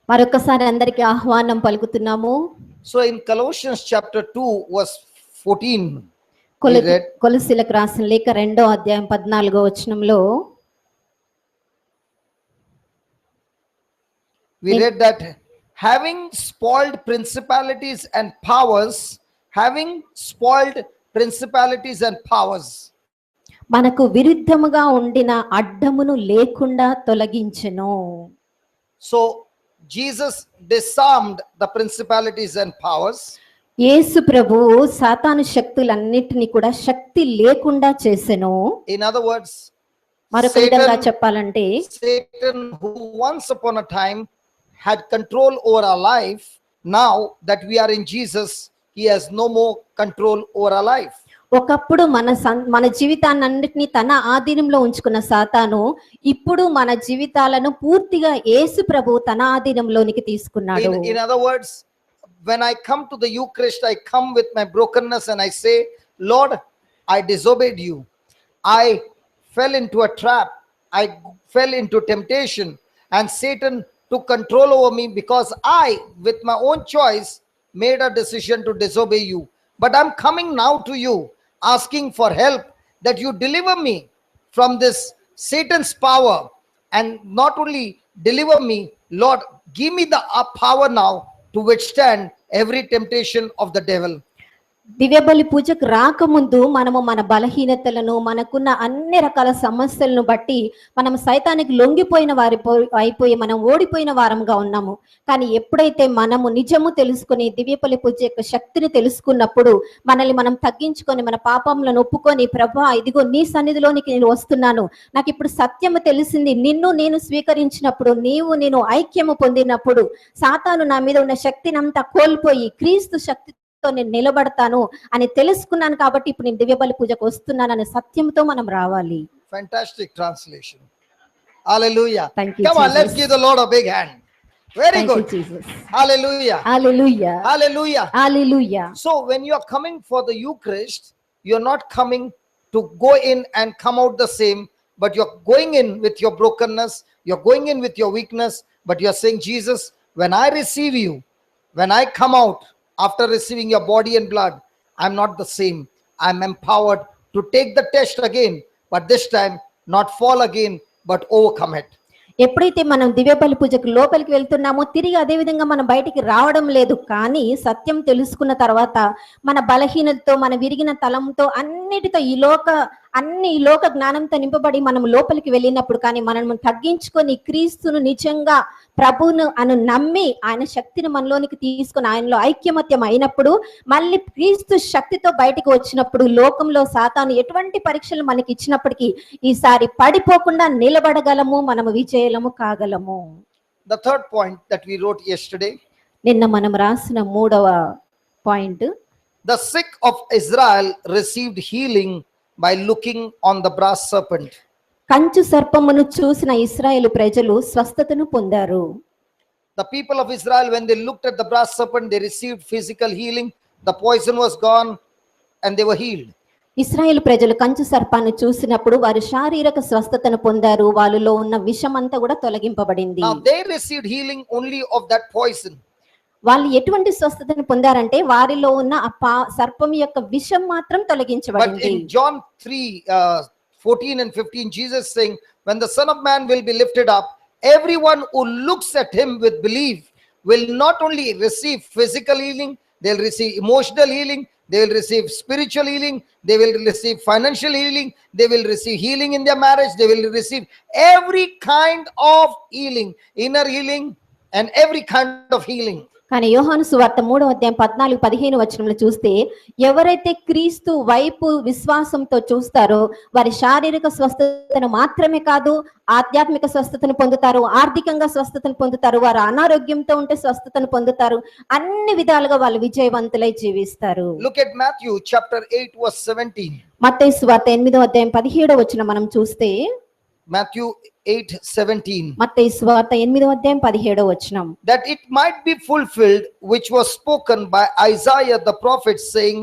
మరొకసారి అందరికి ఆహ్వానం పలుకుతున్నాము. So in Colossians chapter 2 verse 14, we read, కొలస్సీలకు రాసిన లేఖ 2వ అధ్యాయం 14వ వచనంలో we read that having spoiled principalities and powers, మనకు విరుద్ధముగా ఉండిన అడ్డమును లేకుండా తొలగించెను. So Jesus disarmed the principalities and powers. యేసు ప్రభువు సాతాను శక్తులన్నిటిని కూడా శక్తి లేకుండా చేసెను. In other words, మరొక విధంగా చెప్పాలంటే Satan, who once upon a time had control over our life, now that we are in Jesus, he has no more control over our life. ఒకప్పుడు మన జీవితాన్నిటిని తన ఆధీనంలో ఉంచుకున్న సాతాను ఇప్పుడు మన జీవితాలను పూర్తిగా యేసు ప్రభు తన ఆధీనంలోనికి తీసుకున్నాడు. In other words, when I come to the Eucharist, I come with my brokenness and I say, Lord, I disobeyed you. I fell into a trap. I fell into temptation and Satan took control over me because I, with my own choice, made a decision to disobey you. But I'm coming now to you, asking for help that you deliver me from this Satan's power, and not only deliver me, Lord, give me the power now to withstand every temptation of the devil. దివ్యబలి పూజకు రాకముందు మనము మన బలహీనతలను మనకున్న అన్ని రకాల సమస్యలను బట్టి మనం సైతానికి లొంగిపోయిన అయిపోయి మనం ఓడిపోయిన వారంగా ఉన్నాము. కానీ ఎప్పుడైతే మనము నిజము తెలుసుకుని దివ్యబలి పూజ యొక్క శక్తిని తెలుసుకున్నప్పుడు మనల్ని మనం తగ్గించుకొని మన పాపములను ఒప్పుకొని ప్రభువా ఇదిగో నీ సన్నిధిలోనికి నేను వస్తున్నాను, నాకు ఇప్పుడు సత్యము తెలిసింది, నిన్ను నేను స్వీకరించినప్పుడు నేను ఐక్యము పొందినప్పుడు సాతాను నా మీద ఉన్న శక్తిని అంతా కోల్పోయి క్రీస్తు శక్తి నేను నిలబడతాను అని తెలుసుకున్నాను కాబట్టి ఇప్పుడు నేను దివ్యబలి పూజకు వస్తున్నాననే సత్యంతో మనం రావాలి. Fantastic translation. Hallelujah. Thank you, Come on, let's give the Lord a big hand. Very Thank good. you, Jesus. Hallelujah. Hallelujah. Hallelujah. Hallelujah. So when you are coming for the Eucharist, you're not coming to go in and come out the same, but you're going in with your brokenness, you're going in with your weakness, but you're saying, Jesus, when I receive you, when I come out after receiving your body and blood, I'm not the same. I'm empowered to take the test again, but this time not fall again, but overcome it. ఎప్పుడైతే మనం దివ్యబలి పూజకు లోపలికి వెళ్తున్నామో తిరిగి అదే విధంగా మనం బయటికి రావడం లేదు. కానీ సత్యం తెలుసుకున్న తర్వాత మన బలహీనతతో మన విరిగిన తలంతో అన్నిటితో ఈ లోక జ్ఞానంతో నింపబడి మనం లోపలికి వెళ్ళినప్పుడు కానీ మనం తగ్గించుకొని క్రీస్తును నిజంగా ప్రభువును నమ్మి ఆయన శక్తిని మనలోనికి తీసుకొని ఆయనలో ఐక్యమత్యం అయినప్పుడు మళ్ళీ క్రీస్తు శక్తితో బయటికి వచ్చినప్పుడు లోకంలో సాతాను ఎటువంటి పరీక్షలు మనకి ఇచ్చినప్పటికీ ఈసారి పడిపోకుండా నిలబడగలము, మనము విజయలము కాగలము. The third point that we wrote yesterday, నిన్న మనం రాసిన 3వ point, the sick of Israel received healing by looking on the brass serpent. కంచు సర్పమును చూసిన ఇశ్రాయేలు ప్రజలు స్వస్థతను పొందారు. The people of Israel, when they looked at the brass serpent, they received physical healing. The poison was gone and they were healed. ఇశ్రాయేలు ప్రజలు కంచు సర్పాన్ని చూసినప్పుడు వారు శారీరక స్వస్థతను పొందారు, వాళ్ళలో ఉన్న విషం అంతా కూడా తొలగింపబడింది. Now they received healing only of that poison. వాళ్ళు ఎటువంటి స్వస్థతను పొందారంటే వారిలో ఉన్న ఆ సర్పం యొక్క విషం మాత్రం తొలగించబడింది. But in John 3:14 and 15, Jesus saying, when the Son of Man will be lifted up, everyone who looks at him with belief will not only receive physical healing, they'll receive emotional healing, they will receive spiritual healing, they will receive financial healing, they will receive healing in their marriage, they will receive every kind of healing, inner healing and every kind of healing. కానీ యోహాను సువార్త 3వ అధ్యాయం 14-15 వచనంలో చూస్తే ఎవరైతే క్రీస్తు వైపు విశ్వాసంతో చూస్తారో వారి శారీరక స్వస్థతను మాత్రమే కాదు ఆధ్యాత్మిక స్వస్థతను పొందుతారు, ఆర్థికంగా స్వస్థతను పొందుతారు, వారు అనారోగ్యంతో ఉంటే స్వస్థతను పొందుతారు, అన్ని విధాలుగా వాళ్ళు విజయవంతులై జీవిస్తారు. Look at Matthew chapter 8 verse 17. మత్తయి సువార్త 8వ అధ్యాయం 17వ వచనం మనం చూస్తే Matthew 8:17. మత్తయి సువార్త 8వ అధ్యాయం 17వ వచనం, that it might be fulfilled which was spoken by Isaiah the prophet, saying,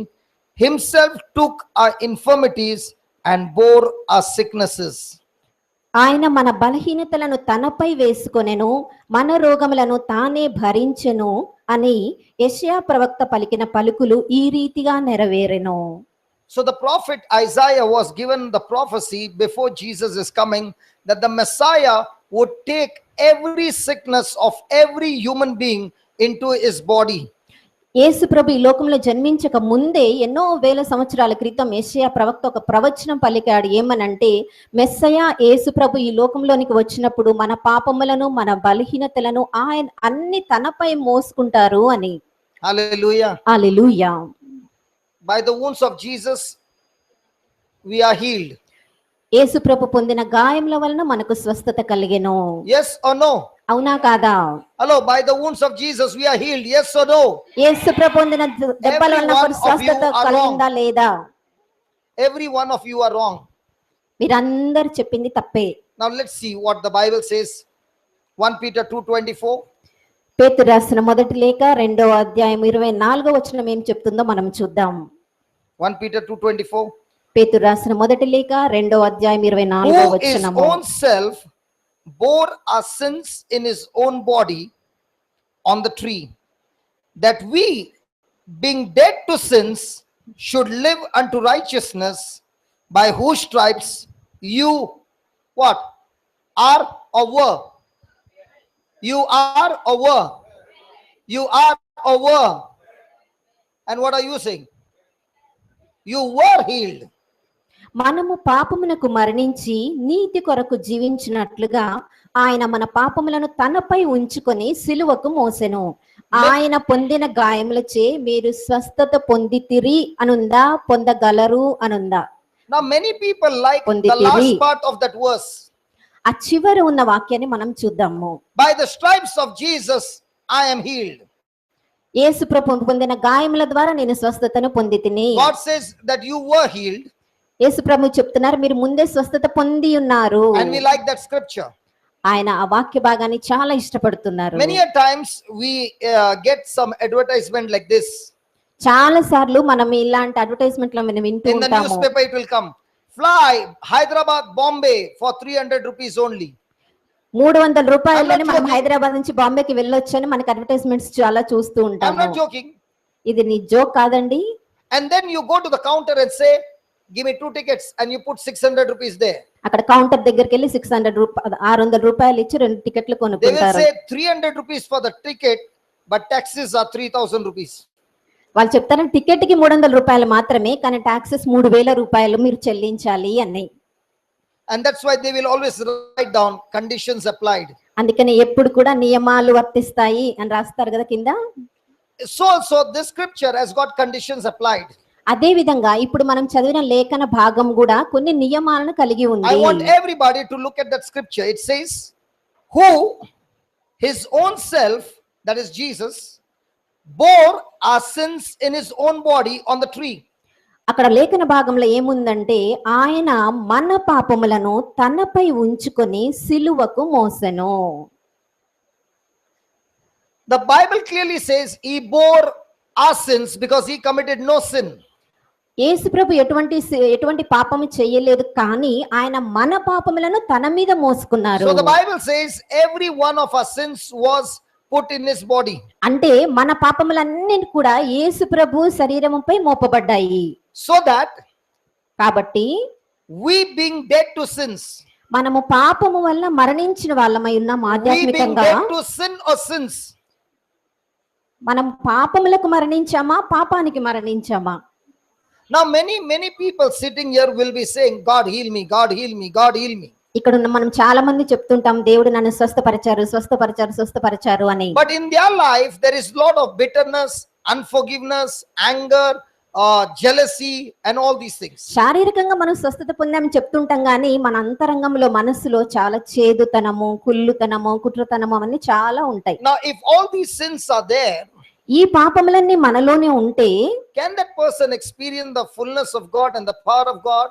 himself took our infirmities and bore our sicknesses. ఆయన మన బలహీనతలను తనపై వేసుకొనెను, మన రోగములను తానే భరించెను అని యెషయా ప్రవక్త పలికిన పలుకులు ఈ రీతిగా నెరవేరెను. So the prophet Isaiah was given the prophecy before Jesus is coming that the Messiah would take every sickness of every human being into his body. యేసు ప్రభు ఈ లోకంలో జన్మించక ముందే ఎన్నో వేల సంవత్సరాల క్రితం యెషయా ప్రవక్త ఒక ప్రవచనం పలికాడు. ఏమనంటే మెస్సయ యేసు ప్రభు ఈ లోకంలోనికి వచ్చినప్పుడు మన పాపములను మన బలహీనతలను ఆయన అన్ని తనపై మోసుకుంటారు అని. Hallelujah. Hallelujah. By the wounds of Jesus we are healed. యేసు ప్రభు పొందిన గాయముల వలన మనకు స్వస్థత కలిగెను. Yes or no? అవునా కాదా? Hello, by the wounds of Jesus we are healed. Yes or no? యేసు ప్రభు పొందిన దెబ్బల వలన Every one మనకు of స్వస్థత you are కలిగిందా లేదా? Every one of you are wrong. మీరందరూ చెప్పింది తప్పే. Now let's see what the Bible says. 1 Peter 2:24. పేతురు రాసిన మొదటి లేఖ 2వ అధ్యాయం 24వ వచనం ఏం చెప్తుందో మనం చూద్దాం. 1 Peter 2:24. పేతురు రాసిన మొదటి లేఖ 2వ అధ్యాయం 24వ Who his వచనము. own self bore our sins in his own body on the tree, that we, being dead to sins, should live unto righteousness, by whose stripes you what? Are or were? You are or were? You are or were? And what are you saying? You were healed. మనము పాపమునకు మరణించి నీతి కొరకు జీవించినట్లుగా ఆయన మన పాపములను తనపై ఉంచుకొని సిలువకు మోసెను. ఆయన పొందిన గాయములచే మీరు స్వస్థత పొందితిరి అనుందా, పొందగలరు అనుందా? Now many people like the పొందితిరి. last part of that verse. ఆ చివరి ఉన్న వాక్యాన్ని మనం చూద్దాము. By the stripes of Jesus I am healed. యేసు ప్రభు పొందిన గాయముల ద్వారా నేను స్వస్థతను పొందితిని. God says that you were healed, యేసు ప్రభు చెప్తున్నారు మీరు ముందే స్వస్థత పొంది ఉన్నారు. and we like that scripture. ఆయన ఆ వాక్య భాగాన్ని చాలా ఇష్టపడుతున్నారు. Many a times we get some advertisement like this. చాలా సార్లు మనం ఇలాంటి అడ్వర్టైజ్మెంట్ లో మనం వింటూ In the ఉంటాము. newspaper it will come. Fly Hyderabad, Bombay for 300 rupees only. 300 రూపాయలని మనం joking. హైదరాబాద్ నుంచి బాంబేకి వెళ్ళొచ్చు అని మనకి అడ్వర్టైజ్మెంట్స్ చాలా చూస్తూ I'm ఉంటాము. not joking. ఇది నీ జోక్ కాదండి. And then you go to the counter and say, give me 2 tickets, and you put 600 rupees there. అక్కడ కౌంటర్ దగ్గరికి వెళ్ళి 600 రూపాయలు ఇచ్చి 2 టికెట్లు They will కొనుక్కుంటారు. say 300 rupees for the ticket, but taxes are 3,000 rupees. వాళ్ళు చెప్తారు టికెట్ కి 300 రూపాయలు మాత్రమే, కానీ టాక్సెస్ 3000 రూపాయలు మీరు చెల్లించాలి అని. And that's why they will always write down conditions applied. అందుకని ఎప్పుడు కూడా నియమాలు వర్తిస్తాయి అని రాస్తారు కదా కింద. So this scripture has got conditions applied. అదే విధంగా ఇప్పుడు మనం చదివిన లేఖన భాగం కూడా కొన్ని నియమాలను కలిగి I ఉంది. want everybody to look at that scripture. It says, who his own self, that is Jesus, bore our sins in his own body on the tree. అక్కడ లేఖన భాగంలో ఏముందంటే ఆయన మన పాపములను తనపై ఉంచుకొని సిలువకు మోసెను. The Bible clearly says he bore our sins because he committed no sin. యేసు ప్రభు ఎటువంటి పాపము చేయలేదు, కానీ ఆయన మన పాపములను తన మీద మోసుకున్నారు. So the Bible says every one of our sins was put in his body. అంటే మన పాపములన్నీ కూడా యేసు ప్రభు శరీరముపై మోపబడ్డాయి. So that కాబట్టి we being dead to sins, మనము పాపము వల్ల మరణించిన వాళ్ళమై ఉన్నాం we being ఆధ్యాత్మికంగా. dead to sin or sins, మనం పాపములకు మరణించామా, పాపానికి మరణించామా? now many people sitting here will be saying, God heal me, God heal me, God heal me. ఇక్కడ ఉన్న మనం చాలా మంది చెప్తుంటాం దేవుడు నన్ను స్వస్థపరిచారు స్వస్థపరిచారు స్వస్థపరిచారు అని. But in their life there is lot of bitterness, unforgiveness, anger, jealousy and all these things. శారీరకంగా మనం స్వస్థత పొందామని చెప్తుంటాం కానీ మన అంతరంగంలో మనసులో చాలా చేదుతనము, కుళ్ళుతనము, కుట్రతనము అవన్నీ చాలా ఉంటాయి. Now if all these sins are there, ఈ పాపములన్నీ మనలోనే ఉంటే can that person experience the fullness of God and the power of God?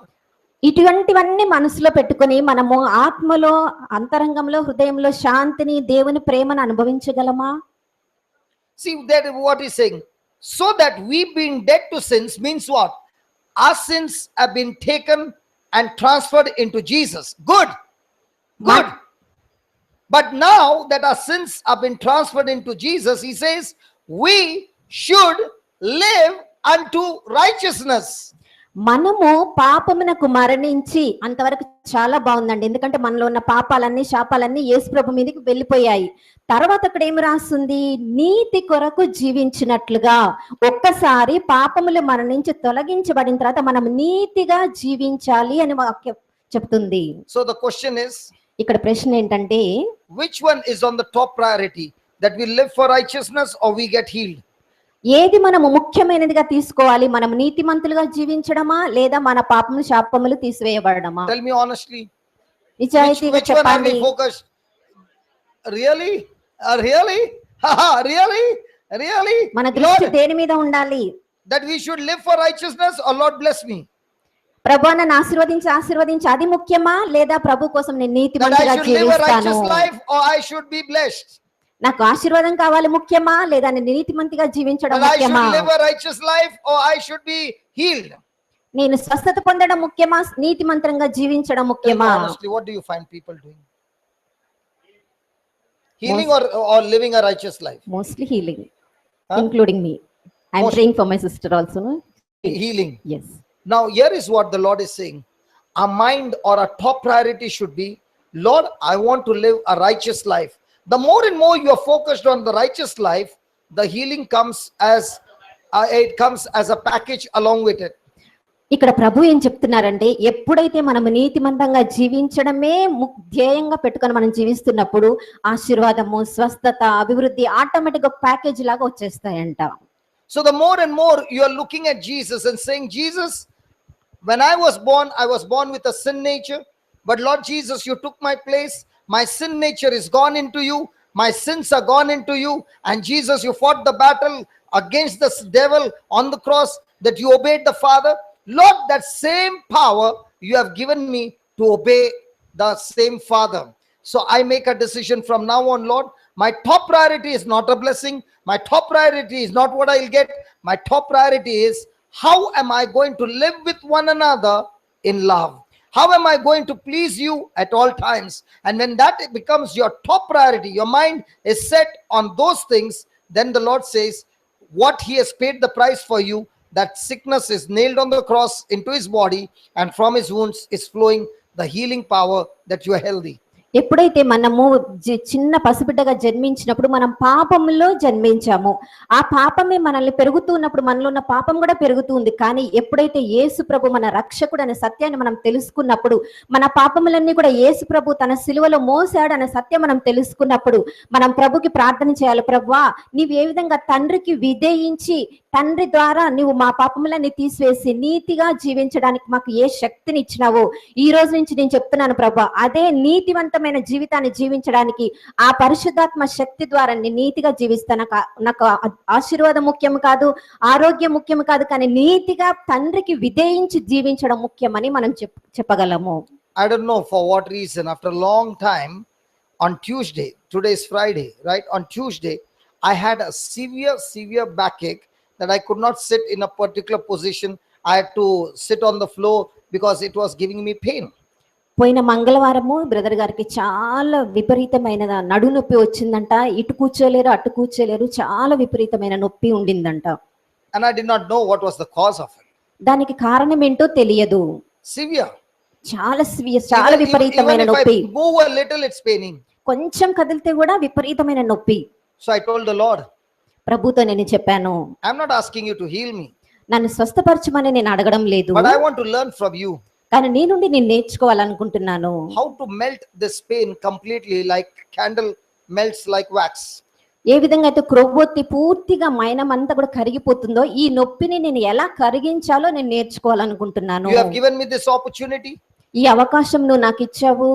ఇటువంటివన్నీ మనసులో పెట్టుకొని మనము ఆత్మలో, అంతరంగంలో, హృదయంలో శాంతిని, దేవుని ప్రేమను అనుభవించగలమా? See that what he's saying. So that we being dead to sins means what? Our sins have been taken and transferred into Jesus. Good. Good. But now that our sins have been transferred into Jesus, he says, we should live unto righteousness. మనము పాపమునకు మరణించి, అంతవరకు చాలా బాగుందండి. ఎందుకంటే మనలో ఉన్న పాపాలన్నీ శాపాలన్నీ యేసు ప్రభు మీదకి వెళ్ళిపోయాయి. తర్వాత అక్కడ ఏమి రాస్తుంది? నీతి కొరకు జీవించినట్లుగా. ఒక్కసారి పాపములు మన నుంచి తొలగించబడిన తర్వాత మనం నీతిగా జీవించాలి అని వాక్యం చెప్తుంది. So the question is, ఇక్కడ ప్రశ్న ఏంటంటే, which one is on the top priority? That we live for righteousness or we get healed? ఏది మనము ముఖ్యమైనదిగా తీసుకోవాలి? మనం నీతిమంతులుగా జీవించడమా, లేదా మన పాపములు శాపములు తీసివేయబడమా? Tell me honestly. నిజాయితీగా Which one have చెప్పండి. we focused? Really? Really? Really? Really? మన దృష్టి Lord, దేని మీద ఉండాలి? that we should live for righteousness or Lord bless me? ప్రభు నన్ను ఆశీర్వదించి అది ముఖ్యమా, లేదా ప్రభు కోసం నేను That I నీతిమంతుగా should live a జీవిస్తాను? righteous life or I should be blessed? నాకు ఆశీర్వాదం కావాలి ముఖ్యమా, లేదా నేను నీతిమంతిగా జీవించడం That I should ముఖ్యమా? live a righteous life or I should be healed? నేను స్వస్థత పొందడం ముఖ్యమా, నీతిమంతంగా జీవించడం Tell me ముఖ్యమా? honestly, what do you find people doing? Healing or living a righteous life? Mostly healing, Huh? Including me. I'm Most- praying for my sister also. Healing. Yes. Now, here is what the Lord is saying. Our mind or our top priority should be, Lord, I want to live a righteous life. The more and more you are focused on the righteous life, the healing comes as a package along with it. ఇక్కడ ప్రభు ఏం చెప్తున్నారంటే, ఎప్పుడైతే మనం నీతిమంతంగా జీవించడమే ధ్యేయంగా పెట్టుకొని మనం జీవిస్తున్నప్పుడు ఆశీర్వాదము, స్వస్థత, అభివృద్ధి ఆటోమేటిక్ గా ప్యాకేజ్ లాగా వచ్చేస్తాయంట. So the more and more you are looking at Jesus and saying, Jesus, when I was born with a sin nature, but Lord Jesus, you took my place. My sin nature is gone into you. My sins are gone into you. And Jesus, you fought the battle against the devil on the cross, that you obeyed the Father. Lord, that same power you have given me to obey the same Father. So I make a decision from now on, Lord. My top priority is not a blessing. My top priority is not what I'll get. My top priority is, how am I going to live with one another in love? How am I going to please you at all times? And when that becomes your top priority, your mind is set on those things, then the Lord says, what he has paid the price for you, that sickness is nailed on the cross into his body, and from his wounds is flowing the healing power that you are healthy. ఎప్పుడైతే మనము చిన్న పసిబిడ్డగా జన్మించినప్పుడు మనం పాపంలో జన్మించాము. ఆ పాపమే మనల్ని పెరుగుతున్నప్పుడు మనలో ఉన్న పాపం కూడా పెరుగుతుంది. కానీ ఎప్పుడైతే యేసు ప్రభు మన రక్షకుడు అనే సత్యాన్ని మనం తెలుసుకున్నప్పుడు, మన పాపములన్నీ కూడా యేసు ప్రభు తన సిలువలో మోసాడు అనే సత్యం మనం తెలుసుకున్నప్పుడు, మనం ప్రభుకి ప్రార్థన చేయాలి. ప్రభువా, నీవు ఏ విధంగా తండ్రికి విధేయించి తండ్రి ద్వారా నీవు మా పాపములన్నీ తీసివేసి నీతిగా జీవించడానికి మాకు ఏ శక్తిని ఇచ్చినావో, ఈ రోజు నుంచి నేను చెప్తున్నాను ప్రభువా, అదే నీతివంతమైన జీవితాన్ని జీవించడానికి ఆ పరిశుద్ధాత్మ శక్తి ద్వారా నేను నీతిగా జీవిస్తాను. నాకు ఆశీర్వాదం ముఖ్యం కాదు, ఆరోగ్యం ముఖ్యం కాదు, కానీ నీతిగా తండ్రికి విధేయించి జీవించడం ముఖ్యమని మనం చెప్పగలము. I don't know for what reason, after a long time, on Tuesday, today is Friday, right? On Tuesday, I had a severe backache that I could not sit in a particular position. I had to sit on the floor because it was giving me pain. పోయిన మంగళవారము brother గారికి చాలా విపరీతమైన నడు నొప్పి వచ్చిందంట. ఇటు కూర్చోలేరు, అటు కూర్చోలేరు, చాలా విపరీతమైన నొప్పి ఉండిందంట. And I did not know what was the cause of it. దానికి కారణం ఏంటో తెలియదు. Severe. చాలా విపరీతమైన Even if నొప్పి. I move a little, it's paining. కొంచెం కదిలితే కూడా విపరీతమైన నొప్పి. So I told the Lord, ప్రభుతో నేను చెప్పాను, I'm not asking you to heal me, నన్ను స్వస్థపరచమని నేను అడగడం లేదు, but I want to learn from you కానీ నీ నుండి నేను నేర్చుకోవాలనుకుంటున్నాను. how to melt this pain completely, like candle melts like wax. ఏ విధంగా అయితే క్రొవ్వొత్తి పూర్తిగా మైనమంతా కూడా కరిగిపోతుందో, ఈ నొప్పిని నేను ఎలా కరిగించాలో నేను నేర్చుకోవాలనుకుంటున్నాను. You have given me this opportunity, ఈ అవకాశం నువ్వు నాకు ఇచ్చావు,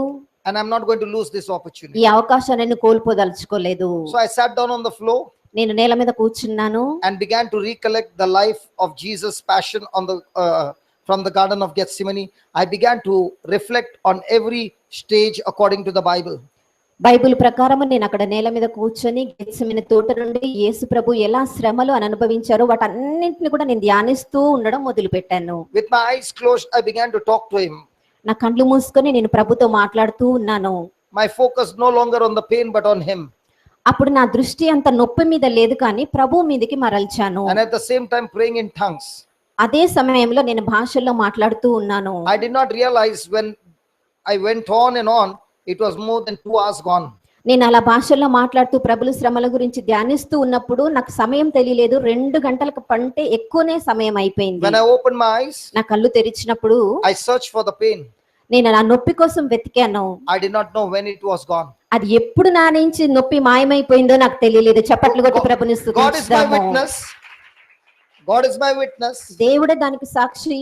and I'm not going to lose this opportunity. ఈ అవకాశాన్ని నేను కోల్పోదలుచుకోలేదు. So I sat down on the floor నేను నేల మీద కూర్చున్నాను and began to recollect the life of Jesus' passion on the from the Garden of Gethsemane. I began to reflect on every stage according to the Bible. Bible ప్రకారం నేను అక్కడ నేల మీద కూర్చొని గెత్సెమనే తోట నుండి యేసు ప్రభు ఎలా శ్రమలు అనుభవించారో వాటన్నింటిని కూడా నేను ధ్యానిస్తూ ఉండడం మొదలు పెట్టాను. With my eyes closed, I began to talk to him. నా కళ్ళు మూసుకొని నేను ప్రభుతో మాట్లాడుతూ ఉన్నాను. my focus no longer on the pain but on him. అప్పుడు నా దృష్టి అంత నొప్పి మీద లేదు కానీ ప్రభు మీదకి మరల్చాను. And at the same time praying in tongues. అదే సమయంలో నేను భాషల్లో మాట్లాడుతూ ఉన్నాను. I did not realize when I went on, it was more than 2 hours gone. నేను అలా భాషల్లో మాట్లాడుతూ ప్రభుల శ్రమల గురించి ధ్యానిస్తూ ఉన్నప్పుడు నాకు సమయం తెలియలేదు. 2 గంటలకు పంటే ఎక్కువనే సమయం అయిపోయింది. When I opened my eyes, నా కళ్ళు తెరిచినప్పుడు I searched for the pain. నేను నా నొప్పి కోసం వెతికాను. I did not know when it was gone. అది ఎప్పుడు నా నుంచి నొప్పి మాయమైపోయిందో నాకు తెలియలేదు. చప్పట్లు కొట్టి ప్రభుని God is my స్తుతిస్తాము. witness. God is my witness. దేవుడే దానికి సాక్షి.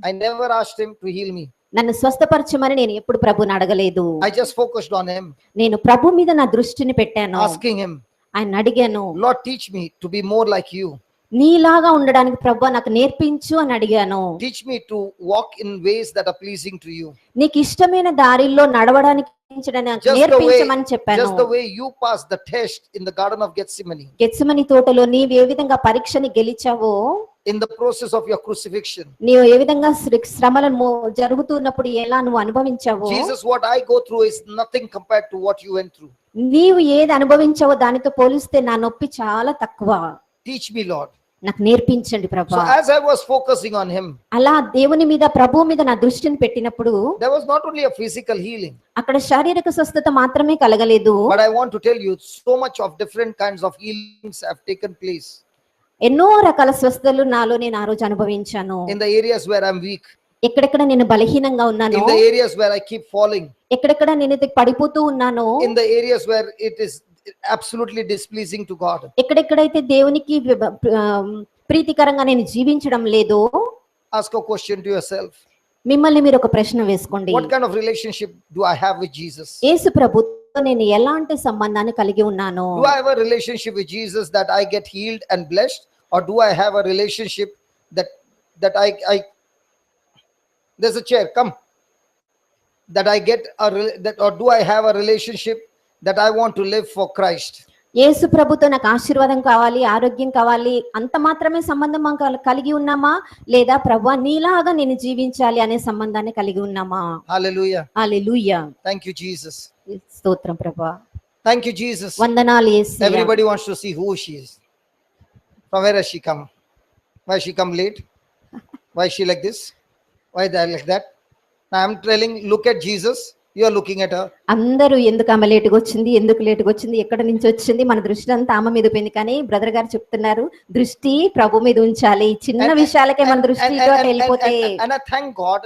I never asked him to heal me. నన్ను స్వస్థపరచమని నేను ఎప్పుడు ప్రభుని అడగలేదు. I just focused on him, నేను ప్రభు మీద నా దృష్టిని పెట్టాను. asking him, ఆయన అడిగాను, Lord, teach me to be more like you. నీలాగా ఉండడానికి ప్రభు నాకు నేర్పించు అని అడిగాను. Teach me to walk in ways that are pleasing to you. నీకు ఇష్టమైన దారిలో నడవడానికి నాకు నేర్పించమని చెప్పాను. Just the way you passed the test in the Garden of Gethsemane, గెత్సెమని తోటలో నీవు ఏ విధంగా పరీక్షని గెలిచావో, in the process of your crucifixion. నీవు ఏ విధంగా శ్రమలను జరుగుతున్నప్పుడు ఎలా నువ్వు అనుభవించావో, Jesus, what I go through is nothing compared to what you went through. నీవు ఏది అనుభవించావో దానితో పోలిస్తే నా నొప్పి చాలా తక్కువ. Teach me, Lord. నాకు నేర్పించండి So ప్రభా. as I was focusing on him, అలా దేవుని మీద ప్రభు మీద నా దృష్టిని పెట్టినప్పుడు there was not only a physical healing, అక్కడ శారీరక స్వస్థత మాత్రమే కలగలేదు. but I want to tell you, so much of different kinds of healings have taken place ఎన్నో రకాల స్వస్థతలు నాలో నేను ఆ రోజు అనుభవించాను. in the areas where I'm weak, ఎక్కడెక్కడ నేను బలహీనంగా ఉన్నాను, in the areas where I keep falling, ఎక్కడెక్కడ నేను పడిపోతూ ఉన్నాను, in the areas where it is absolutely displeasing to God. ఎక్కడెక్కడైతే దేవునికి ప్రీతికరంగా నేను జీవించడం లేదో, Ask a question to yourself. మిమ్మల్ని మీరు ఒక ప్రశ్న వేసుకోండి. What kind of relationship do I have with Jesus? యేసు ప్రభుతో నేను ఎలాంటి సంబంధాన్ని కలిగి ఉన్నాను? Do I have a relationship with Jesus that I get healed and blessed, or do I have a relationship that I there's a chair, come, that I get that, or do I have a relationship that I want to live for Christ? యేసు ప్రభుతో నాకు ఆశీర్వాదం కావాలి, ఆరోగ్యం కావాలి, అంత మాత్రమే సంబంధం మనం కలిగి ఉన్నామా, లేదా ప్రభువా నీలాగా నేను జీవించాలి అనే సంబంధాన్ని కలిగి ఉన్నామా? Hallelujah. Hallelujah. Thank you, Jesus. స్తోత్రం ప్రభువా. Thank you, Jesus. వందనాలు యేసయ్యా. Everybody wants to see who she is. From where has she come? Why she come late? Why she like this? Why they like that? Now I'm telling, look at Jesus. You are looking at her. అందరూ ఎందుకు ఆమె లేటుగా వచ్చింది, ఎందుకు లేటుగా వచ్చింది, ఎక్కడ నుంచి వచ్చింది, మన దృష్టి అంతా ఆమె మీద పోయింది. కానీ బ్రదర్ గారు చెప్తున్నారు, దృష్టి ప్రభు మీద ఉంచాలి. చిన్న విషయాలకే మన దృష్టి ఇటు అటు వెళ్ళిపోతే. And I thank God,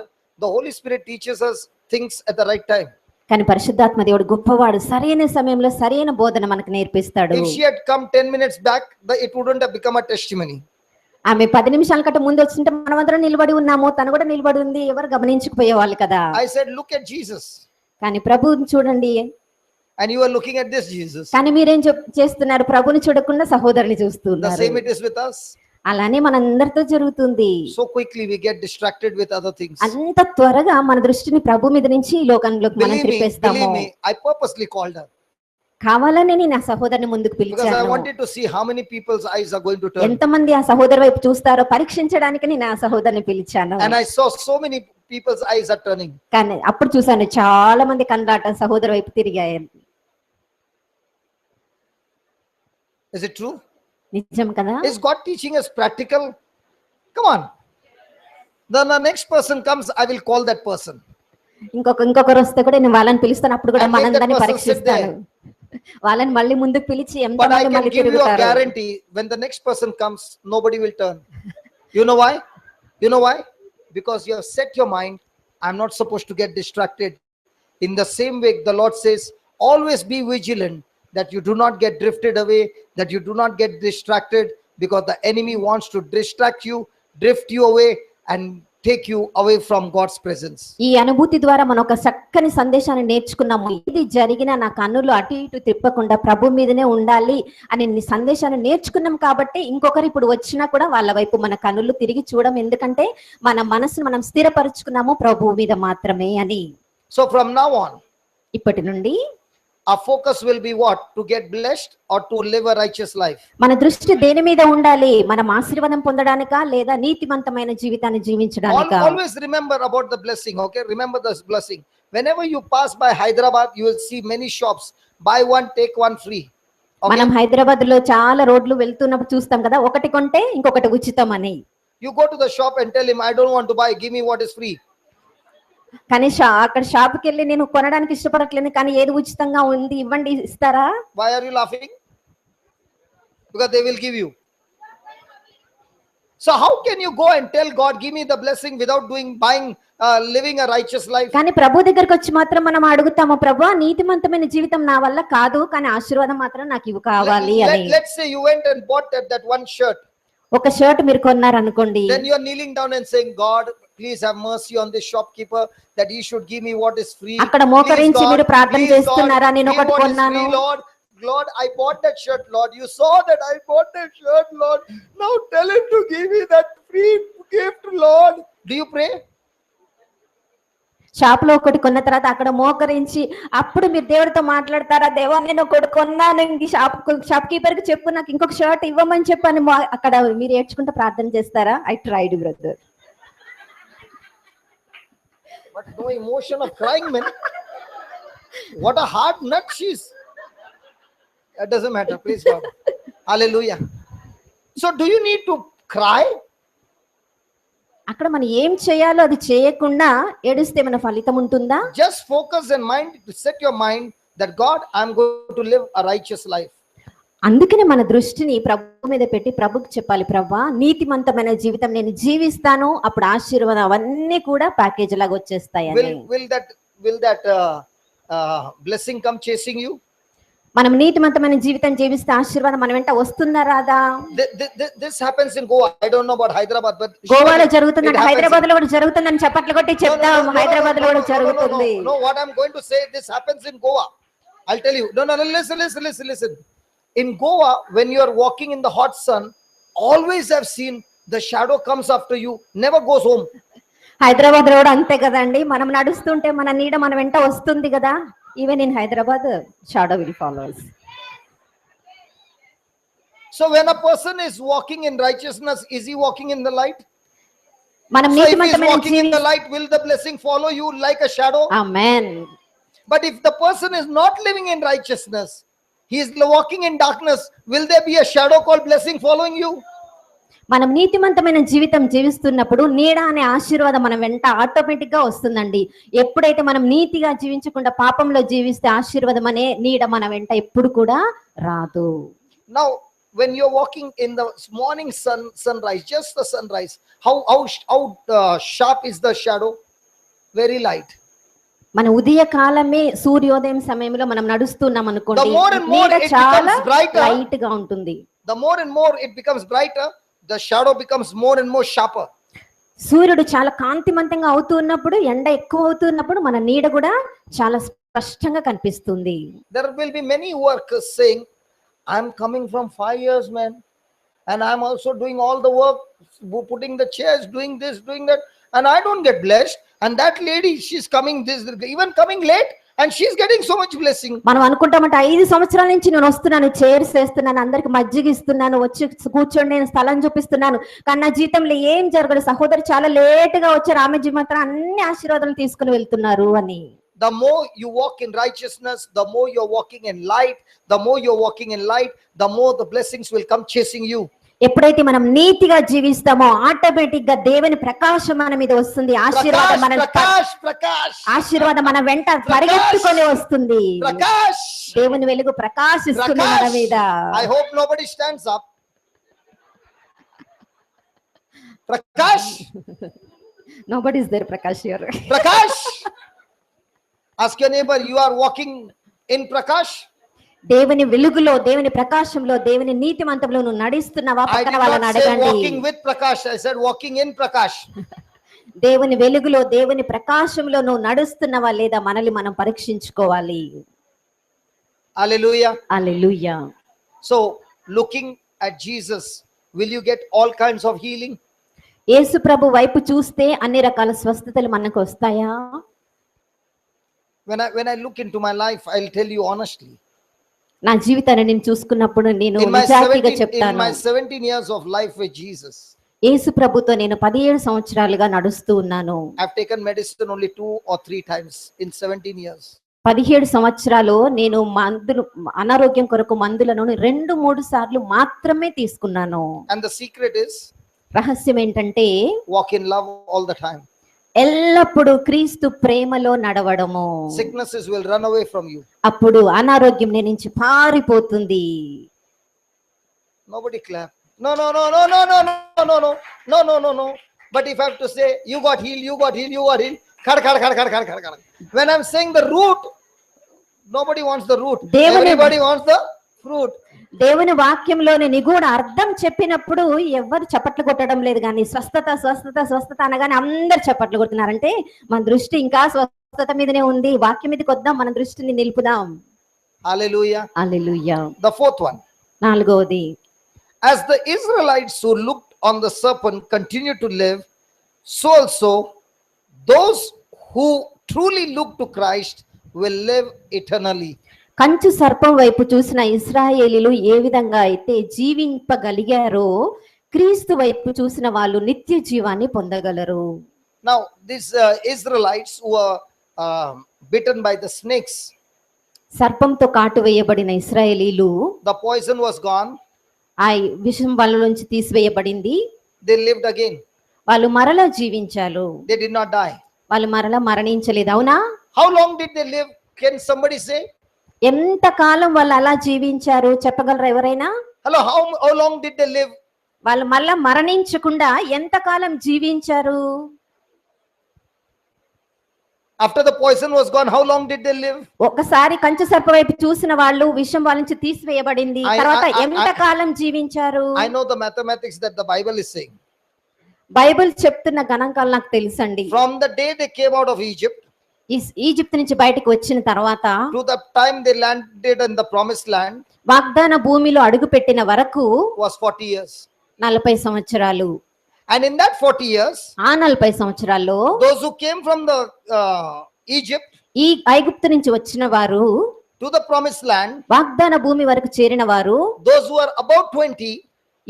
the Holy Spirit teaches us things at the right time. కానీ పరిశుద్ధాత్మ దేవుడు గొప్పవాడు, సరైన సమయంలో సరైన బోధన మనకు నేర్పిస్తాడు. If she had come 10 minutes back, it wouldn't have become a testimony. ఆమె 10 నిమిషాల కంటే ముందు వచ్చింటే మనమందరం నిలబడి ఉన్నాము, తను కూడా నిలబడి ఉంది, ఎవరు గమనించకపోయేవాళ్ళు కదా. I said, look at Jesus. కానీ ప్రభువుని చూడండి. And you are looking at this Jesus. కానీ మీరేం చేస్తున్నారు? ప్రభుని చూడకుండా సహోదరుని The చూస్తున్నారు. same it is with us. అలానే మనందరితో జరుగుతుంది. So quickly we get distracted with other things. అంత త్వరగా మన దృష్టిని ప్రభు మీద నుంచి ఈ లోకంలోకి మనం తిప్పేస్తాము. Believe me, I purposely called her. కావాలని నేను ఆ సహోదరుని ముందుకు Because I పిలిచాను. wanted to see how many people's eyes are going to turn. ఎంతమంది ఆ సహోదరు వైపు చూస్తారో పరీక్షించడానికి నేను ఆ సహోదరుని పిలిచాను. And I saw so many people's eyes are turning. కానీ అప్పుడు చూసాను చాలా మంది కళ్ళాట సహోదరు వైపు తిరిగాయి. Is it true? నిజం కదా? Is God teaching us practical? Come on. Then the next person comes, I will call that person. ఇంకొకరు వస్తే కూడా నేను వాళ్ళని పిలుస్తాను, అప్పుడు కూడా And make that మనందరినీ person పరీక్షిస్తాను. వాళ్ళని మళ్ళీ ముందుకు పిలిచి But I ఎంతమంది can మళ్ళీ give you a తిరుగుతారు. guarantee, when the next person comes, nobody will turn. You know why? You know why? Because you have set your mind, I'm not supposed to get distracted. In the same way, the Lord says, always be vigilant that you do not get drifted away, that you do not get distracted, because the enemy wants to distract you, drift you away, and take you away from God's presence. ఈ అనుభూతి ద్వారా మనం ఒక చక్కని సందేశాన్ని నేర్చుకున్నాము. ఇది జరిగిన నా కన్నులు అటు ఇటు తిప్పకుండా ప్రభు మీదనే ఉండాలి అనే సందేశాన్ని నేర్చుకున్నాం. కాబట్టి ఇంకొకరు ఇప్పుడు వచ్చినా కూడా వాళ్ళ వైపు మన కన్నులు తిరిగి చూడం, ఎందుకంటే మన మనసును మనం స్థిరపరుచుకున్నాము ప్రభు మీద మాత్రమే అని. So from now on, ఇప్పటి నుండి our focus will be what? To get blessed or to live a righteous life? మన దృష్టి దేని మీద ఉండాలి? మనం ఆశీర్వాదం పొందడానికా లేదా నీతివంతమైన జీవితాన్ని జీవించడానికా? Always remember about the blessing, okay? Remember this blessing. Whenever you pass by Hyderabad, you will see many shops. Buy one, take one free. Okay? మనం హైదరాబాద్ లో చాలా రోడ్లు వెళ్తున్నప్పుడు చూస్తాం కదా, ఒకటి కొంటే ఇంకొకటి ఉచితం అని. You go to the shop and tell him, I don't want to buy, give me what is free. కానీ అక్కడ షాప్కి వెళ్ళి నేను కొనడానికి ఇష్టపడట్లేదు, కానీ ఏది ఉచితంగా ఉంది ఇవ్వండి, ఇస్తారా? Why are you laughing? Because they will give you. So how can you go and tell God, give me the blessing without living a righteous life? కానీ ప్రభు దగ్గరకు వచ్చి మాత్రం మనం అడుగుతాము, ప్రభు నీతిమంతమైన జీవితం నా వల్ల కాదు, కానీ ఆశీర్వాదం మాత్రం నాకు ఇవి కావాలి అని. Let's say you went and bought that one shirt. ఒక షర్ట్ మీరు కొన్నారనుకోండి, Then you are kneeling down and saying, God, please have mercy on this shopkeeper, that he should give me what is free. అక్కడ మోకరించి మీరు ప్రార్థన చేస్తున్నారా, నేను ఒకటి కొన్నాను. Lord, I bought that shirt, Lord. You saw that I bought that shirt, Lord. Now tell him to give me that free gift, Lord. Do you pray? Shop లో ఒకటి కొన్న తర్వాత అక్కడ మోకరించి అప్పుడు మీరు దేవుడితో మాట్లాడతారా, దేవా నేను ఒకటి కొన్నాను, ఇంక షాప్ కీపర్ కి చెప్పు నాకు ఇంకొక షర్ట్ ఇవ్వమని చెప్పని అక్కడ మీరు ఏడ్చుకుంటూ ప్రార్థన చేస్తారా? I tried brother. But no emotion of crying, man. What a hard nut she is. That doesn't matter. Praise God. Hallelujah. So do you need to cry? అక్కడ మనం ఏం చేయాలో అది చేయకుండా ఏడిస్తే మన ఫలితం ఉంటుందా? Just focus in mind, set your mind that God, I'm going to live a righteous life. అందుకనే మన దృష్టిని ప్రభు మీద పెట్టి ప్రభుకి చెప్పాలి, ప్రభా నీతిమంతమైన జీవితం నేను జీవిస్తాను, అప్పుడు ఆశీర్వాదం అవన్నీ కూడా ప్యాకేజ్ లాగా వచ్చేస్తాయి. Will that blessing come chasing you? మనం నీతిమంతమైన జీవితం జీవిస్తే ఆశీర్వాదం మన వెంట వస్తుందా రాదా? This happens in Goa. I don't know about Hyderabad, but గోవాలో జరుగుతుందంటే హైదరాబాద్ లో కూడా జరుగుతుందని చప్పట్లు కొట్టి చెప్తాం. హైదరాబాద్ లో కూడా జరుగుతుంది. No, what I'm going to say, this happens in Goa. I'll tell you. No, listen. In Goa, when you are walking in the hot sun, always I've seen the shadow comes after you, never goes home. Hyderabad లో కూడా అంతే కదండి, మనం నడుస్తుంటే మన నీడ మన వెంట వస్తుంది కదా. Even in Hyderabad, shadow will follow us. So when a person is walking in righteousness, is he walking in the light? మనం So if he is నీతిమంతమైన walking in the light, will the blessing follow you like a shadow? Amen. But if the person is not living in righteousness, he is walking in darkness, will there be a shadow called blessing following you? మనం నీతిమంతమైన జీవితం జీవిస్తున్నప్పుడు నీడ అనే ఆశీర్వాదం మన వెంట automatic గా వస్తుందండి. ఎప్పుడైతే మనం నీతిగా జీవించకుండా పాపంలో జీవిస్తే ఆశీర్వాదం అనే నీడ మన వెంట ఎప్పుడు కూడా రాదు. Now when you're walking in the morning sunrise, just the sunrise, how sharp is the shadow? Very light. మన ఉదయ కాలమే సూర్యోదయం సమయంలో మనం నడుస్తున్నాం అనుకోండి, The more and more నీడ it చాలా becomes brighter. లైట్ గా ఉంటుంది. The more and more it becomes brighter, the shadow becomes more and more sharper. సూర్యుడు చాలా కాంతిమంతంగా అవుతున్నప్పుడు, ఎండ ఎక్కువ అవుతున్నప్పుడు మన నీడ కూడా చాలా స్పష్టంగా కనిపిస్తుంది. There will be many workers saying, I'm coming from 5 years, man, and I'm also doing all the work, putting the chairs, doing this, doing that, and I don't get blessed. And that lady, she's coming even coming late, and she's getting so much blessing. మనం అనుకుంటామంటే 5 సంవత్సరాల నుంచి నేను వస్తున్నాను, chairs వేస్తున్నాను, అందరికి మజ్జిగ ఇస్తున్నాను, వచ్చి కూర్చొని నేను స్థలం చూపిస్తున్నాను, కానీ నా జీవితంలో ఏం జరగదు. సహోదరు చాలా లేట్ గా వచ్చారు, ఆమె జీవితం అన్ని ఆశీర్వాదాలు తీసుకుని వెళ్తున్నారు అని. The more you walk in righteousness, the more you're walking in light, the more you're walking in light, the more the blessings will come chasing you. ఎప్పుడైతే మనం నీతిగా జీవిస్తామో ఆటోమేటిక్ గా దేవుని ప్రకాశం మన మీద వస్తుంది. ఆశీర్వాదం మన వెంట పరిగెత్తుకొని వస్తుంది. దేవుని వెలుగు ప్రకాశిస్తుంది మన మీద. I hope nobody stands up. Prakash. Nobody is there, Prakash here. Prakash. Ask your neighbor, you are walking in Prakash? దేవుని వెలుగులో, దేవుని ప్రకాశంలో, దేవుని నీతిమంతంలో నువ్వు నడుస్తున్నావా? పక్కన వాళ్ళని అడగండి. walking with Prakash, I said walking in Prakash. దేవుని వెలుగులో, దేవుని ప్రకాశంలో నువ్వు నడుస్తున్నావా లేదా మనల్ని మనం పరీక్షించుకోవాలి. Hallelujah. Hallelujah. So looking at Jesus, will you get all kinds of healing? యేసు ప్రభు వైపు చూస్తే అన్ని రకాల స్వస్థతలు మనకు వస్తాయా? When I look into my life, I'll tell you honestly. నా జీవితాన్ని నేను చూసుకున్నప్పుడు నేను నిజాయితీగా చెప్తాను. In my 17 years of life with Jesus, యేసు ప్రభుతో నేను 17 సంవత్సరాలుగా నడుస్తూ ఉన్నాను. I've taken medicine only 2 or 3 times in 17 years. 17 సంవత్సరాలు నేను అనారోగ్యం కొరకు మందులను 2-3 సార్లు మాత్రమే తీసుకున్నాను. And the secret is రహస్యం ఏంటంటే walk in love all the time. ఎల్లప్పుడూ క్రీస్తు ప్రేమలో నడవడము. Sicknesses will run away from you. అప్పుడు అనారోగ్యం నీ నుంచి పారిపోతుంది. Nobody clap. No, no, no, no, no, no, no, no, no, no, no, no, no. But if I have to say, you got healed, you got healed, you got healed. Khad. When I'm saying the root, nobody wants the root. Everybody wants the fruit. దేవుని వాక్యంలోని నిగూఢ అర్థం చెప్పినప్పుడు ఎవరు చప్పట్లు కొట్టడం లేదు, కానీ స్వస్థత స్వస్థత స్వస్థత అనగానే అందరు చప్పట్లు కొడుతున్నారంటే మన దృష్టి ఇంకా స్వస్థత మీదనే ఉంది. వాక్యం మీదకి వద్దాం, మన దృష్టిని నిలుపుదాం. Hallelujah. Hallelujah. The fourth one. నాలుగవది, As the Israelites who looked on the serpent continue to live, so also those who truly look to Christ will live eternally. కంచు సర్పం వైపు చూసిన ఇశ్రాయేలీలు ఏ విధంగా అయితే జీవింపగలిగారో క్రీస్తు వైపు చూసిన వాళ్ళు నిత్య జీవాన్ని పొందగలరు. Now these Israelites who were bitten by the snakes, సర్పంతో కాటు వేయబడిన ఇశ్రాయేలీలు, the poison was gone, ఆ విషం వాళ్ళ నుంచి తీసివేయబడింది. they lived again. వాళ్ళు మరలా జీవించారు, They did not die. వాళ్ళు మరలా మరణించలేదు. అవునా? How long did they live? Can somebody say? ఎంత కాలం వాళ్ళు అలా జీవించారు చెప్పగలరా ఎవరైనా? Hello, how long did they live? వాళ్ళు మళ్ళా మరణించకుండా ఎంత కాలం జీవించారు? After the poison was gone, how long did they live? ఒకసారి కంచు సర్ప వైపు చూసిన వాళ్ళు విషం వాళ్ళ నుంచి తీసివేయబడింది, తర్వాత ఎంత కాలం జీవించారు? I know the mathematics that the Bible is saying. Bible చెప్తున్న గణాంకాలు నాకు తెలుసండి. From the day they came out of Egypt Egypt నుంచి బయటకు వచ్చిన తర్వాత to the time they landed in the promised land, వాగ్దాన భూమిలో అడుగు పెట్టిన వరకు was 40 years. 40 సంవత్సరాలు. And in that 40 years, ఆ 40 సంవత్సరాల్లో those who came from the Egypt ఈ ఐగుప్తు నుంచి వచ్చిన వారు, to the promised land, వాగ్దాన భూమి వరకు చేరిన వారు, those who are about 20,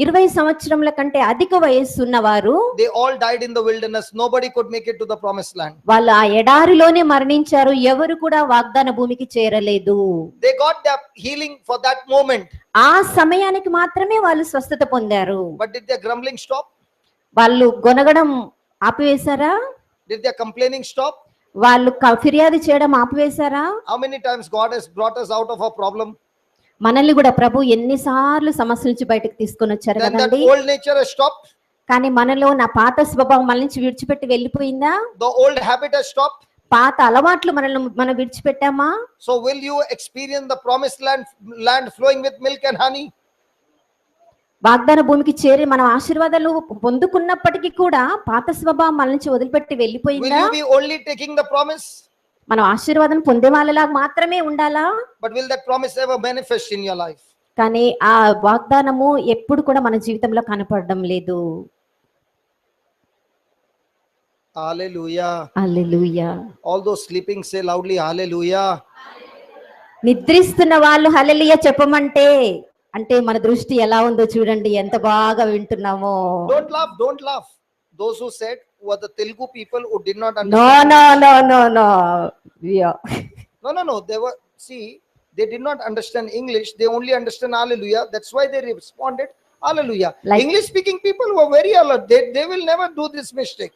20 సంవత్సరముల కంటే అధిక వయస్సు ఉన్నవారు, they all died in the wilderness. Nobody could make it to the promised land. వాళ్ళు ఆ ఎడారిలోనే మరణించారు. ఎవరు కూడా వాగ్దాన భూమికి చేరలేదు. They got their healing for that moment. ఆ సమయానికి మాత్రమే వాళ్ళు స్వస్థత పొందారు. But did their grumbling stop? వాళ్ళు గొనగడం ఆపివేశారా? Did their complaining stop? వాళ్ళు ఫిర్యాదు చేయడం ఆపివేశారా? How many times God has brought us out of a problem? మనల్ని కూడా ప్రభు ఎన్నిసార్లు సమస్య నుంచి బయటకు తీసుకొని వచ్చారు Then that కదండి. old nature has stopped. కానీ మనలో నా పాత స్వభావం మన నుంచి విడిచిపెట్టి వెళ్ళిపోయిందా? The old habit has stopped. పాత అలవాట్లు మనం విడిచిపెట్టామా? So will you experience the promised land flowing with milk and honey? వాగ్దాన భూమికి చేరి మనం ఆశీర్వాదాలు పొందుకున్నప్పటికీ కూడా పాత స్వభావం మన నుంచి వదిలిపెట్టి Will వెళ్ళిపోయిందా? you be only taking the promise? మనం ఆశీర్వాదం పొందే వాళ్ళలా మాత్రమే ఉండాలా? But will that promise ever manifest in your life? కానీ ఆ వాగ్దానము ఎప్పుడు కూడా మన జీవితంలో కనపడడం లేదు. Hallelujah. Hallelujah. All those sleeping say loudly hallelujah. నిద్రిస్తున్న వాళ్ళు హల్లెలూయా చెప్పమంటే అంటే మన దృష్టి ఎలా ఉందో చూడండి, ఎంత బాగా వింటున్నామో. Don't laugh, don't laugh. Those who said were the Telugu people who did not know understand. No no no no. No. They did not understand English. They only understand hallelujah. That's why they responded hallelujah. Like- English speaking people were very alert. They will never do this mistake.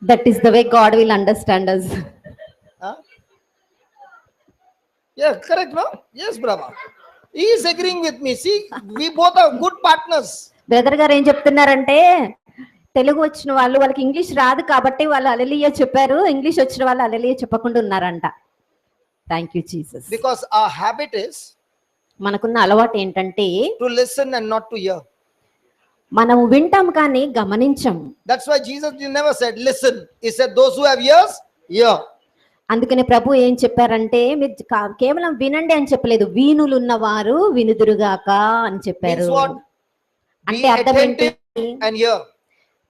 That is the way God will understand us. Huh? Yeah, correct, no? Yes, brother. He is agreeing with me. See, we both are good partners. Brother గారు ఏం చెప్తున్నారంటే, తెలుగు వచ్చిన వాళ్ళకి English రాదు కాబట్టి వాళ్ళు హల్లెలూయా చెప్పారు, English వచ్చిన వాళ్ళు హల్లెలూయా చెప్పకుండా ఉన్నారంట. Thank you Jesus. Because our habit is మనకున్న అలవాటు ఏంటంటే to listen and not to hear. మనం వింటాం కానీ గమనించం. That's why Jesus never said listen. He said those who have ears, hear. అందుకనే ప్రభు ఏం చెప్పారంటే, మీరు కేవలం వినండి అని చెప్పలేదు, వీణులు ఉన్నవారు వినుదురుగాక అని చెప్పారు. Means what? Be అంటే అర్థం ఏంటి? attentive and hear.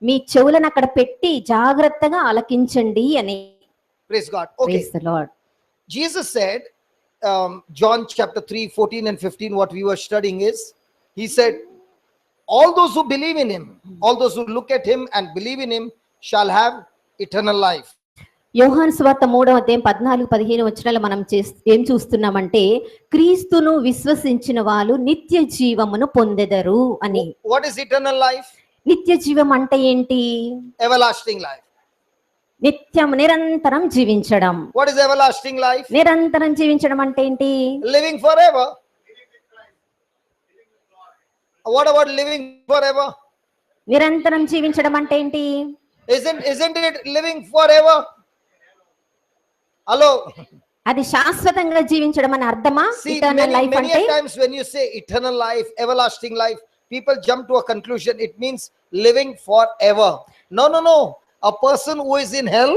మీ చెవులను అక్కడ పెట్టి జాగ్రత్తగా ఆలకించండి అని. Praise God. Okay. Praise the Lord. Jesus said, John chapter 3, 14 and 15, what we were studying is, he said, all those who believe in him, all those who look at him and believe in him shall have eternal life. యోహాను సువార్త 3:14-15 వచనాలు మనం ఏం చూస్తున్నామంటే క్రీస్తును విశ్వసించిన వాళ్ళు నిత్య జీవమును పొందెదరు అని. What is eternal life? నిత్య జీవం అంటే ఏంటి? Everlasting life. నిత్యం నిరంతరం జీవించడం. What is everlasting life? నిరంతరం జీవించడం అంటే ఏంటి? Living forever. What about living forever? నిరంతరం జీవించడం అంటే ఏంటి? Isn't it living forever? Hello. అది శాశ్వతంగా జీవించడం అని అర్థమా? See, ఇటర్నల్ లైఫ్ many అంటే times when you say eternal life, everlasting life, people jump to a conclusion. It means living forever. No. A person who is in hell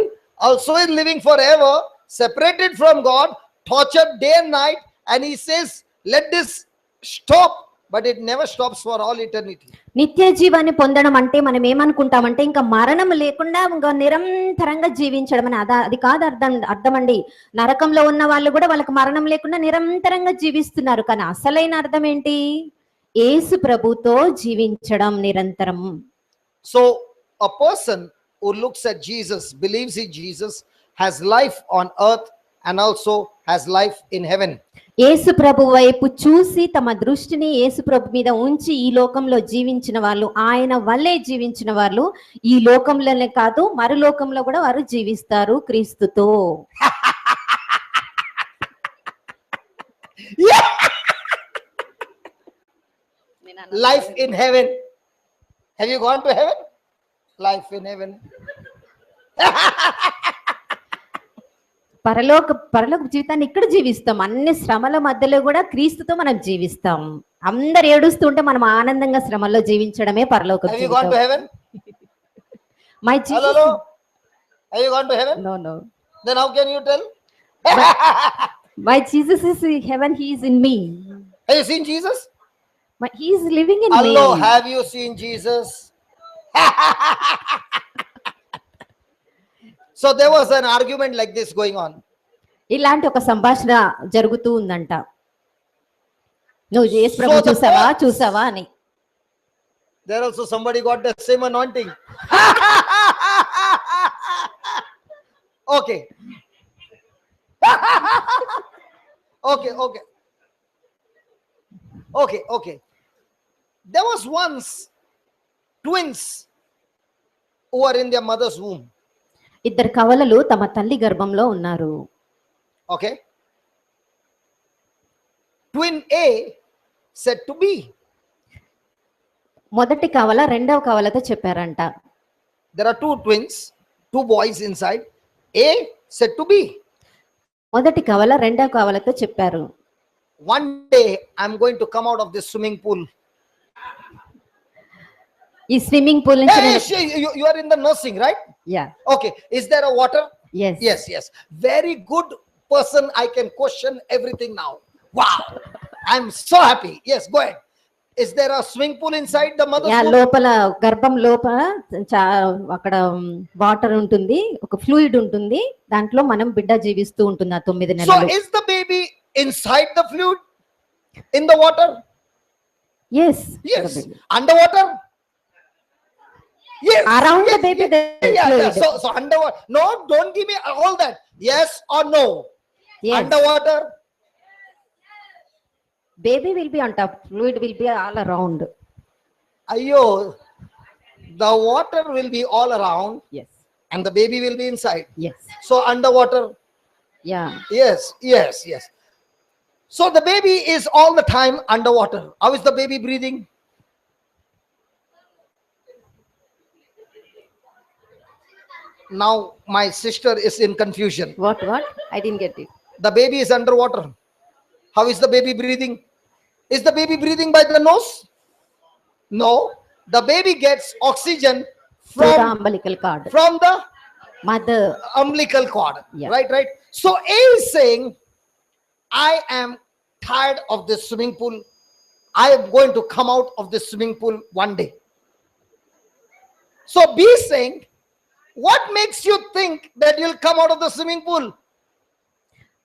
also is living forever, separated from God, tortured day and night, and he says, let this stop, but it never stops for all eternity. నిత్య జీవాన్ని పొందడం అంటే మనం ఏమనుకుంటామంటే ఇంకా మరణం లేకుండా ఇంకా నిరంతరంగా జీవించడం అని. అది కాదు అర్థం అండి. నరకంలో ఉన్న వాళ్ళు కూడా వాళ్ళకి మరణం లేకుండా నిరంతరంగా జీవిస్తున్నారు. కానీ అసలైన అర్థం ఏంటి? యేసు ప్రభుతో జీవించడం నిరంతరం. So a person who looks at Jesus, believes in Jesus, has life on earth and also has life in heaven. యేసు ప్రభు వైపు చూసి తమ దృష్టిని యేసు ప్రభు మీద ఉంచి ఈ లోకంలో జీవించిన వాళ్ళు, ఆయన వల్లే జీవించిన వాళ్ళు ఈ లోకంలోనే కాదు మరులోకంలో కూడా వారు జీవిస్తారు క్రీస్తుతో. Life in heaven. Have you gone to heaven? Life in heaven. పరలోక జీవితాన్ని ఇక్కడ జీవిస్తాం. అన్ని శ్రమల మధ్యలో కూడా క్రీస్తుతో మనం జీవిస్తాం. అందరు ఏడుస్తూ ఉంటే మనం ఆనందంగా శ్రమల్లో జీవించడమే పరలోక Have you gone to heaven? My Hello? Have you gone to heaven? No. Then how can you tell? My Jesus is in heaven, he is in me. Have you seen Jesus? He is living in me. Hello, have you seen Jesus? So there was an argument like this going on. ఇలాంటి ఒక సంభాషణ జరుగుతూ ఉందంట. నువ్వు యేసు ప్రభు So the చూసావా అని. There also somebody got the same anointing. Okay. Okay. There was once twins who were in their mother's womb. ఇద్దరు కవలలు తమ తల్లి గర్భంలో ఉన్నారు. Okay. Twin A said to B. మొదటి కవల రెండవ కవలతో చెప్పారంట. There are two twins, two boys inside. A said to B. మొదటి కవల రెండవ కవలతో చెప్పారు. One day I'm going to come out of this swimming pool. ఈ స్విమ్మింగ్ పూల్ నుంచి Hey, you are in the nursing, right? Yeah. Okay. Is there a water? Yes. Yes. Very good person. I can question everything now. Wow. I'm so happy. Yes, go ahead. Is there a swimming pool inside the mother's womb? లోపల గర్భం లోపల అక్కడ water ఉంటుంది, ఒక fluid ఉంటుంది, దాంట్లో మనం బిడ్డ జీవిస్తూ ఉంటుంది ఆ 9 So నెలలు. is the baby inside the fluid? In the water? Yes. Yes. Underwater? Yes. Around yes, the baby yes. there is Yeah. fluid. So underwater. No, don't give me all that. Yes or no? Yes. Underwater? Baby will be on top, fluid will be all around. Ayyo. The water will be all around Yes. and the baby will be inside. Yes. So underwater? Yeah. Yes. So the baby is all the time underwater. How is the baby breathing? Now my sister is in confusion. What? I didn't get it. The baby is underwater. How is the baby breathing? Is the baby breathing by the nose? No. The baby gets oxygen Through the from umbilical cord. the Mother. umbilical cord. Yeah. Right. So A is saying, I am tired of this swimming pool. I am going to come out of this swimming pool one day. So B is saying, what makes you think that you'll come out of the swimming pool?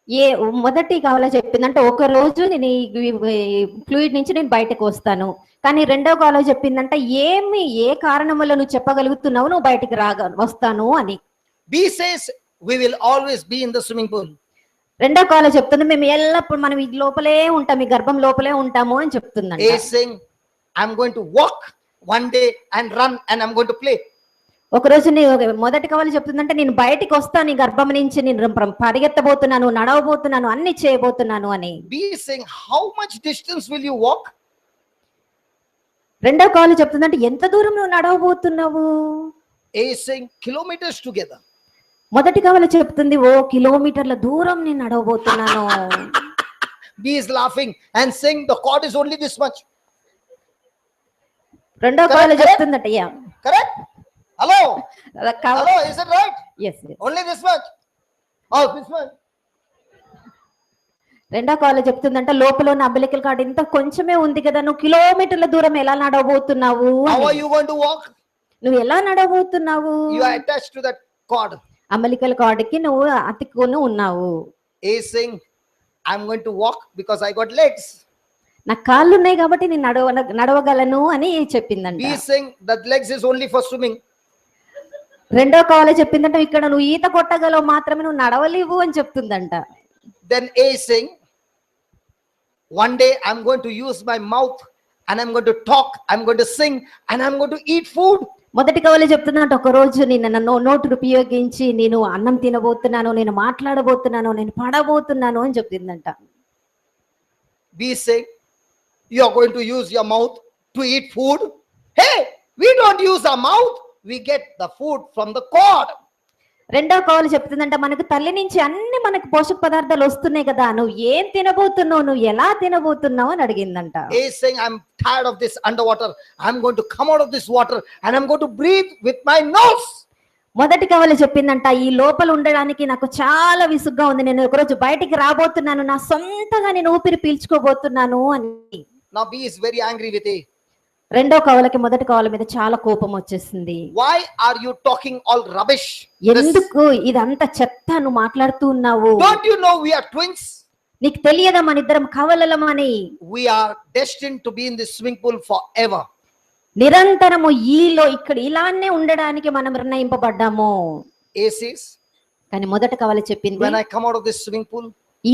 ఏ మొదటి కావాలో చెప్పింది అంటే ఒక రోజు నేను ఈ fluid నుంచి నేను బయటకు వస్తాను, కానీ రెండో కావాలో చెప్పిందంటే ఏ కారణం వల్ల నువ్వు చెప్పగలుగుతున్నావు నువ్వు బయటికి వస్తాను అని. B says we will always be in the swimming pool. రెండో కావాలో చెప్తుంది మేము ఎల్లప్పుడు మనం ఈ లోపలే ఉంటాం, ఈ గర్భం లోపలే ఉంటాము అని చెప్తుందంట. A is saying I'm going to walk one day and run and I'm going to play. ఒక రోజు మొదటి కావాలి చెప్తుందంటే నేను బయటికి వస్తాను, ఈ గర్భం నుంచి నేను పరిగెత్తబోతున్నాను, నడవబోతున్నాను, అన్ని చేయబోతున్నాను అని. B is saying how much distance will you walk? రెండో కావాలి చెప్తుందంటే ఎంత దూరం నువ్వు నడవబోతున్నావు? A is saying kilometers together. మొదటి కావాలి చెప్తుంది కిలోమీటర్ల దూరం నేను నడవబోతున్నాను. B is laughing and saying the cord is only this much. రెండో కావాలి చెప్తుందట Correct? Hello? Hello, is it right? Yes. Only this much. Oh, this much. రెండో కావాలి చెప్తుందంట లోపల ఉన్న అంబలికల్ కార్డ్ ఇంత కొంచెమే ఉంది కదా, నువ్వు కిలోమీటర్ల దూరం ఎలా నడవబోతున్నావు? How are you going to walk? నువ్వు ఎలా నడవబోతున్నావు? You are attached to that cord. Umbilical కార్డుకి నువ్వు అతుక్కుని ఉన్నావు. A is saying I'm going to walk because I got legs. నాకు కాళ్ళు ఉన్నాయి కాబట్టి నేను నడవగలను అని చెప్పిందంట. B is saying that legs is only for swimming. రెండో కావాలి చెప్పిందంటే ఇక్కడ నువ్వు ఈత కొట్టగలవు మాత్రమే, నువ్వు నడవలేవు అని చెప్తుందంట. Then A is saying one day I'm going to use my mouth and I'm going to talk, I'm going to sing and I'm going to eat food. మొదటి కావాలి చెప్తుందంటే ఒక రోజు నేను నోటును ఉపయోగించి నేను అన్నం తినబోతున్నాను, నేను మాట్లాడబోతున్నాను, నేను పాడబోతున్నాను అని చెప్తుందంట. B is saying you are going to use your mouth to eat food. Hey, we don't use our mouth, we get the food from the cord. రెండో కావాలి చెప్తుందంటే మనకు తల్లి నుంచి అన్ని మనకు పోషక పదార్థాలు వస్తున్నాయి కదా, నువ్వు ఏం తినబోతున్నావు, నువ్వు ఎలా తినబోతున్నావు అని అడిగిందంట. A is saying I'm tired of this underwater, I'm going to come out of this water and I'm going to breathe with my nose. మొదటి కావాలి చెప్పిందంట ఈ లోపల ఉండడానికి నాకు చాలా విసుగ్గా ఉంది, నేను ఒకరోజు బయటికి రాబోతున్నాను, నా సొంతగా నేను ఊపిరి పీల్చుకోబోతున్నాను అని. Now B is very angry with A. రెండో కావాలకి మొదటి కావాలి మీద చాలా కోపం వచ్చేసింది. Why are you talking all rubbish? ఎందుకు ఇదంతా చెత్త నువ్వు మాట్లాడుతూ ఉన్నావు? Don't you know we are twins? నీకు తెలియదా మన ఇద్దరం కవలలమని? We are destined to be in this swimming pool forever. నిరంతరము ఇక్కడ ఇలానే ఉండడానికి మనం నిర్ణయింపబడ్డాము. A says, కానీ మొదట కావాలి చెప్పింది when I come out of this swimming pool,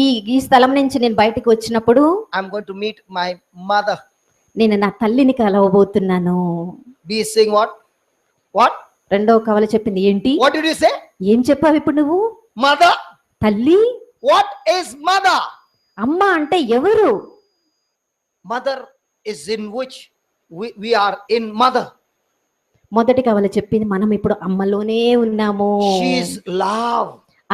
ఈ స్థలం నుంచి నేను బయటకు వచ్చినప్పుడు I'm going to meet my mother. నేను నా తల్లిని కలవబోతున్నాను. B is saying what? రెండో కావాలి చెప్పింది ఏంటి? What did you say? ఏం చెప్పావు ఇప్పుడు నువ్వు? Mother? తల్లి? What is mother? అమ్మ అంటే ఎవరు? Mother is in which we are in mother. మొదటి కావాలి చెప్పింది మనం ఇప్పుడు అమ్మలోనే ఉన్నాము. She is love.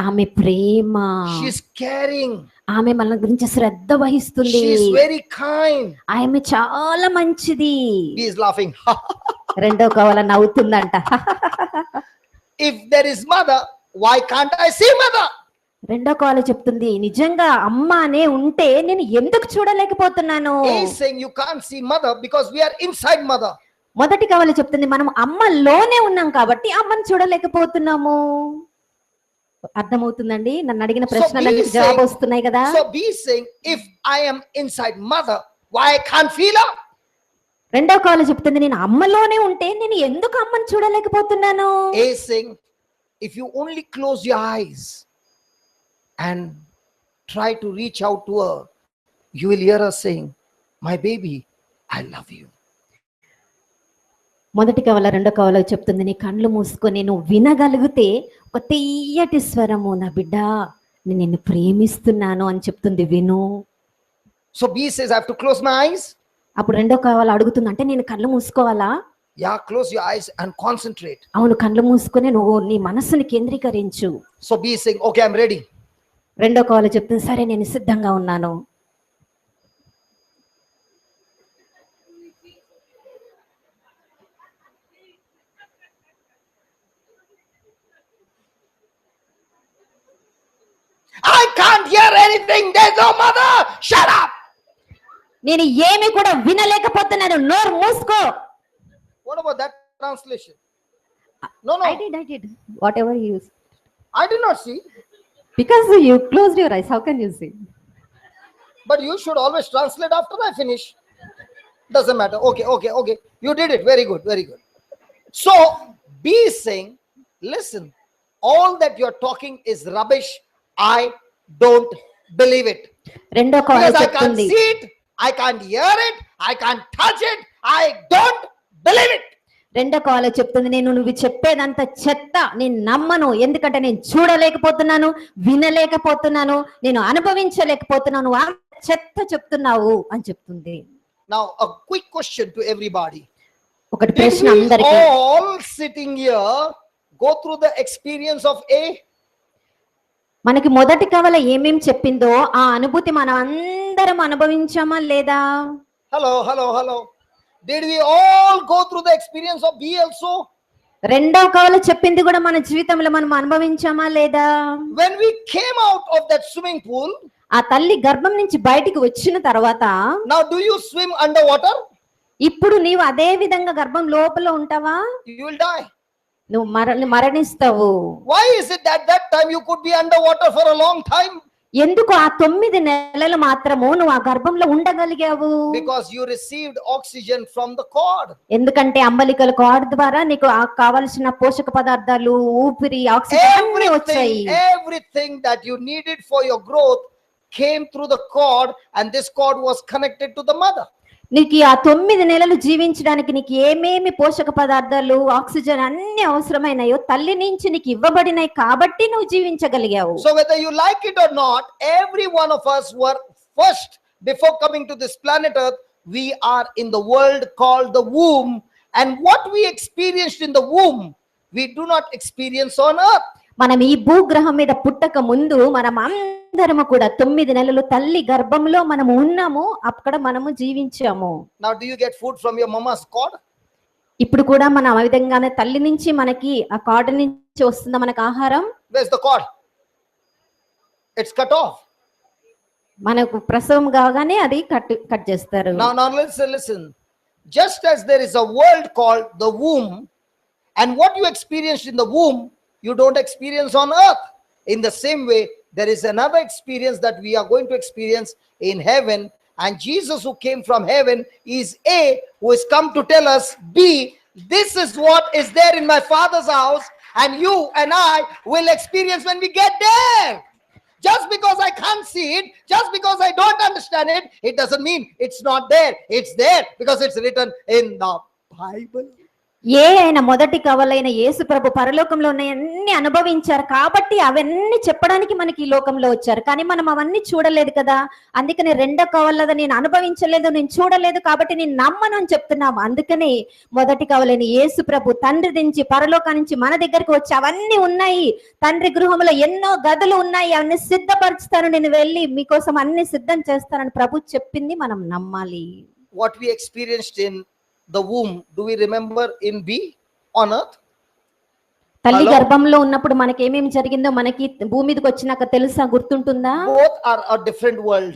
ఆమె ప్రేమ. She is caring. ఆమె మన గురించి శ్రద్ధ వహిస్తుంది. She is very kind. ఆమె చాలా మంచిది. He is laughing. రెండో కావాల నవ్వుతుందంట. If there is mother, why can't I see mother? రెండో కావాలి చెప్తుంది నిజంగా అమ్మ అనే ఉంటే నేను ఎందుకు చూడలేకపోతున్నాను? He is saying you can't see mother because we are inside mother. మొదటి కావాలి చెప్తుంది మనం అమ్మలోనే ఉన్నాం కాబట్టి అమ్మని చూడలేకపోతున్నాము. అర్థమవుతుందండి? నన్ను అడిగిన ప్రశ్నలకి జవాబు వస్తున్నాయి కదా? So B is saying if I am inside mother, why I can't feel her? రెండో కావాలి చెప్తుంది నేను అమ్మలోనే ఉంటే నేను ఎందుకు అమ్మని చూడలేకపోతున్నాను? A is saying if you only close your eyes and try to reach out to her, you will hear her saying, my baby, I love you. మొదటి కావాల రెండో కావాలో చెప్తుంది నీ కళ్ళు మూసుకొని నువ్వు వినగలిగితే ఒక తీయటి స్వరము నా బిడ్డ నేను నిన్ను ప్రేమిస్తున్నాను అని చెప్తుంది, విను. So B says I have to close my eyes. అప్పుడు రెండో కావాల అడుగుతుంది అంటే నేను కళ్ళు మూసుకోవాలా? Yeah, close your eyes and concentrate. అవును, కళ్ళు మూసుకొని నువ్వు నీ మనస్సుని కేంద్రీకరించు. So B is saying okay, I'm ready. రెండో కావాల చెప్తుంది సరే నేను సిద్ధంగా ఉన్నాను. I can't hear anything. There's no mother. Shut up. నేను ఏమి కూడా వినలేకపోతున్నాను, నోరు మూసుకో. What about that translation? No. I did whatever you I did not see. Because you closed your eyes, how can you see? But you should always translate after I finish. Doesn't matter. Okay. You did it. Very good. Very good. So B is saying, listen, all that you're talking is rubbish. I don't believe it. రెండో call Because I can't చెప్తుంది, see it. I can't hear it. I can't touch it. I don't believe it. రెండో call చెప్తుంది, నువ్వు చెప్పేదంత చెత్త, నేను నమ్మను. ఎందుకంటే నేను చూడలేకపోతున్నాను, వినలేకపోతున్నాను, నేను అనుభవించలేకపోతున్నాను. ఆ చెత్త చెప్తున్నావు అని చెప్తుంది. Now, a quick question to everybody. ఒకటి Did ప్రశ్న we అందరికీ, all sitting here go through the experience of A? మనకి మొదటి కవల ఏమేం చెప్పిందో ఆ అనుభూతి మనం అందరం అనుభవించామా లేదా? Hello. Did we all go through the experience of B also? రెండో కవల చెప్పింది కూడా మన జీవితంలో మనం అనుభవించామా లేదా? When we came out of that swimming pool, ఆ తల్లి గర్భం నుంచి బయటికి వచ్చిన తర్వాత, now do you swim underwater? ఇప్పుడు నీవు అదే విధంగా గర్భం లోపల ఉంటావా? You will die. నువ్వు మరణిస్తావు. Why is it that that time you could be underwater for a long time? ఎందుకు ఆ 9 నెలలు మాత్రము నువ్వు ఆ గర్భంలో ఉండగలిగావు? Because you received oxygen from the cord. ఎందుకంటే అంబలికల కార్డ్ ద్వారా నీకు కావలసిన పోషక పదార్థాలు, ఊపిరి, ఆక్సిజన్ అన్నీ వచ్చాయి. Everything that you needed for your growth came through the cord, and this cord was connected to the mother. నీకు ఆ 9 నెలలు జీవించడానికి నీకు ఏమేమి పోషక పదార్థాలు, ఆక్సిజన్ అన్ని అవసరమైనాయో తల్లి నుంచి నీకు ఇవ్వబడినాయి కాబట్టి నువ్వు జీవించగలిగావు. So whether you like it or not, every one of us were first, before coming to this planet Earth, we are in the world called the womb, and what we experienced in the womb, we do not experience on earth. మనం ఈ భూగ్రహం మీద పుట్టక ముందు మనం అందరము కూడా 9 నెలలు తల్లి గర్భంలో మనము ఉన్నాము, అక్కడ మనము జీవించాము. Now do you get food from your mama's cord? ఇప్పుడు కూడా మనం ఆ విధంగానే తల్లి నుంచి మనకి ఆ కార్డు నుంచి వస్తుందా మనకు ఆహారం? Where's the cord? It's cut off. మనకు ప్రసవం కాగానే అది కట్ చేస్తారు. Now listen. Just as there is a world called the womb, and what you experienced in the womb, you don't experience on earth. In the same way, there is another experience that we are going to experience in heaven, and Jesus, who came from heaven, is A, who has come to tell us B, this is what is there in my Father's house, and you and I will experience when we get there. Just because I can't see it, just because I don't understand it, it doesn't mean it's not there. It's there because it's written in the Bible. ఏ అయినా మొదటి కవలైన యేసు ప్రభు పరలోకంలో అన్ని అనుభవించారు కాబట్టి అవన్నీ చెప్పడానికి మనకి ఈ లోకంలో వచ్చారు. కానీ మనం అవన్నీ చూడలేదు కదా, అందుకని రెండో కవలద నేను అనుభవించలేదు, నేను చూడలేదు కాబట్టి నేను నమ్మను అని చెప్తున్నాము. అందుకని మొదటి కవలైన యేసు ప్రభు తండ్రి నుంచి పరలోకా నుంచి మన దగ్గరికి వచ్చి అవన్నీ ఉన్నాయి, తండ్రి గృహంలో ఎన్నో గదులు ఉన్నాయి, అవన్నీ సిద్ధపరుస్తాను, నేను వెళ్ళి మీకోసం అన్ని సిద్ధం చేస్తానని ప్రభు చెప్పింది మనం నమ్మాలి. What we experienced in the womb, do we remember in B on earth? తల్లి గర్భంలో ఉన్నప్పుడు మనకి ఏమేమి జరిగిందో మనకి భూమి మీదకి వచ్చినాక తెలుసా, గుర్తుంటుందా? Both are a different world.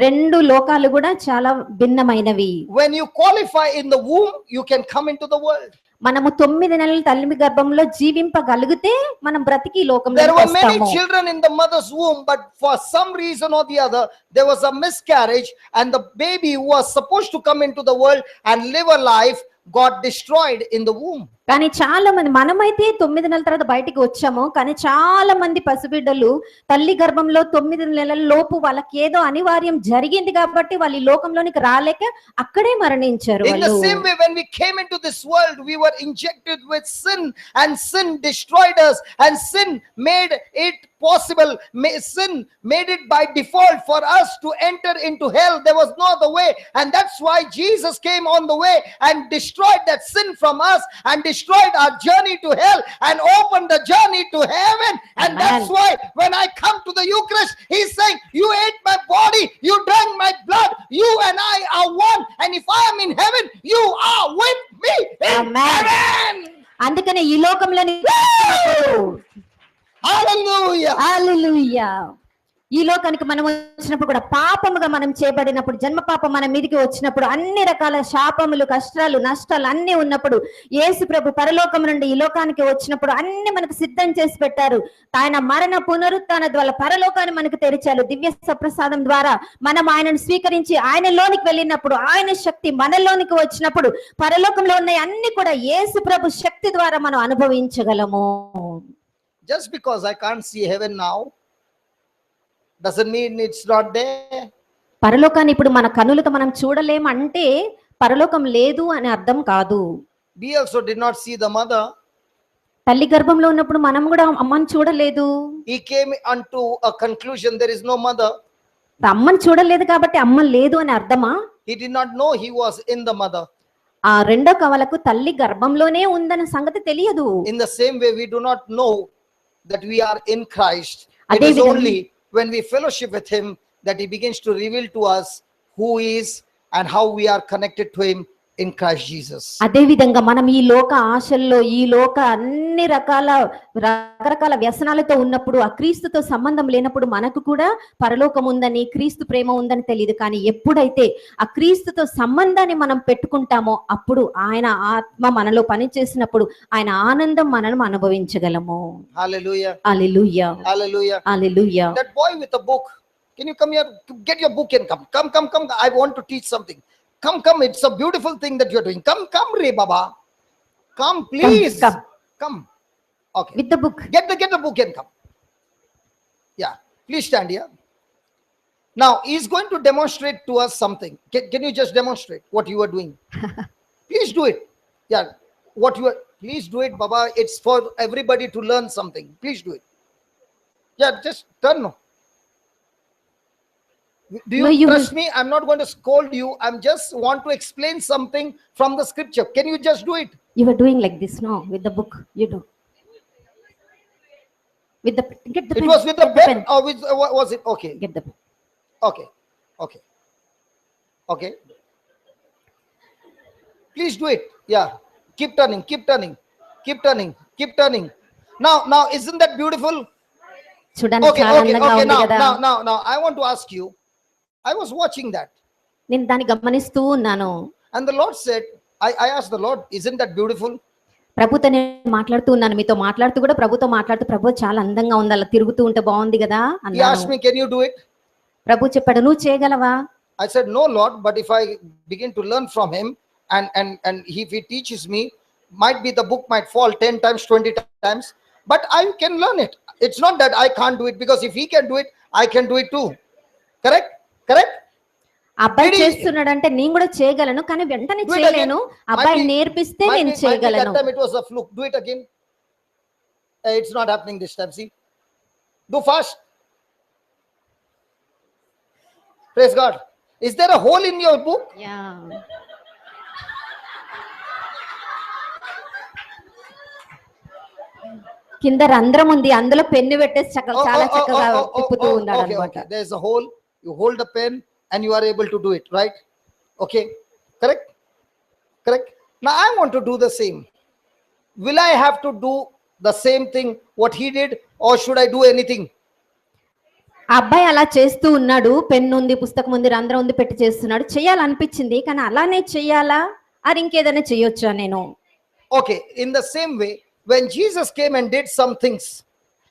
రెండు లోకాలు కూడా చాలా భిన్నమైనవి. When you qualify in the womb, you can come into the world. మనము 9 నెలలు తల్లి గర్భంలో జీవింపగలిగితే మనం బ్రతికి లోకంలో There were many వస్తాము. children in the mother's womb, but for some reason or the other, there was a miscarriage, and the baby who was supposed to come into the world and live a life got destroyed in the womb. కానీ చాలా మంది, మనమైతే 9 నెలల తర్వాత బయటికి వచ్చాము, కానీ చాలా మంది పసిబిడ్డలు తల్లి గర్భంలో 9 నెలల లోపు వాళ్ళకి ఏదో అనివార్యం జరిగింది కాబట్టి వాళ్ళు ఈ లోకంలోనికి రాలేక అక్కడే మరణించారు. In the same way, when we came into this world, we were injected with sin, and sin destroyed us, and sin made it possible. Sin made it by default for us to enter into hell. There was no other way, and that's why Jesus came on the way and destroyed that sin from us, and destroyed our journey to hell, and opened the journey to heaven. And Amen. that's why when I come to the Eucharist, he's saying, you ate my body, you drank my blood, you and I are one, and if I am in heaven, you are with me in Amen. heaven. అందుకనే ఈ లోకంలోని Hallelujah. హల్లెలూయా. ఈ లోకానికి మనం వచ్చినప్పుడు కూడా పాపముగా మనం చేయబడినప్పుడు, జన్మ పాపం మన మీదకి వచ్చినప్పుడు, అన్ని రకాల శాపములు, కష్టాలు, నష్టాలు అన్ని ఉన్నప్పుడు యేసు ప్రభు పరలోకం నుండి ఈ లోకానికి వచ్చినప్పుడు అన్ని మనకు సిద్ధం చేసి పెట్టారు. ఆయన మరణ పునరుత్థాన ద్వారా పరలోకాన్ని మనకు తెరిచారు. దివ్య సప్రసాదం ద్వారా మనం ఆయనను స్వీకరించి ఆయనలోనికి వెళ్ళినప్పుడు, ఆయన శక్తి మనలోనికి వచ్చినప్పుడు పరలోకంలో ఉన్న అన్ని కూడా యేసు ప్రభు శక్తి ద్వారా మనం అనుభవించగలము. Just because I can't see heaven now doesn't mean it's not there. పరలోకాన్ని ఇప్పుడు మన కన్నులతో మనం చూడలేము అంటే పరలోకం లేదు అని అర్థం కాదు. We also did not see the mother. తల్లి గర్భంలో ఉన్నప్పుడు మనం కూడా అమ్మని చూడలేదు. He came unto a conclusion there is no mother. అమ్మని చూడలేదు కాబట్టి అమ్మ లేదు అని అర్థమా? He did not know he was in the mother. ఆ రెండో కవలకు తల్లి గర్భంలోనే ఉందన్న సంగతి తెలియదు. In the same way, we do not know that we are in Christ. It Ade is vidhanga- only when we fellowship with him that he begins to reveal to us who he is and how we are connected to him in Christ Jesus. అదే విధంగా మనం ఈ లోక ఆశల్లో, ఈ లోక అన్ని రకరకాల వ్యసనాలతో ఉన్నప్పుడు, ఆ క్రీస్తుతో సంబంధం లేనప్పుడు మనకు కూడా పరలోకం ఉందని, క్రీస్తు ప్రేమ ఉందని తెలియదు. కానీ ఎప్పుడైతే ఆ క్రీస్తుతో సంబంధాన్ని మనం పెట్టుకుంటామో అప్పుడు ఆయన ఆత్మ మనలో పనిచేసినప్పుడు ఆయన ఆనందం మనం అనుభవించగలము. Hallelujah. Hallelujah, Hallelujah. Hallelujah. That boy with the book, can you come here? Get your book and come. Come. I want to teach something. Come. It's a beautiful thing that you're doing. Come, Re Baba. Come, please. Come. Okay. With the book. Get the book and come. Yeah. Please stand here. Now, he's going to demonstrate to us something. Can you just demonstrate what you are doing? Please do it. Yeah. Please do it, Baba. It's for everybody to learn something. Please do it. Yeah, just turn now. Do you, No, you trust me? I'm not going to scold you. I'm just want to explain something from the scripture. Can you just do it? You were doing like this, no? With the book, you do. With the get the It pen. was with the Get pen or with what was it? Okay. Get the pen. Okay. Please do it. Yeah. Keep turning. Now, isn't that beautiful? చూడడానికి Okay. చాలా అందంగా ఉంది Now, కదా. now, I want to ask you. I was watching that, నేను దాన్ని గమనిస్తూ ఉన్నాను. and the Lord said, I asked the Lord, isn't that beautiful? ప్రభుతో నేను మాట్లాడుతూ ఉన్నాను, మీతో మాట్లాడుతూ కూడా ప్రభుతో మాట్లాడుతూ, ప్రభు చాలా అందంగా ఉంది, అలా తిరుగుతూ ఉంటే బాగుంది కదా He అన్నాను. asked me, can you do it? ప్రభు చెప్పాడు, నువ్వు చేయగలవా? I said, no, Lord, but if I begin to learn from him and if he teaches me, might be the book might fall 10 times, 20 times, but I can learn it. It's not that I can't do it, because if he can do it, I can do it too. Correct? అబ్బాయి Did he- చేస్తున్నాడంటే నేను కూడా చేయగలను, కానీ వెంటనే Do it చేయలేను. again. అబ్బాయి Might be- నేర్పిస్తే Might నేను be that చేయగలను. time it was a fluke. Do it again. It's not happening this time. See, do fast. Praise God. Is there a hole in your book? Yeah. కింద రంధ్రం ఉంది, అందులో pen పెట్టేసి చాలా చక్కగా తిప్పుతూ ఉన్నాడు Okay. అన్నమాట. There's a hole. You hold the pen and you are able to do it, right? Okay. Correct. Now I want to do the same. Will I have to do the same thing what he did, or should I do anything? ఆ అబ్బాయి అలా చేస్తూ ఉన్నాడు, pen ఉంది, పుస్తకం ఉంది, రంధ్రం ఉంది, పెట్టి చేస్తున్నాడు. చేయాలనిపించింది, కానీ అలానే చెయ్యాలా, అది ఇంకేదైనా చెయ్యొచ్చా నేను? Okay, in the same way, when Jesus came and did some things,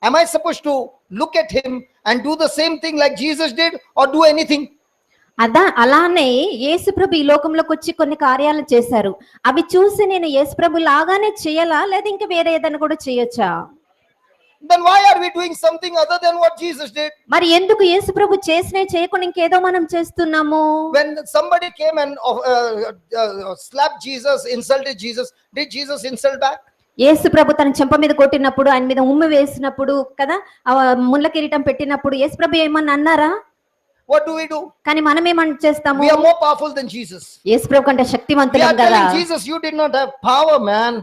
am I supposed to look at him and do the same thing like Jesus did, or do anything? అలానే యేసుప్రభు ఈ లోకంలోకి వచ్చి కొన్ని కార్యాలు చేశారు. అవి చూసి నేను యేసుప్రభు లాగానే చేయాలా, లేదా ఇంకా వేరే ఏదైనా కూడా చేయొచ్చా? Then why are we doing something other than what Jesus did? మరి ఎందుకు యేసుప్రభు చేసినవి చేయకుండా ఇంకేదో మనం చేస్తున్నాము? When somebody came and slapped Jesus, insulted Jesus, did Jesus insult back? యేసుప్రభు తన చెంప మీద కొట్టినప్పుడు, ఆయన మీద ఉమ్మి వేసినప్పుడు కదా, ముళ్ళ కిరీటం పెట్టినప్పుడు యేసుప్రభు ఏమన్నా అన్నారా? What do we do? కానీ మనం ఏమని చేస్తాము? We are more powerful than Jesus. యేసుప్రభు కంటే We శక్తివంతులం are కదా. telling Jesus, you did not have power, man.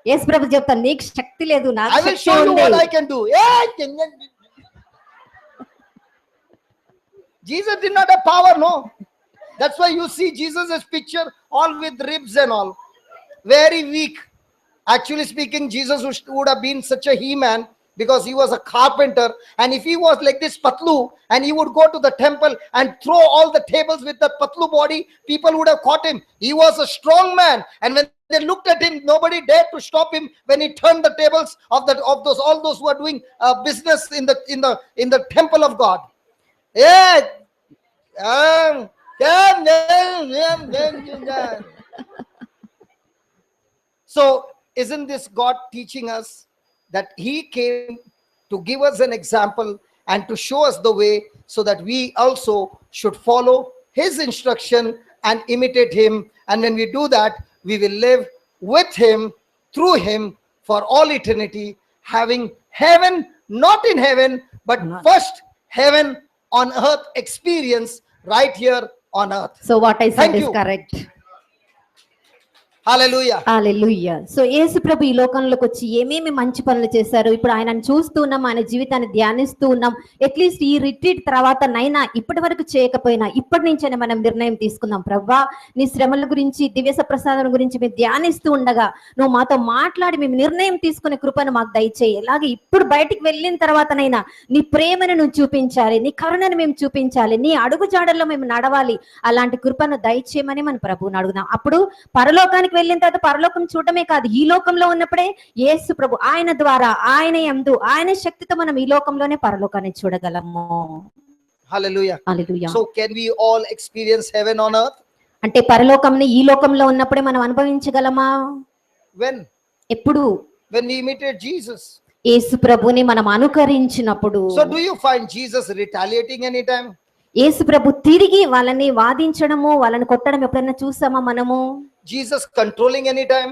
యేసుప్రభు చెప్తాను, నీకు శక్తి లేదు, నాకు I will Shakti show you ఉంది. what I can do. Jesus did not have power, no. That's why you see Jesus' picture all with ribs and all. Very weak. Actually speaking, Jesus would have been such a he-man because he was a carpenter, and if he was like this patlu and he would go to the temple and throw all the tables with that patlu body, people would have caught him. He was a strong man, and when they looked at him, nobody dared to stop him when he turned the tables of those all those who are doing business in the temple of God. Yeah. So isn't this God teaching us that he came to give us an example and to show us the way, so that we also should follow his instruction and imitate him? And when we do that, we will live with him, through him, for all eternity, having heaven, not in heaven, but first heaven on earth experience right here on earth. So what I said Thank is you. correct. Hallelujah. Hallelujah. So యేసు ప్రభు ఈ లోకంలోకి వచ్చి ఏమేమి మంచి పనులు చేశారు, ఇప్పుడు ఆయనను చూస్తూ ఉన్నాం, ఆయన జీవితాన్ని ధ్యానిస్తూ ఉన్నాం. అట్లీస్ట్ ఈ రిట్రీట్ తర్వాత నైనా ఇప్పటి వరకు చేయకపోయినా ఇప్పటి నుంచైనా మనం నిర్ణయం తీసుకుందాం. ప్రవ్వా, నీ శ్రమల గురించి, దివ్యస ప్రసాదం గురించి మేము ధ్యానిస్తూ ఉండగా నువ్వు మాతో మాట్లాడి మేము నిర్ణయం తీసుకునే కృపను మాకు దయచేయి. అలాగే ఇప్పుడు బయటికి వెళ్ళిన తర్వాతనైనా నీ ప్రేమను నువ్వు చూపించాలి, నీ కరుణను మేము చూపించాలి, నీ అడుగు జాడల్లో మేము నడవాలి. అలాంటి కృపను దయచేయమని మన ప్రభువుని అడుగుదాం. అప్పుడు పరలోకానికి వెళ్ళిన తర్వాత పరలోకం చూడటమే కాదు, ఈ లోకంలో ఉన్నప్పుడే యేసు ప్రభు ఆయన ద్వారా, ఆయన యందు, ఆయన శక్తితో మనం ఈ లోకంలోనే పరలోకాన్ని చూడగలము. Hallelujah. Hallelujah. So can we all experience heaven on earth? అంటే పరలోకంని ఈ లోకంలో ఉన్నప్పుడే మనం అనుభవించగలమా? When? ఎప్పుడు? When we imitate Jesus. యేసు ప్రభుని మనం అనుకరించినప్పుడు. So do you find Jesus retaliating anytime? యేసు ప్రభు తిరిగి వాళ్ళని వాదించడము, వాళ్ళని కొట్టడం ఎప్పుడైనా చూసామా మనము? Jesus controlling anytime?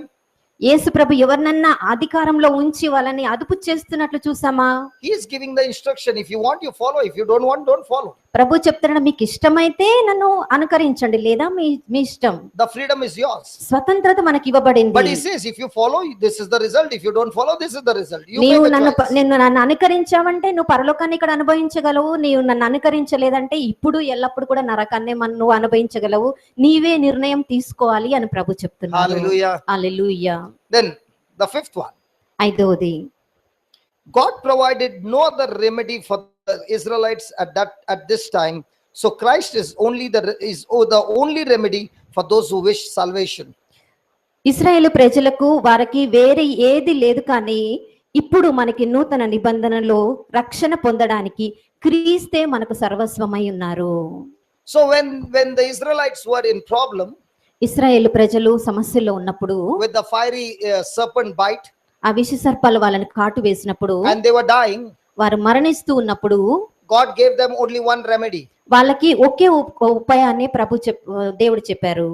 యేసు ప్రభు ఎవరినన్నా అధికారంలో ఉంచి వాళ్ళని అదుపు చేస్తున్నట్లు చూసామా? He is giving the instruction. If you want, you follow. If you don't want, don't follow. ప్రభు చెప్తున్నాడు, మీకు ఇష్టమైతే నన్ను అనుకరించండి, లేదా మీ ఇష్టం. The freedom is yours. స్వతంత్రత మనకి ఇవ్వబడింది. But he says, if you follow, this is the result. If you don't follow, this is the result. You నీవు make a choice. నన్ను అనుకరించావంటే నువ్వు పరలోకాన్ని ఇక్కడ అనుభవించగలవు. నీవు నన్ను అనుకరించలేదంటే ఇప్పుడు ఎల్లప్పుడు కూడా నరకాన్నే నువ్వు అనుభవించగలవు. నీవే నిర్ణయం తీసుకోవాలి అని ప్రభు చెప్తున్నాడు. Hallelujah. Hallelujah. Then the fifth one. ఐదోది, God provided no other remedy for the Israelites at this time. So Christ is the only remedy for those who wish salvation. ఇశ్రాయేలు ప్రజలకు వారికి వేరే ఏది లేదు, కానీ ఇప్పుడు మనకి నూతన నిబంధనలో రక్షణ పొందడానికి క్రీస్తే మనకు సర్వస్వమై ఉన్నారు. So when the Israelites were in problem ఇశ్రాయేలు ప్రజలు సమస్యలో ఉన్నప్పుడు, with the fiery serpent bite, ఆ విష సర్పాలు వాళ్ళని కాటు వేసినప్పుడు, and they were dying, వారు మరణిస్తూ ఉన్నప్పుడు God gave them only one remedy. వాళ్ళకి ఒకే ఉపాయాన్ని దేవుడు చెప్పారు,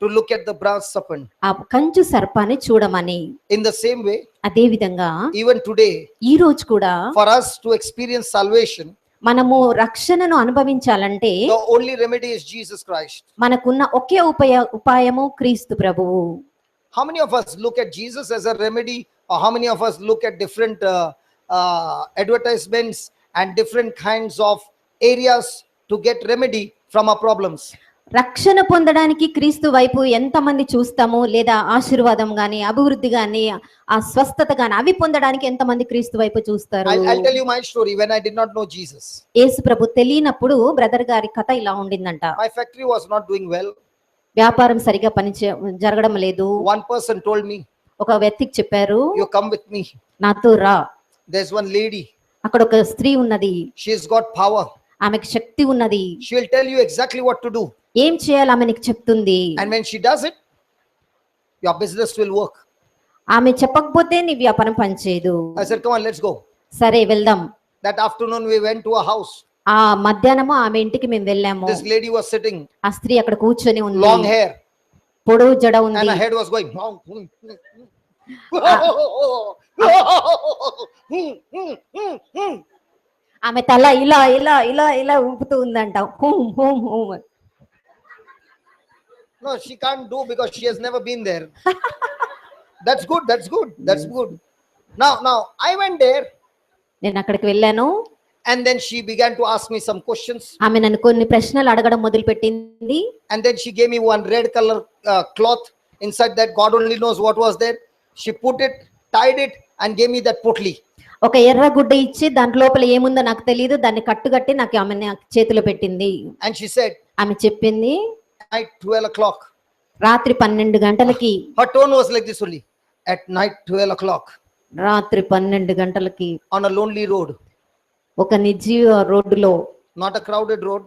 to look at the brass serpent. ఆ కంచు సర్పాన్ని చూడమని. In the same way, అదే విధంగా even today, ఈ రోజు కూడా for us to experience salvation, మనము రక్షణను అనుభవించాలంటే the only remedy is Jesus Christ. మనకున్న ఒకే ఉపాయము క్రీస్తు ప్రభువు. How many of us look at Jesus as a remedy, or how many of us look at different advertisements and different kinds of areas to get remedy from our problems? రక్షణ పొందడానికి క్రీస్తు వైపు ఎంతమంది చూస్తాము, లేదా ఆశీర్వాదం గాని, అభివృద్ధి గాని, ఆ స్వస్థత గాని అవి పొందడానికి ఎంతమంది క్రీస్తు వైపు చూస్తారు? I'll tell you my story. When I did not know Jesus, యేసు ప్రభు తెలియనప్పుడు బ్రదర్ గారి కథ ఇలా ఉండిందంట. my factory was not doing well. వ్యాపారం సరిగా జరగడం లేదు. One person told me, ఒక వ్యక్తికి చెప్పారు, you come with me. నాతో రా. There's one lady. అక్కడ ఒక స్త్రీ ఉన్నది, She's got power. ఆమెకు శక్తి ఉన్నది, She will tell you exactly what to do. ఏం చేయాలి ఆమె నీకు చెప్తుంది. And when she does it, your business will work. ఆమె చెప్పకపోతే నీ వ్యాపారం పనిచేయదు. I said, come on, let's go. సరే వెళ్దాం. That afternoon we went to a house. ఆ మధ్యాహ్నము ఆమె ఇంటికి మేము వెళ్ళాము. This lady was sitting, ఆ స్త్రీ అక్కడ కూర్చొని ఉంది, long hair, పొడవు జడ ఉంది, and her head was going. ఆమె తల ఇలా ఇలా ఇలా ఇలా ఊపుతూ ఉందంట. Whom whom whom. No, she can't do because she has never been there. That's good. That's good. That's good. Now I went there, నేను అక్కడికి వెళ్ళాను. and then she began to ask me some questions. ఆమె నన్ను కొన్ని ప్రశ్నలు అడగడం మొదలు పెట్టింది. And then she gave me one red color cloth. Inside that, God only knows what was there. She put it, tied it, and gave me that potli. ఒక ఎర్ర గుడ్డ ఇచ్చి దాంట్ లోపల ఏముందో నాకు తెలియదు, దాన్ని కట్టుకట్టి నాకు ఆమె నా చేతిలో పెట్టింది. And she said, ఆమె చెప్పింది night 12 o'clock. రాత్రి 12 గంటలకి. Her tone was like this only. At night 12 o'clock. రాత్రి 12 గంటలకి On a lonely road. ఒక నిర్జీవ రోడ్డులో, Not a crowded road.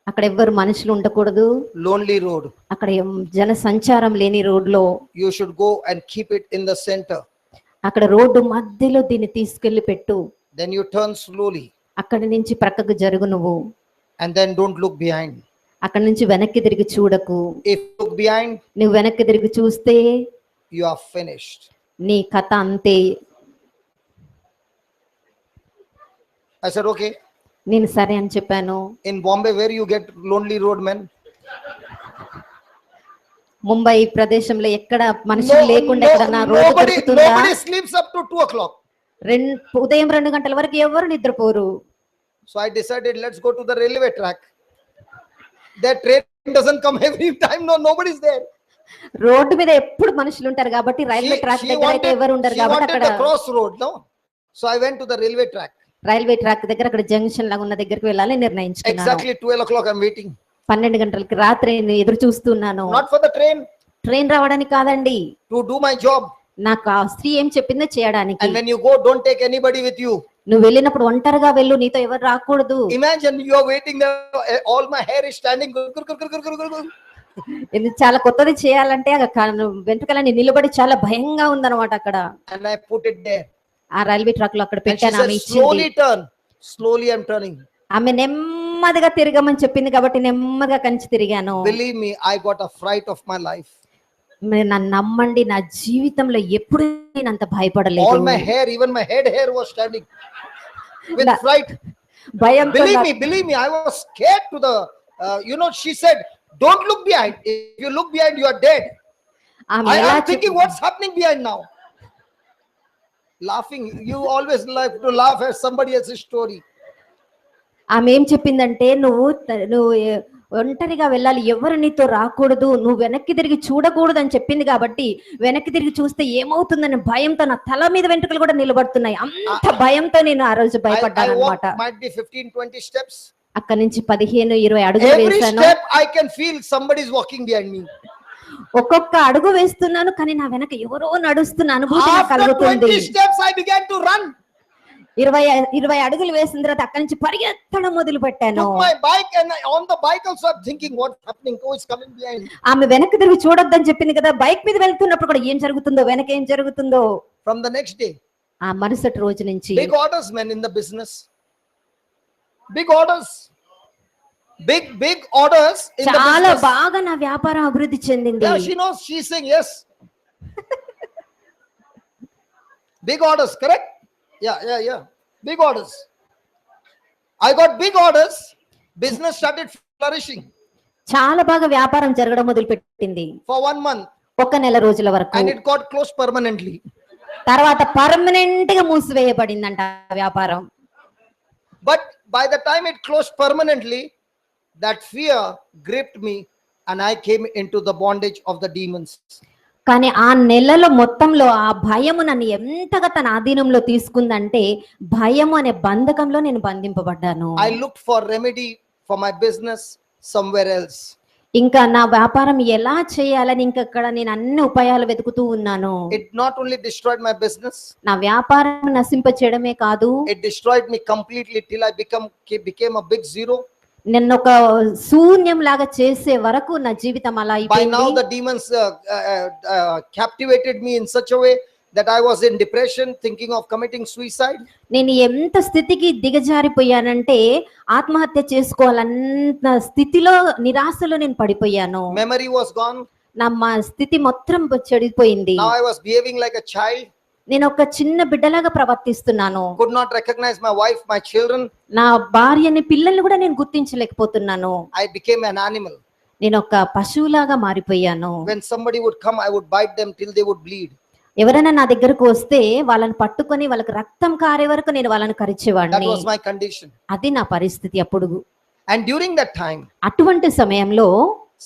అక్కడ ఎవ్వరు మనుషులు ఉండకూడదు, Lonely road. అక్కడ జన సంచారం లేని రోడ్లో You should go and keep it in the center. అక్కడ రోడ్డు మధ్యలో దీన్ని తీసుకెళ్లి పెట్టు. Then you turn slowly. అక్కడి నుంచి ప్రక్కకు జరుగు నువ్వు. And then don't look behind. అక్కడి నుంచి వెనక్కి తిరిగి చూడకు. If you look behind, నువ్వు వెనక్కి తిరిగి చూస్తే you are finished. నీ కథ అంతే. I said, okay. నేను సరే అని చెప్పాను. In Bombay, where you get lonely road men? Mumbai ప్రదేశంలో ఎక్కడ మనుషులు లేకుండా ఎక్కడన్నా రోడ్డు Nobody దొరుకుతుందా? sleeps up to 2 o'clock. ఉదయం 2 గంటల వరకు ఎవరు నిద్రపోరు. So I decided, let's go to the railway track. That train doesn't come every time. No, nobody's there. Road మీద ఎప్పుడు మనుషులు ఉంటారు కాబట్టి రైల్వే ట్రాక్ దగ్గర అయితే ఎవరు ఉండరు she కాబట్టి wanted అక్కడ a crossroad, no? So I went to the railway track. Railway track దగ్గర అక్కడ జంక్షన్ లాగా ఉన్న దగ్గరికి వెళ్ళాలని నిర్ణయించుకున్నాను. Exactly 12 o'clock I'm waiting. 12 గంటలకి రాత్రి నేను ఎదురు చూస్తున్నాను. Not for the train, train రావడానికి కాదండి, to do my job. నాకు ఆ స్త్రీ ఏం చెప్పిందో చేయడానికి. And when you go, don't take anybody with you. నువ్వు వెళ్ళినప్పుడు ఒంటరిగా వెళ్ళు, నీతో ఎవరు రాకూడదు. Imagine you are waiting there, all my hair is standing. ఇది చాలా కొత్తది చేయాలంటే వెంట్రుకలని నిలబడి చాలా భయంగా ఉందన్నమాట అక్కడ. And I put it there. ఆ రైల్వే ట్రాక్ లో అక్కడ And she పెట్టాను. ఆమె said, ఇచ్చింది. slowly turn. Slowly I'm turning. ఆమె నెమ్మదిగా తిరగమని చెప్పింది కాబట్టి నెమ్మదిగా కంచి తిరిగాను. Believe me, I got a fright of my life. మీరు నన్ను నమ్మండి, నా జీవితంలో ఎప్పుడు నేను అంత భయపడలేదు. All my hair, even my head hair was standing with fright. భయంతో Believe me, I was scared to the, she said, don't look behind. If you look behind, you are dead. I am thinking, what's happening behind now? Laughing. You always like to laugh at somebody else's story. ఆమె ఏం చెప్పిందంటే నువ్వు ఒంటరిగా వెళ్ళాలి, ఎవరు నీతో రాకూడదు, నువ్వు వెనక్కి తిరిగి చూడకూడదు అని చెప్పింది కాబట్టి వెనక్కి తిరిగి చూస్తే ఏమవుతుందని భయంతో నా తల మీద వెంట్రుకలు కూడా నిలబడుతున్నాయి. అంత భయంతో నేను ఆ రోజు భయపడ్డాను అన్నమాట. Might be 15-20 steps. అక్కడి నుంచి 15-20 అడుగులు Every వేసాను. step I can feel somebody is walking behind me. ఒక్కొక్క అడుగు వేస్తున్నాను కానీ నా వెనక ఎవరో నడుస్తున్న అనుభూతి నాకు After కలుగుతుంది. 20 steps I began to run. 20 అడుగులు వేసిన తర్వాత అక్కడి నుంచి పరిగెత్తడం మొదలు పెట్టాను. Took my bike and on the bike also I'm thinking what's happening, who is coming behind. ఆమె వెనక్కి తిరిగి చూడొద్దని చెప్పింది కదా, బైక్ మీద వెళ్తున్నప్పుడు కూడా ఏం జరుగుతుందో, వెనక ఏం జరుగుతుందో. From the next day, ఆ మరుసటి రోజు నుంచి big orders, men, in the business. Big orders. Big orders in the చాలా business. బాగా నా వ్యాపారం అభివృద్ధి చెందింది. Yeah, she knows. She's saying yes. Big orders, correct? Yeah. Big orders. I got big orders. Business started flourishing చాలా బాగా వ్యాపారం జరగడం మొదలు పెట్టింది for 1 month. ఒక నెల రోజుల వరకు. And it got closed permanently. తర్వాత పర్మనెంట్ గా మూసివేయబడిందంట వ్యాపారం. But by the time it closed permanently, that fear gripped me and I came into the bondage of the demons. కానీ ఆ నెలలో మొత్తంలో ఆ భయము నన్ను ఎంతగా తన ఆధీనంలో తీసుకుందంటే భయము అనే బంధకంలో నేను బంధింపబడ్డాను. I looked for remedy for my business somewhere else. ఇంకా నా వ్యాపారం ఎలా చేయాలని ఇంకక్కడ నేను అన్ని ఉపాయాలు వెతుకుతూ ఉన్నాను. It not only destroyed my business, నా వ్యాపారం నశింప చేయడమే కాదు, it destroyed me completely till I became a big zero. నన్ను ఒక శూన్యం లాగా చేసే వరకు నా జీవితం అలా By అయిపోయింది. now the demons captivated me in such a way that I was in depression, thinking of committing suicide. నేను ఎంత స్థితికి దిగజారిపోయానంటే ఆత్మహత్య చేసుకోవాలన్న స్థితిలో నిరాశలో నేను పడిపోయాను. Memory was gone. నా స్థితి మొత్తం చెడిపోయింది. Now I was behaving like a child. నేను ఒక చిన్న బిడ్డలాగా ప్రవర్తిస్తున్నాను. Could not recognize my wife, my children. నా భార్యని పిల్లల్ని కూడా నేను గుర్తించలేకపోతున్నాను. I became an animal. నేను ఒక పశువులాగా మారిపోయాను. When somebody would come, I would bite them till they would bleed. ఎవరైనా నా దగ్గరకు వస్తే వాళ్ళని పట్టుకొని వాళ్ళకి రక్తం కారే వరకు నేను వాళ్ళని That కరిచేవాడిని. was my condition. అది నా పరిస్థితి అప్పుడు. And during that time, అటువంటి సమయంలో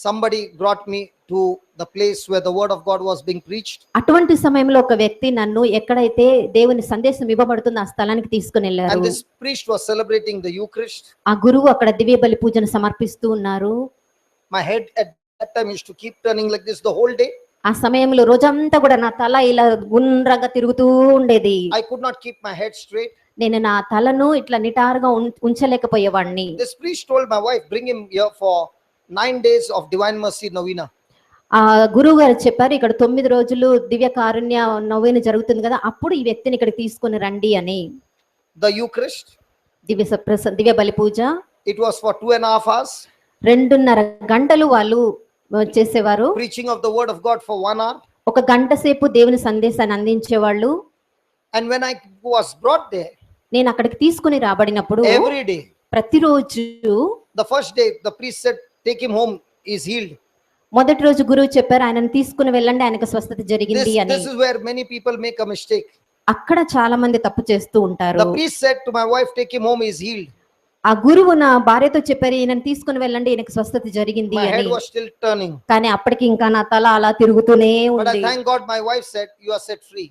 somebody brought me to the place where the word of God was being preached. అటువంటి సమయంలో ఒక వ్యక్తి నన్ను ఎక్కడైతే దేవుని సందేశం ఇవ్వబడుతుందో ఆ స్థలానికి తీసుకుని వెళ్ళారు. And this priest was celebrating the Eucharist. ఆ గురువు అక్కడ దివ్య బలి పూజను సమర్పిస్తూ ఉన్నారు. My head at that time used to keep turning like this the whole day. ఆ సమయంలో రోజంతా కూడా నా తల ఇలా గుండ్రంగా తిరుగుతూ ఉండేది. I could not keep my head straight. నేను నా తలను ఇట్లా నిటారుగా ఉంచలేకపోయేవాడిని. This priest told my wife, bring him here for 9 days of Divine Mercy Novena. ఆ గురువు గారు చెప్పారు, ఇక్కడ 9 రోజులు దివ్య కారుణ్య నోవేన జరుగుతుంది కదా, అప్పుడు ఈ వ్యక్తిని ఇక్కడికి తీసుకొని రండి అని. The Eucharist, దివ్య బలి పూజ it was for 2.5 hours. 2.5 గంటలు వాళ్ళు చేసేవారు. Preaching of the word of God for 1 hour. 1 గంట సేపు దేవుని సందేశాన్ని అందించేవాళ్ళు. And when I was brought there, నేను అక్కడికి తీసుకుని రాబడినప్పుడు every day, ప్రతిరోజు the first day the priest said, take him home, he is healed. మొదటి రోజు గురువు చెప్పారు, ఆయనను తీసుకుని వెళ్ళండి, ఆయనకు స్వస్థత జరిగింది అని. This is where many people make a mistake. అక్కడ చాలా మంది తప్పు చేస్తూ ఉంటారు. The priest said to my wife, take him home, he is healed. ఆ గురువు నా భార్యతో చెప్పారు, ఈయనను తీసుకుని వెళ్ళండి, ఈయనకు స్వస్థత జరిగింది My అని. head was still turning. కానీ అప్పటికి ఇంకా నా తల అలా తిరుగుతూనే But I ఉంది. thank God my wife said, you are set free.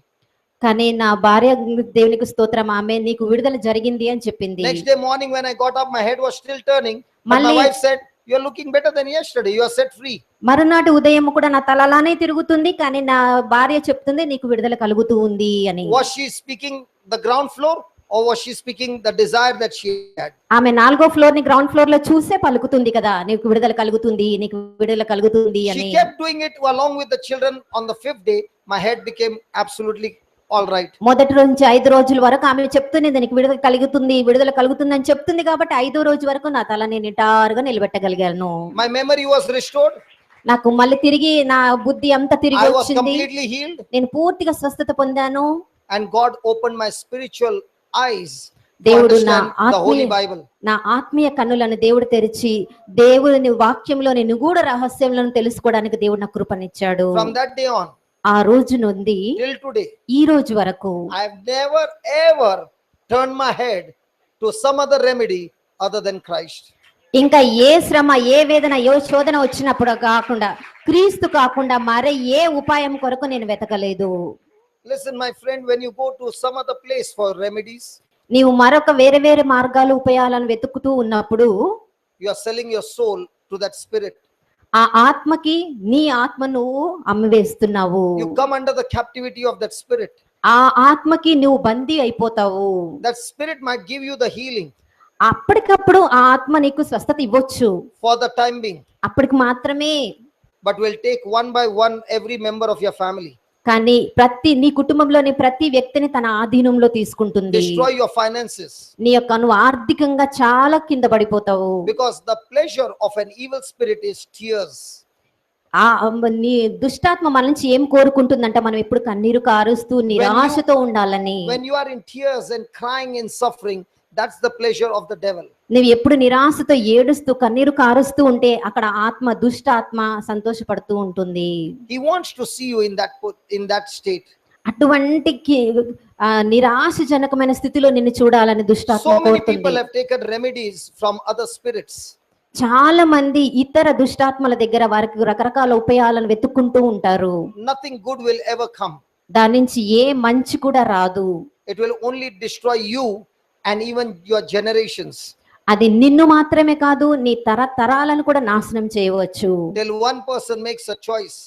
కానీ నా భార్య దేవునికి స్తోత్రం, ఆమె నీకు విడుదల జరిగింది అని చెప్పింది. Next day morning when I got up, my head was still turning. But my Malli- wife said, you are looking better than yesterday, you are set free. మరునాటి ఉదయం కూడా నా తల అలానే తిరుగుతుంది, కానీ నా భార్య చెప్తుంది నీకు విడుదల కలుగుతూ ఉంది అని. Was she speaking the ground floor or was she speaking the desire that she had? ఆమె 4వ ఫ్లోర్ ని గ్రౌండ్ ఫ్లోర్ లో చూసే పలుకుతుంది కదా, నీకు విడుదల కలుగుతుంది, నీకు విడుదల కలుగుతుంది అని. She kept doing it along with the children. On the 5th day, my head became absolutely all right. మొదటి రోజు నుంచి 5 రోజుల వరకు ఆమె చెప్తుంది నీకు విడుదల కలుగుతుంది, విడుదల కలుగుతుంది అని చెప్తుంది కాబట్టి 5వ రోజు వరకు నా తల నేను నిటారుగా నిలబెట్టగలిగాను. My memory was restored. నాకు మళ్ళీ తిరిగి నా బుద్ధి అంతా తిరిగి I was వచ్చింది, completely healed. నేను పూర్తిగా స్వస్థత పొందాను. And God opened my spiritual eyes to దేవుడు నా understand the Holy ఆత్మీయ Bible. నా ఆత్మీయ కన్నులను దేవుడు తెరిచి దేవుని వాక్యంలోని నిగూఢ రహస్యములను తెలుసుకోవడానికి దేవుడు నాకు కృపనిచ్చాడు. From that day on ఆ రోజు నుండి till today, ఈ రోజు వరకు I have never ever turned my head to some other remedy other than Christ. ఇంకా ఏ శ్రమ, ఏ వేదన, ఏ శోధన వచ్చినప్పుడు కాకుండా, క్రీస్తు కాకుండా మరే ఏ ఉపాయం కొరకు నేను వెతకలేదు. Listen, my friend, when you go to some other place for remedies, నీవు మరొక వేరే మార్గాలు ఉపాయాలను వెతుకుతూ ఉన్నప్పుడు you are selling your soul to that spirit. ఆ ఆత్మకి నీ ఆత్మ నువ్వు అమ్మివేస్తున్నావు. You come under the captivity of that spirit. ఆ ఆత్మకి నువ్వు బందీ అయిపోతావు. That spirit might give you the healing అప్పటికప్పుడు ఆ ఆత్మ నీకు స్వస్థత ఇవ్వచ్చు, for the time being, అప్పటికి మాత్రమే. but will take one by one every member of your family. కానీ నీ కుటుంబంలోని ప్రతి వ్యక్తిని తన ఆధీనంలో తీసుకుంటుంది. Destroy your finances. నీ యొక్క నువ్వు ఆర్థికంగా చాలా కింద పడిపోతావు. Because the pleasure of an evil spirit is tears. ఆ నీ దుష్టాత్మ మన నుంచి ఏం కోరుకుంటుందంటే మనం ఎప్పుడు కన్నీరు కారుస్తూ నిరాశతో ఉండాలని. When you are in tears and crying in suffering, that's the pleasure of the devil. నువ్వు ఎప్పుడు నిరాశతో ఏడుస్తూ కన్నీరు కారుస్తూ ఉంటే అక్కడ ఆత్మ, దుష్టాత్మ సంతోషపడుతూ ఉంటుంది. He wants to see you in that state. అటువంటి నిరాశజనకమైన స్థితిలో నిన్ను చూడాలని దుష్టాత్మ So many కోరుతుంది. people have taken remedies from other spirits. చాలా మంది ఇతర దుష్టాత్మల దగ్గర వారికి రకరకాల ఉపాయాలను వెతుక్కుంటూ ఉంటారు. Nothing good will ever come. దాని నుంచి ఏ మంచి కూడా రాదు. It will only destroy you and even your generations. అది నిన్ను మాత్రమే కాదు, నీ తరాలను కూడా నాశనం చేయవచ్చు. Till one person makes a choice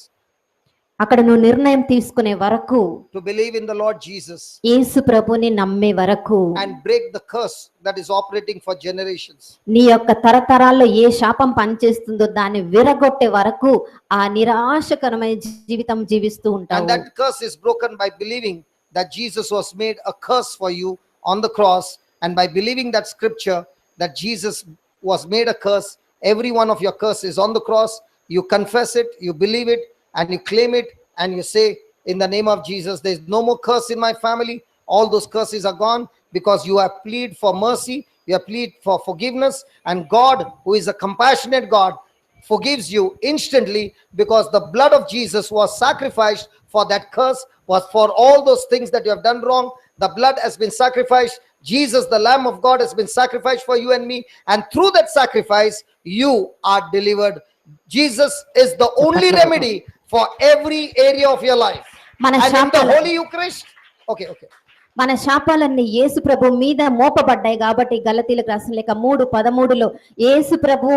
అక్కడ నువ్వు నిర్ణయం తీసుకునే వరకు, to believe in the Lord Jesus యేసు ప్రభుని నమ్మే వరకు, and break the curse that is operating for generations. నీ యొక్క తరతరాల్లో ఏ శాపం పనిచేస్తుందో దాన్ని విరగొట్టే వరకు ఆ నిరాశకరమైన జీవితం జీవిస్తూ And ఉంటావు. that curse is broken by believing that Jesus was made a curse for you on the cross, and by believing that scripture that Jesus was made a curse, every one of your curse is on the cross. You confess it, you believe it, and you claim it, and you say, in the name of Jesus, there is no more curse in my family. All those curses are gone because you have pleaded for mercy, you have pleaded for forgiveness, and God, who is a compassionate God, forgives you instantly because the blood of Jesus was sacrificed for that curse, was for all those things that you have done wrong. The blood has been sacrificed. Jesus, the Lamb of God, has been sacrificed for you and me, and through that sacrifice you are delivered. Jesus is the only remedy for every area of your life. మన And in the శాపాల Holy Eucharist, okay. మన శాపాలన్నీ యేసు ప్రభు మీద మోపబడ్డాయి కాబట్టి గలతీలకు రాసిన లేక 3:13లో యేసు ప్రభు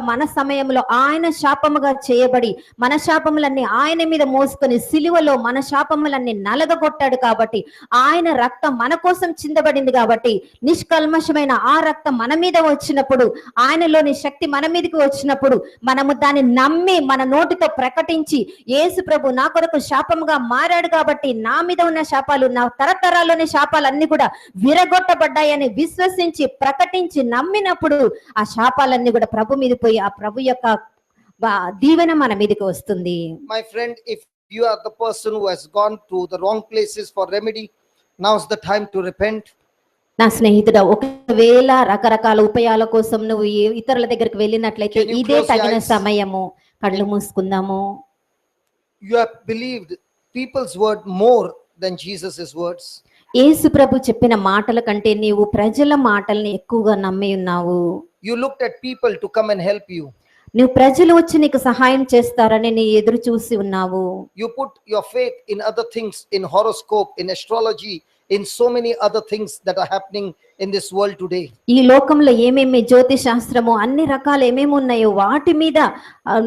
మన సమయంలో ఆయన శాపముగా చేయబడి మన శాపములన్నీ ఆయన మీద మోసుకొని సిలువలో మన శాపములన్నీ నలగగొట్టాడు కాబట్టి ఆయన రక్తం మన కోసం చిందబడింది కాబట్టి నిష్కల్మషమైన ఆ రక్తం మన మీద వచ్చినప్పుడు ఆయనలోని శక్తి మన మీదకి వచ్చినప్పుడు మనము దాన్ని నమ్మి మన నోటితో ప్రకటించి యేసు ప్రభు నా కొరకు శాపముగా మారాడు కాబట్టి నా మీద ఉన్న శాపాలు నా తరతరాల్లోని శాపాలన్నీ కూడా విరగొట్టబడ్డాయని విశ్వసించి ప్రకటించి నమ్మినప్పుడు ఆ శాపాలన్నీ కూడా ప్రభు మీద పోయి ఆ ప్రభు యొక్క దీవెన మన మీదకి వస్తుంది. My friend, if you are the person who has gone to the wrong places for remedy, now is the time to repent. నా స్నేహితుడా, ఒకవేళ రకరకాల ఉపాయాల కోసం నువ్వు ఇతరుల దగ్గరికి వెళ్ళినట్లయితే Can you ఇదే close your తగిన eyes? సమయము. కళ్ళు మూసుకుందాము. You have believed people's word more than Jesus's words. యేసు ప్రభు చెప్పిన మాటల కంటే నీవు ప్రజల మాటల్ని ఎక్కువగా నమ్మి ఉన్నావు. You looked at people to come and help you. నువ్వు ప్రజలు వచ్చి నీకు సహాయం చేస్తారని నీ ఎదురు చూసి ఉన్నావు. You put your faith in other things, in horoscope, in astrology, in so many other things that are happening in this world today. ఈ లోకంలో ఏమేమి జ్యోతి శాస్త్రము అన్ని రకాలు ఏమేమి ఉన్నాయో వాటి మీద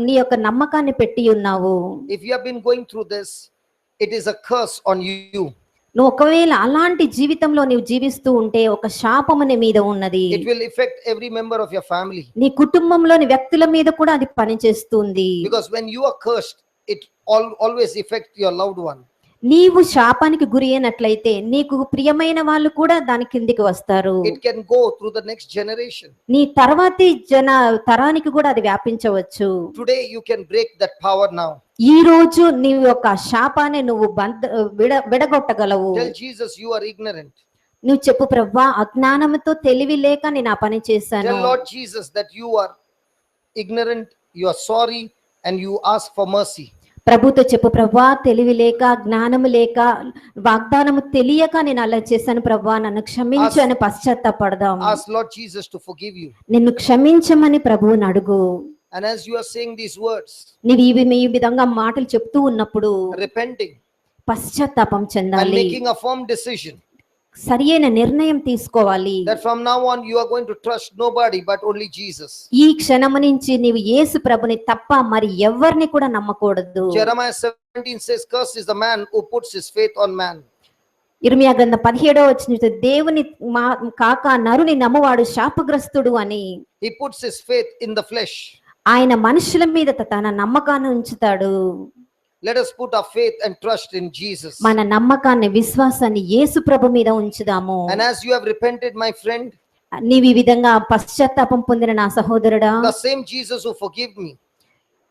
నీ యొక్క నమ్మకాన్ని పెట్టి ఉన్నావు. If you have been going through this, it is a curse on you. నువ్వు ఒకవేళ అలాంటి జీవితంలో నీవు జీవిస్తూ ఉంటే ఒక శాపము నీ మీద ఉన్నది. It will affect every member of your family. నీ కుటుంబంలోని వ్యక్తుల మీద కూడా అది పనిచేస్తుంది. Because when you are cursed, it always affects your loved one. నీవు శాపానికి గురి అయినట్లయితే నీకు ప్రియమైన వాళ్ళు కూడా దాని కిందికి వస్తారు. It can go through the next generation. నీ తర్వాతి తరానికి కూడా అది వ్యాపించవచ్చు. Today you can break that power now. ఈ రోజు నీ యొక్క శాపాన్ని నువ్వు విడగొట్టగలవు. Tell Jesus you are ignorant. నువ్వు చెప్పు, ప్రభువా అజ్ఞానంతో తెలివి లేక నేను ఆ పని చేశాను. Tell Lord Jesus that you are ignorant, you are sorry, and you ask for mercy. ప్రభుతో చెప్పు, ప్రభువా తెలివి లేక జ్ఞానము లేక వాగ్దానము తెలియక నేను అలా చేశాను ప్రభువా, నన్ను క్షమించు అని పశ్చాత్తాపడదాం. Ask Lord Jesus to forgive you. నిన్ను క్షమించమని ప్రభువుని అడుగు. And as you are saying these words, నీవు ఈ విధంగా మాటలు చెప్తూ ఉన్నప్పుడు repenting పశ్చాత్తాపం and చెందాలి. making a firm decision సరియైన నిర్ణయం తీసుకోవాలి. that from now on you are going to trust nobody but only Jesus. ఈ క్షణము నుంచి నీవు యేసు ప్రభుని తప్ప మరి ఎవరిని కూడా నమ్మకూడదు. Jeremiah 17 says, cursed is the man who puts his faith on man. ఇర్మియా గ్రంథం 17వ వచనం దేవుని కాక నరుని నమ్మువాడు శాపగ్రస్తుడు అని. He puts his faith in the flesh. ఆయన మనుషుల మీద తన నమ్మకాన్ని ఉంచుతాడు. Let us put our faith and trust in Jesus. మన నమ్మకాన్ని విశ్వాసాన్ని యేసు ప్రభు మీద ఉంచుదాము. And as you have repented, my friend, నీవు ఈ విధంగా పశ్చాత్తాపం పొందిన నా సహోదరుడా, the same Jesus who forgave me,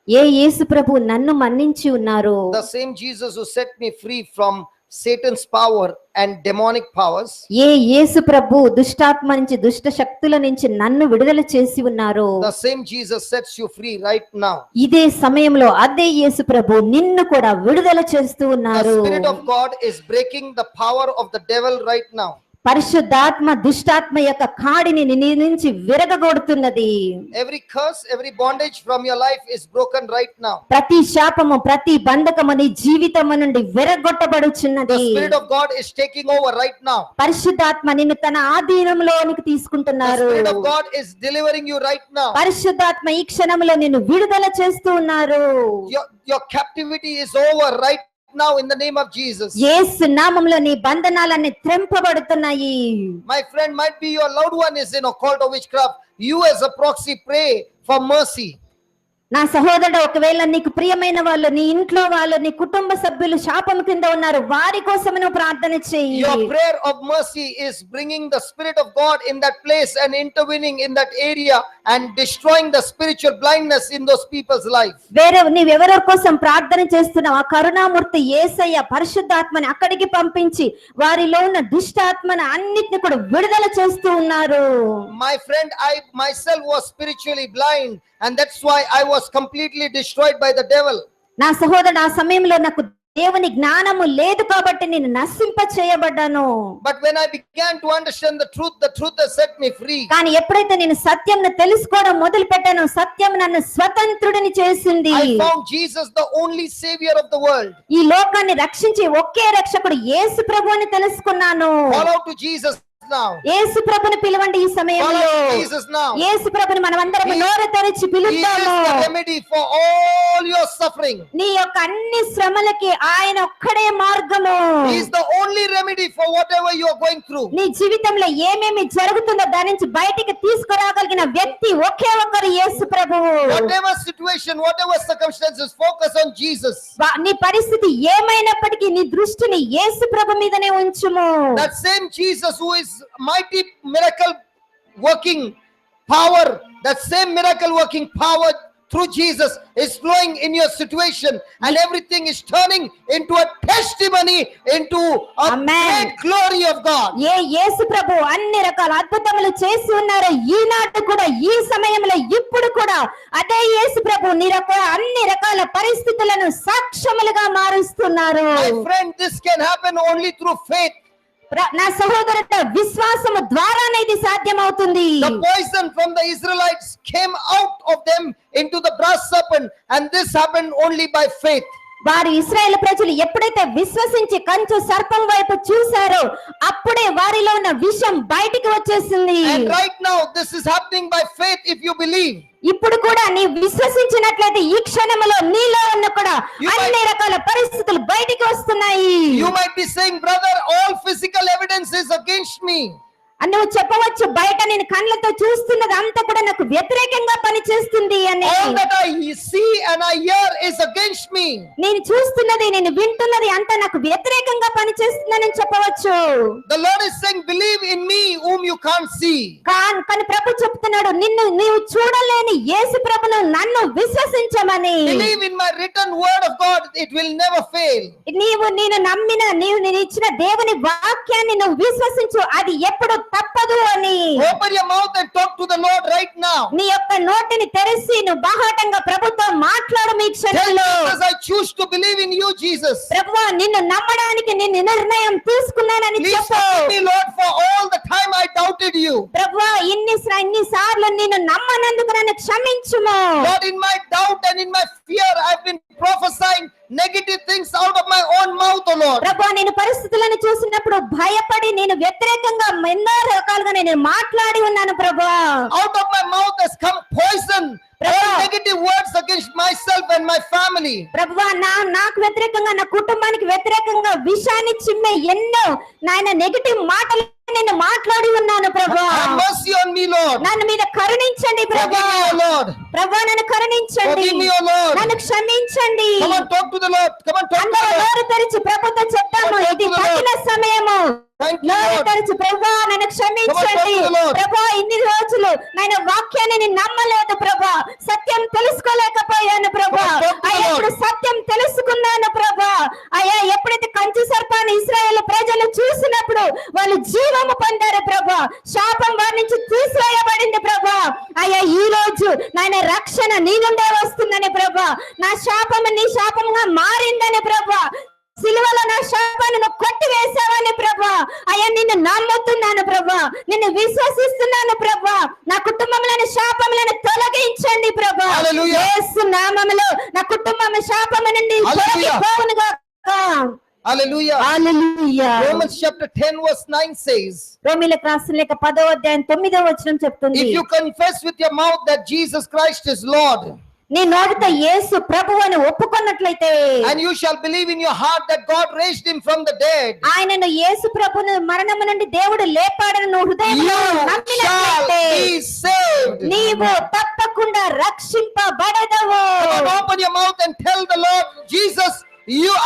ఏ యేసు ప్రభు నన్ను మన్నించి ఉన్నారు, the same Jesus who set me free from Satan's power and demonic powers, ఏ యేసు ప్రభు దుష్టాత్మ నుంచి దుష్ట శక్తుల నుంచి నన్ను విడుదల చేసి ఉన్నారు, the same Jesus sets you free right now. ఇదే సమయంలో అదే యేసు ప్రభు నిన్ను కూడా విడుదల చేస్తూ The ఉన్నారు. Spirit of God is breaking the power of the devil right now. పరిశుద్ధాత్మ దుష్టాత్మ యొక్క కాడిని నీ నుంచి విరగగొడుతున్నది. Every curse, every bondage from your life is broken right now. ప్రతి శాపము ప్రతి బంధకము నీ జీవితము నుండి The విరగొట్టబడుచున్నది. Spirit of God is taking over right now. పరిశుద్ధాత్మ నిన్ను తన ఆధీనంలోనికి The తీసుకుంటున్నారు. Spirit of God is delivering you right now. పరిశుద్ధాత్మ ఈ క్షణంలో నిన్ను విడుదల చేస్తూ ఉన్నారు. Your captivity is over right now in the name of Jesus. యేసు నామములో నీ బంధనాలన్నీ త్రెంపబడుతున్నాయి. My friend, might be your loved one is in a cult of witchcraft. You as a proxy pray for mercy. నా సహోదరుడు, ఒకవేళ నీకు ప్రియమైన వాళ్ళు, నీ ఇంట్లో వాళ్ళు, నీ కుటుంబ సభ్యులు శాపం కింద ఉన్నారు, వారి కోసం నువ్వు ప్రార్థన చెయ్యి. Your prayer of mercy is bringing the Spirit of God in that place and intervening in that area and destroying the spiritual blindness in those people's life. వేరే నీవెవరి కోసం ప్రార్థన చేస్తున్నావు, ఆ కరుణామూర్తి యేసయ్య పరిశుద్ధాత్మని అక్కడికి పంపించి వారిలో ఉన్న దుష్టాత్మని అన్నిటిని కూడా విడుదల చేస్తూ ఉన్నారు. My friend, I myself was spiritually blind, and that's why I was completely destroyed by the devil. నా సహోదరుడు, ఆ సమయంలో నాకు దేవుని జ్ఞానము లేదు కాబట్టి నేను నశింప చేయబడ్డాను. But when I began to understand the truth has set me free. కానీ ఎప్పుడైతే నేను సత్యంను తెలుసుకోవడం మొదలు పెట్టానో సత్యం నన్ను స్వతంత్రుడిని చేసింది. I found Jesus the only savior of the world. ఈ లోకాన్ని రక్షించే ఒకే రక్షకుడు యేసు ప్రభువుని తెలుసుకున్నాను. Call out to Jesus now. యేసు ప్రభుని పిలవండి ఈ Call సమయంలో. out to Jesus now. యేసు ప్రభుని మనమందరం He- నోరు తెరిచి He is పిలుద్దాము. the remedy for all your suffering. నీ యొక్క అన్ని శ్రమలకి ఆయన ఒక్కడే మార్గము. He is the only remedy for whatever you are going through. నీ జీవితంలో ఏమేమి జరుగుతుందో దాని నుంచి బయటికి తీసుకురాగలిగిన వ్యక్తి ఒకే ఒక్కరు యేసు ప్రభువు. Whatever situation, whatever circumstances, focus on Jesus. నీ పరిస్థితి ఏమైనప్పటికీ నీ దృష్టిని యేసు ప్రభు మీదనే ఉంచుము. That same Jesus who is mighty miracle working power, that same miracle working power through Jesus is flowing in your situation, and everything is turning into a testimony, into a Amen. great glory of God. యేసు ప్రభు అన్ని రకాల అద్భుతములు చేసి ఉన్నారు. ఈనాడు కూడా ఈ సమయంలో ఇప్పుడు కూడా అదే యేసు ప్రభు అన్ని రకాల పరిస్థితులను సాక్ష్యములుగా మారుస్తున్నారు. My friend, this can happen only through faith. నా సహోదరుడ విశ్వాసము ద్వారానే ఇది సాధ్యమవుతుంది. The poison from the Israelites came out of them into the brass serpent, and this happened only by faith. వారు ఇశ్రాయేలు ప్రజలు ఎప్పుడైతే విశ్వసించి కంచు సర్పం వైపు చూశారో అప్పుడే వారిలో ఉన్న విషం బయటికి వచ్చేసింది. And right now this is happening by faith if you believe. ఇప్పుడు కూడా నీ విశ్వసించినట్లయితే ఈ క్షణంలో నీలో ఉన్న కూడా You అన్ని రకాల పరిస్థితులు బయటికి వస్తున్నాయి. You might be saying, brother, all physical evidence is against me. అని నువ్వు చెప్పవచ్చు, బయట నేను కళ్ళతో చూస్తున్నది అంతా కూడా నాకు వ్యతిరేకంగా పనిచేస్తుంది అని. All that I see and I hear is against me. నేను చూస్తున్నది నేను వింటున్నది అంతా నాకు వ్యతిరేకంగా పనిచేస్తుందని చెప్పవచ్చు. The Lord is saying, believe in me whom you can't see. కానీ ప్రభు చెప్తున్నాడు, నీవు చూడలేని యేసు ప్రభును నన్ను విశ్వసించమని. Believe in my written word of God, it will never fail. నేను ఇచ్చిన దేవుని వాక్యాన్ని నువ్వు విశ్వసించు, అది ఎప్పుడు తప్పదు అని. Open your mouth and talk to the Lord right now. నీ యొక్క నోటిని తెరిచి నువ్వు బాహాటంగా ప్రభుతో మాట్లాడు మీ Tell క్షణంలో. Jesus, I choose to believe in you, Jesus. ప్రభువా నిన్ను నమ్మడానికి నేను నిర్ణయం తీసుకున్నానని Please చెప్పు. forgive me, Lord, for all the time I doubted you. ప్రభువా ఇన్నిసార్లు నిన్ను నమ్మనందుకు నన్ను క్షమించుము. Lord, in my doubt and in my fear, I've been prophesying negative things out of my own mouth, O Lord. ప్రభువా నేను పరిస్థితులను చూసినప్పుడు భయపడి నేను వ్యతిరేకంగా ఎన్నో రకాలుగా నేను మాట్లాడి ఉన్నాను ప్రభువా. Out of my mouth has come poison, all negative words against myself and my family. ప్రభువా నాకు వ్యతిరేకంగా నా కుటుంబానికి వ్యతిరేకంగా విషాన్ని చిమ్మే ఎన్నో నాయన నెగటివ్ మాటలు నేను మాట్లాడి ఉన్నాను ప్రభువా. Have mercy on me, Lord. నన్ను మీద కరుణించండి ప్రభువా. Forgive me, O Lord. ప్రభువా నన్ను కరుణించండి. Forgive me, O Lord. నన్ను క్షమించండి. Come on, talk to the Lord. Come on, talk to అందరూ the Lord. నోరు తెరిచి ప్రభుతో చెప్తాము, ఇది తగిన సమయము. Thank you, నోరు Lord. తెరిచి ప్రభువా నన్ను క్షమించండి. Come on, talk to the Lord. ప్రభువా ఇన్ని రోజులు నేను వాక్యాన్ని నేను నమ్మలేదు ప్రభువా, సత్యం తెలుసుకోలేకపోయాను ప్రభువా. Come on, talk to the అయ్యా Lord. ఇప్పుడు సత్యం తెలుసుకున్నాను ప్రభువా. అయ్యా ఎప్పుడైతే కంచు సర్పాన్ని ఇశ్రాయేలు ప్రజలు చూసినప్పుడు వాళ్ళు జీవము పొందారు ప్రభువా, శాపం వారి నుంచి తీసివేయబడింది ప్రభువా. అయ్యా ఈ రోజు నాయన రక్షణ నీ నుండే వస్తుందని ప్రభువా, నా శాపము నీ శాపంగా మారిందని ప్రభువా, సిలువలో నా శాపాన్ని నువ్వు కొట్టి వేసావని ప్రభువా. అయ్యా నిన్ను నమ్ముతున్నాను ప్రభువా, నిన్ను విశ్వసిస్తున్నాను ప్రభువా. నా కుటుంబంలోని శాపములను తొలగించండి ప్రభువా. Hallelujah. యేసు నామములో నా కుటుంబం శాపము నుండి Hallelujah. తొలగిపోవును గాక. Hallelujah. హల్లెలూయా. Romans chapter 10 verse 9 says, రోమీయులకు రాసిన లేఖ 10వ అధ్యాయం 9వ వచనం చెప్తుంది, if you confess with your mouth that Jesus Christ is Lord, నీ నోటితో యేసు ప్రభువు అని ఒప్పుకున్నట్లయితే, and you shall believe in your heart that God raised him from the dead, ఆయనను యేసు ప్రభువును మరణము నుండి దేవుడు లేపాడని నువ్వు you హృదయంలో shall నమ్మినట్లయితే be saved. నీవు తప్పకుండా రక్షింపబడదవు. Come on, open your mouth and tell the Lord, Jesus,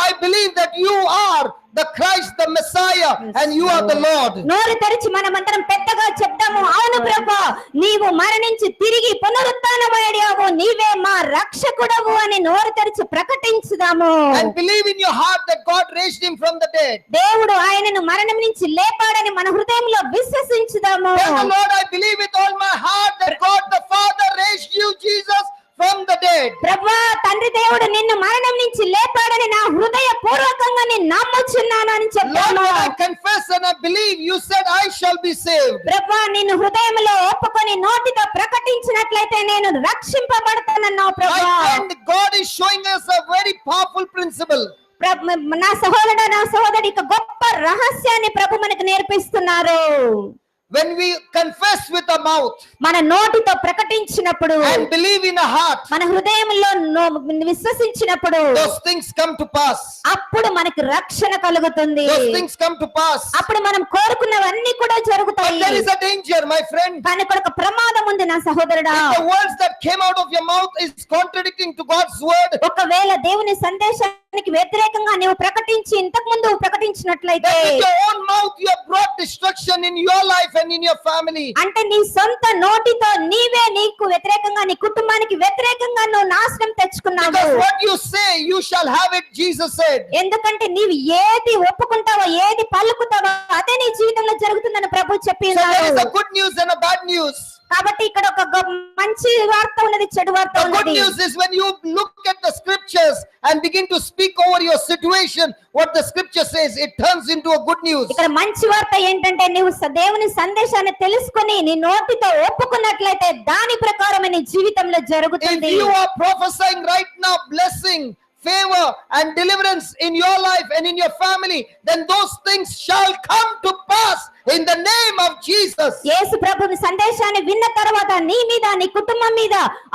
I believe that you are the Christ, the Messiah, and you are the Lord. నోరు తెరిచి మనమందరం పెద్దగా చెప్తాము, అవును ప్రభువా నీవు మరణించి తిరిగి పునరుత్థానమయ్యావు, నీవే మా రక్షకుడవు అని నోరు తెరిచి ప్రకటించుదాము. And believe in your heart that God raised him from the dead. దేవుడు ఆయనను మరణం నుంచి లేపాడని మన హృదయంలో విశ్వసించుదాము. Tell the Lord, I believe with all my heart that God the Father raised you, Jesus, from the dead. ప్రభువా తండ్రి దేవుడు నిన్ను మరణం నుంచి లేపాడని నా హృదయ పూర్వ నిజమని నమ్ముచున్నాను అని Lord, చెప్పాను. when I confess and I believe, you said I shall be saved. ప్రభా నిన్ను హృదయంలో ఒప్పుకొని నోటితో ప్రకటించినట్లయితే నేను రక్షింపబడతానన్నావు My ప్రభా. friend, God is showing us a very powerful principle. నా సహోదరుడు నా సహోదరి ఇక గొప్ప రహస్యాన్ని ప్రభు మనకు నేర్పిస్తున్నారు. When we confess with our mouth మన నోటితో ప్రకటించినప్పుడు, and believe in our heart, మన హృదయంలో విశ్వసించినప్పుడు those things come to pass. అప్పుడు మనకి రక్షణ కలుగుతుంది. Those things come to pass. అప్పుడు మనం కోరుకున్నవన్నీ కూడా But జరుగుతాయి. there is a danger, my friend. కానీ ఇక్కడ ఒక ప్రమాదం ఉంది నా సహోదరుడా. If the words that came out of your mouth is contradicting to God's word, ఒకవేళ దేవుని సందేశానికి వ్యతిరేకంగా నీవు ప్రకటించి ఇంతకు ముందు ప్రకటించినట్లయితే, then with your own mouth you have brought destruction in your life and in your family. అంటే నీ సొంత నోటితో నీవే నీకు వ్యతిరేకంగా నీ కుటుంబానికి వ్యతిరేకంగా నువ్వు నాశనం తెచ్చుకున్నావు. Because what you say, you shall have it, Jesus said. ఎందుకంటే నీవు ఏది ఒప్పుకుంటావో ఏది పలుకుతావో అదే నీ జీవితంలో జరుగుతుందని ప్రభు చెప్పి So there is ఉన్నారు. a good news and a bad news. కాబట్టి ఇక్కడ ఒక మంచి వార్త ఉన్నది, చెడు వార్త The good ఉన్నది. news is when you look at the scriptures and begin to speak over your situation, what the scripture says, it turns into a good news. ఇక్కడ మంచి వార్త ఏంటంటే నీవు దేవుని సందేశాన్ని తెలుసుకొని నీ నోటితో ఒప్పుకున్నట్లయితే దాని ప్రకారమే నీ జీవితంలో If జరుగుతుంది. you are prophesying right now blessing, favor and deliverance in your life and in your family, then those things shall come to pass in the name of Jesus. యేసు ప్రభుని సందేశాన్ని విన్న తర్వాత నీ మీద నీ కుటుంబం మీద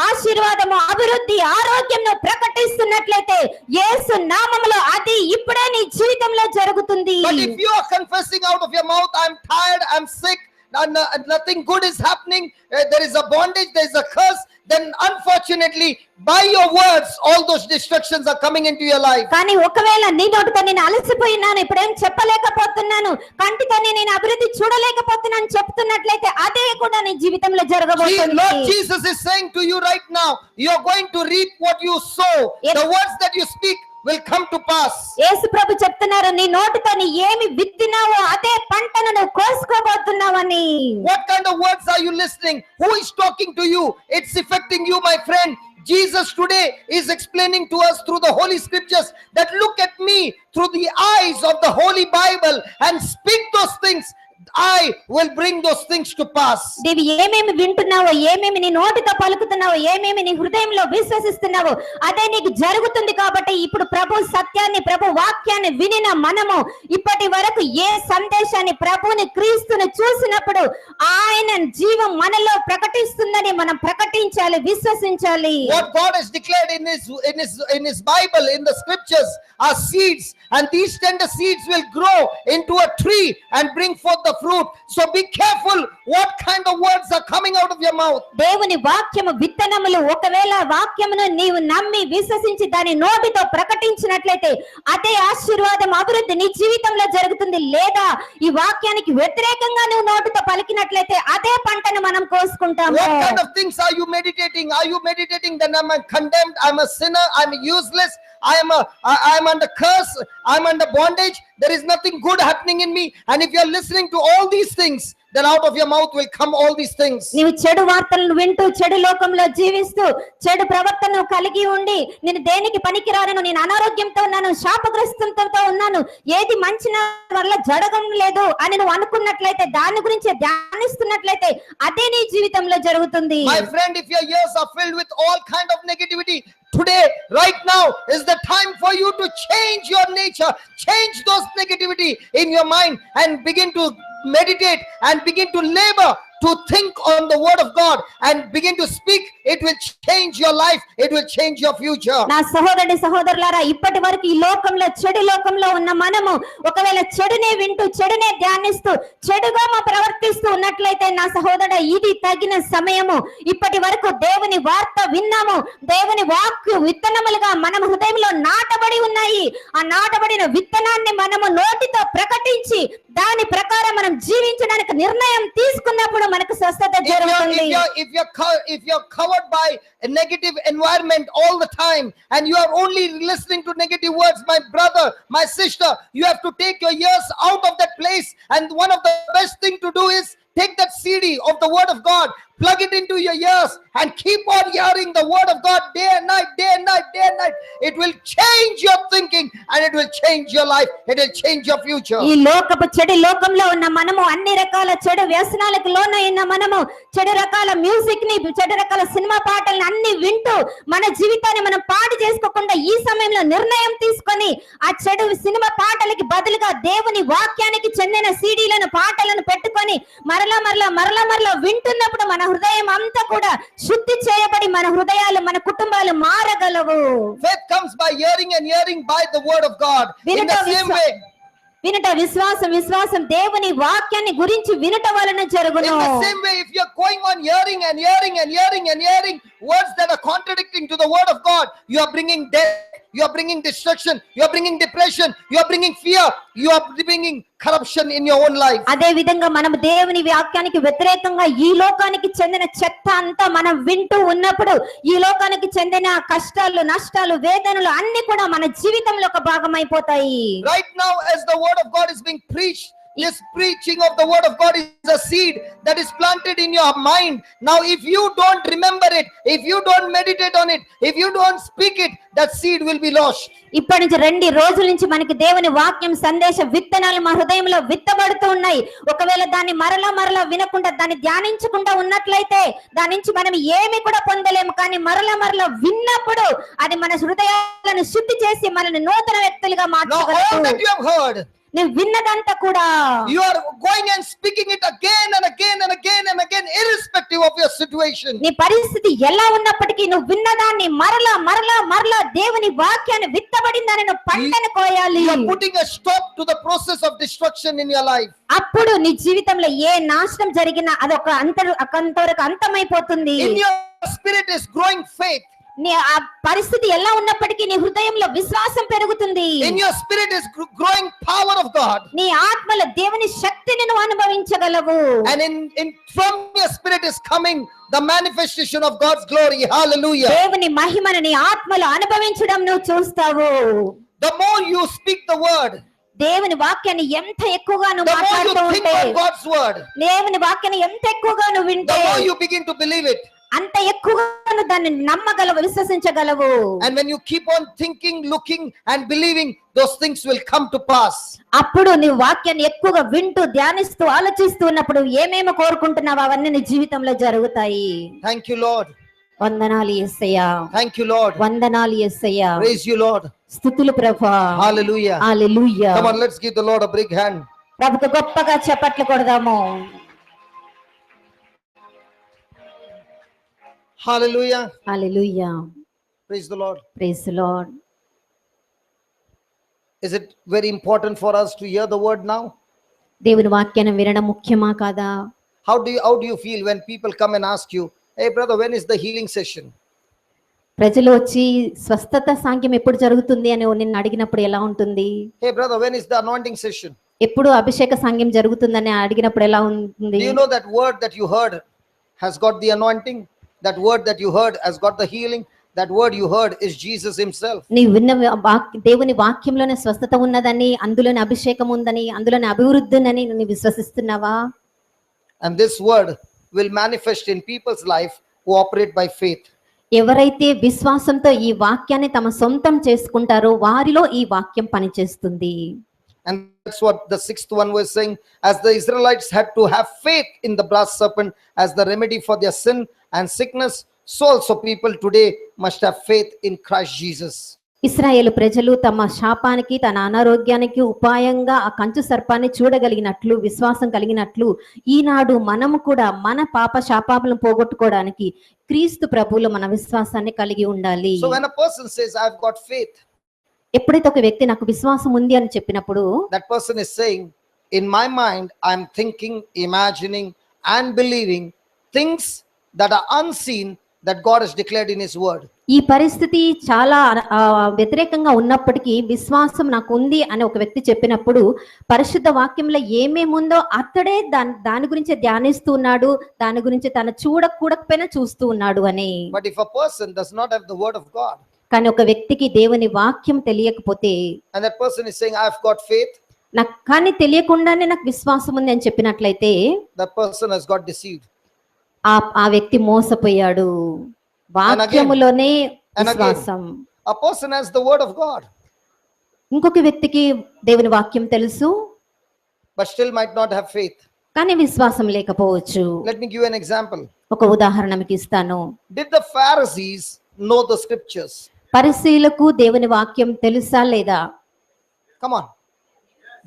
ఆశీర్వాదము, అభివృద్ధి, ఆరోగ్యం ప్రకటిస్తున్నట్లయితే యేసు నామములో అది ఇప్పుడే నీ జీవితంలో జరుగుతుంది. But if you are confessing out of your mouth, I'm tired, I'm sick, and nothing good is happening, there is a bondage, there is a curse, then unfortunately by your words all those destructions are coming into your life. కానీ ఒకవేళ నీ నోటితో నేను అలసిపోయినాను, ఇప్పుడేం చెప్పలేకపోతున్నాను, కంటితో నేను అభివృద్ధి చూడలేకపోతున్నాను చెప్తున్నట్లయితే అదే కూడా నీ జీవితంలో Lord జరగబోతుంది. Jesus is saying to you right now, you're going to reap what you sow. Yes. The words that you speak will come to pass. యేసు ప్రభు చెప్తున్నారు, నీ నోటితో నీ ఏమి విత్తినావో అదే పంటను నువ్వు కోసుకోబోతున్నావని. What kind of words are you listening? Who is talking to you? It's affecting you, my friend. Jesus today is explaining to us through the Holy Scriptures that look at me through the eyes of the Holy Bible and speak those things. I will bring those things to pass. నీవు ఏమేమి వింటున్నావో, ఏమేమి నీ నోటితో పలుకుతున్నావో, ఏమేమి నీ హృదయంలో విశ్వసిస్తున్నావో అదే నీకు జరుగుతుంది. కాబట్టి ఇప్పుడు ప్రభు సత్యాన్ని, ప్రభు వాక్యాన్ని వినిన మనము ఇప్పటి వరకు ఏ సందేశాన్ని, ప్రభుని క్రీస్తుని చూసినప్పుడు ఆయన జీవం మనలో ప్రకటిస్తుందని మనం ప్రకటించాలి, విశ్వసించాలి. What God has declared in his Bible, in the scriptures, are seeds, and these tender seeds will grow into a tree and bring forth the fruit. So be careful what kind of words are coming out of your mouth. దేవుని వాక్యము విత్తనములు, ఒకవేళ వాక్యమును నీవు నమ్మి విశ్వసించి దాని నోటితో ప్రకటించినట్లయితే అదే ఆశీర్వాదం, అభివృద్ధి నీ జీవితంలో జరుగుతుంది. లేదా ఈ వాక్యానికి వ్యతిరేకంగా నువ్వు నోటితో పలికినట్లయితే అదే పంటను మనం కోసుకుంటాము. What kind of things are you meditating? Are you meditating that I'm condemned, I'm a sinner, I'm useless, I'm under curse, I'm under bondage, there is nothing good happening in me? And if you're listening to all these things, then out of your mouth will come all these things. నీవు చెడు వార్తలను వింటూ చెడు లోకంలో జీవిస్తూ చెడు ప్రవర్తనను కలిగి ఉండి నేను దేనికి పనికిరాను, నేను అనారోగ్యంతో ఉన్నాను, శాపగ్రస్తంతో ఉన్నాను, ఏది మంచి నా వల్ల జరగడం లేదు అని నువ్వు అనుకున్నట్లయితే, దాని గురించి ధ్యానిస్తున్నట్లయితే అదే నీ జీవితంలో జరుగుతుంది. My friend, if your ears are filled with all kind of negativity, today, right now is the time for you to change your nature, change those negativity in your mind and begin to meditate and begin to labor to think on the word of God and begin to speak. It will change your life, it will change your future. నా సహోదరుడి సహోదరులారా, ఇప్పటి వరకు ఈ లోకంలో చెడు లోకంలో ఉన్న మనము ఒకవేళ చెడునే వింటూ చెడునే ధ్యానిస్తూ చెడుగా ప్రవర్తిస్తూ ఉన్నట్లయితే నా సహోదరుడా, ఇది తగిన సమయము. ఇప్పటి వరకు దేవుని వార్త విన్నాము, దేవుని వాక్కు విత్తనములుగా మన హృదయంలో నాటబడి ఉన్నాయి. ఆ నాటబడిన విత్తనాన్ని మనము నోటితో ప్రకటించి దాని ప్రకారం మనం జీవించడానికి నిర్ణయం తీసుకున్నప్పుడు మనకు స్వస్థత జరుగుతుంది. If you're covered by a negative environment all the time and you are only listening to negative words, my brother, my sister, you have to take your ears out of that place, and one of the best thing to do is take that CD of the word of God, plug it into your ears and keep on hearing the word of God day and night, day and night, day and night. It will change your thinking and it will change your life. It will change your future. ఈ లోకపు చెడు లోకంలో ఉన్న మనము అన్ని రకాల చెడు వ్యసనాలకు లోనైన మనము చెడు రకాల మ్యూజిక్ ని, చెడు రకాల సినిమా పాటలను అన్ని వింటూ మన జీవితాన్ని మనం పాడు చేసుకోకుండా ఈ సమయంలో నిర్ణయం తీసుకొని ఆ చెడు సినిమా పాటలకి బదులుగా దేవుని వాక్యానికి చెందిన సీడీలను, పాటలను పెట్టుకొని మరలా వింటున్నప్పుడు మన హృదయం అంతా కూడా శుద్ధి చేయబడి మన హృదయాలు, మన కుటుంబాలు మారగలవు. Faith comes by hearing and hearing by the word of God. In the same way, వినుట విశ్వాసం దేవుని వాక్యాన్ని గురించి వినుట వలన జరుగును. in the same way, if you're going on hearing and hearing words that are contradicting to the word of God, you are bringing death, you are bringing destruction, you are bringing depression, you are bringing fear, you are bringing corruption in your own life. అదే విధంగా మనం దేవుని వాక్యానికి వ్యతిరేకంగా ఈ లోకానికి చెందిన చెత్త అంతా మనం వింటూ ఉన్నప్పుడు ఈ లోకానికి చెందిన కష్టాలు, నష్టాలు, వేదనలు అన్ని కూడా మన జీవితంలో ఒక భాగమైపోతాయి. Right now, as the word of God is being preached, this preaching of the word of God is a seed that is planted in your mind. Now, if you don't remember it, if you don't meditate on it, if you don't speak it, that seed will be lost. ఇప్పటి నుంచి 2 రోజుల నుంచి మనకి దేవుని వాక్యం, సందేశ విత్తనాలు మా హృదయంలో విత్తబడుతూ ఉన్నాయి. ఒకవేళ దాన్ని మరలా వినకుండా, దాన్ని ధ్యానించకుండా ఉన్నట్లయితే దాని నుంచి మనం ఏమి కూడా పొందలేము. కానీ మరలా విన్నప్పుడు అది మన హృదయాలను శుద్ధి చేసి మనల్ని నూతన వ్యక్తులుగా Now, all that మార్చగలదు. you have heard, నేను విన్నదంతా కూడా you are going and speaking it again and again, irrespective of your situation. నీ పరిస్థితి ఎలా ఉన్నప్పటికీ నువ్వు విన్నదాన్ని మరలా దేవుని వాక్యాన్ని విత్తబడిందని నువ్వు పంటను కోయాలి. You are putting a stop to the process of destruction in your life. అప్పుడు నీ జీవితంలో ఏ నాశనం జరిగినా అదొక అంతవరకు అంతమైపోతుంది. In your spirit is growing faith. నీ ఆ పరిస్థితి ఎలా ఉన్నప్పటికీ నీ హృదయంలో విశ్వాసం పెరుగుతుంది. In your spirit is growing power of God. నీ ఆత్మలో దేవుని శక్తిని నువ్వు అనుభవించగలవు. And in from your spirit is coming the manifestation of God's glory. Hallelujah. దేవుని మహిమను నీ ఆత్మలో అనుభవించడం నువ్వు చూస్తావు. The more you speak the word, దేవుని వాక్యాన్ని ఎంత ఎక్కువగా నువ్వు the more you మాట్లాడుతూ think ఉంటే, of God's word, దేవుని వాక్యాన్ని ఎంత ఎక్కువగా నువ్వు the వింటే more you begin to believe it. అంత ఎక్కువగా నువ్వు దాన్ని నమ్మగలవు, విశ్వసించగలవు. And when you keep on thinking, looking and believing, those things will come to pass. అప్పుడు నీ వాక్యాన్ని ఎక్కువగా వింటూ, ధ్యానిస్తూ, ఆలోచిస్తూ ఉన్నప్పుడు ఏమేమి కోరుకుంటున్నావు అవన్నీ నీ జీవితంలో జరుగుతాయి. Thank you, Lord. వందనాలు యేసయ్యా. Thank you, Lord. వందనాలు యేసయ్యా. Praise you, Lord. స్తుతులు ప్రభువా. Hallelujah. Hallelujah. Come on, let's give the Lord a big hand. ప్రభుకు గొప్పగా చప్పట్లు కొడదాము. Hallelujah. Hallelujah. Praise the Lord. Praise the lord. Is it very important for us to hear the word now? దేవుని వాక్యాన్ని వినడం ముఖ్యమా కాదా? How do you feel when people come and ask you, "Hey brother, when is the healing session?" ప్రజలు వచ్చి స్వస్థత సాంఖ్యం ఎప్పుడు జరుగుతుంది అని నిన్ను అడిగినప్పుడు ఎలా ఉంటుంది? "Hey brother, when is the anointing session?" ఎప్పుడు అభిషేక సాంఖ్యం జరుగుతుందని అడిగినప్పుడు ఎలా ఉంటుంది? Do you know that word that you heard has got the anointing? That word that you heard has got the healing. That word you heard is Jesus himself. నీ విన్న దేవుని వాక్యంలోనే స్వస్థత ఉన్నదని, అందులోని అభిషేకం ఉందని, అందులోని అభివృద్ధి ఉందని నువ్వు విశ్వసిస్తున్నావా? And this word will manifest in people's life who operate by faith. ఎవరైతే విశ్వాసంతో ఈ వాక్యాన్ని తమ సొంతం చేసుకుంటారో వారిలో ఈ వాక్యం పనిచేస్తుంది. And that's what the 6th one was saying. As the Israelites had to have faith in the brass serpent as the remedy for their sin and sickness, so also people today must have faith in Christ Jesus. ఇశ్రాయేలు ప్రజలు తమ శాపానికి, తన అనారోగ్యానికి ఉపాయంగా ఆ కంచు సర్పాన్ని చూడగలిగినట్లు, విశ్వాసం కలిగినట్లు ఈనాడు మనము కూడా మన పాప శాపాలను పోగొట్టుకోవడానికి క్రీస్తు ప్రభువులో మన విశ్వాసాన్ని కలిగి ఉండాలి. So when a person says, "I've got faith," ఎప్పుడైతే ఒక వ్యక్తి నాకు విశ్వాసం ఉంది అని చెప్పినప్పుడు that person is saying, "In my mind, I'm thinking, imagining and believing things that are unseen that God has declared in his word." ఈ పరిస్థితి చాలా వ్యతిరేకంగా ఉన్నప్పటికీ విశ్వాసం నాకు ఉంది అని ఒక వ్యక్తి చెప్పినప్పుడు పరిశుద్ధ వాక్యంలో ఏమేముందో అతడే దాని గురించి ధ్యానిస్తూ ఉన్నాడు, దాని గురించి తను చూడకపోయినా చూస్తూ ఉన్నాడు అని. But if a person does not have the word of God, కానీ ఒక వ్యక్తికి దేవుని వాక్యం తెలియకపోతే, and that person is saying, I've got faith, నాకు కానీ తెలియకుండానే నాకు విశ్వాసం ఉంది అని చెప్పినట్లయితే that person has got deceived. ఆ వ్యక్తి మోసపోయాడు. వాక్యములోనే విశ్వాసం. A person has the word of God, ఇంకొక వ్యక్తికి దేవుని వాక్యం తెలుసు, but still might not have faith. కానీ విశ్వాసం లేకపోవచ్చు. Let me give you an example. ఒక ఉదాహరణ మీకు ఇస్తాను. Did the Pharisees know the scriptures? పరిసయ్యులకు దేవుని వాక్యం తెలుసా లేదా? Come on.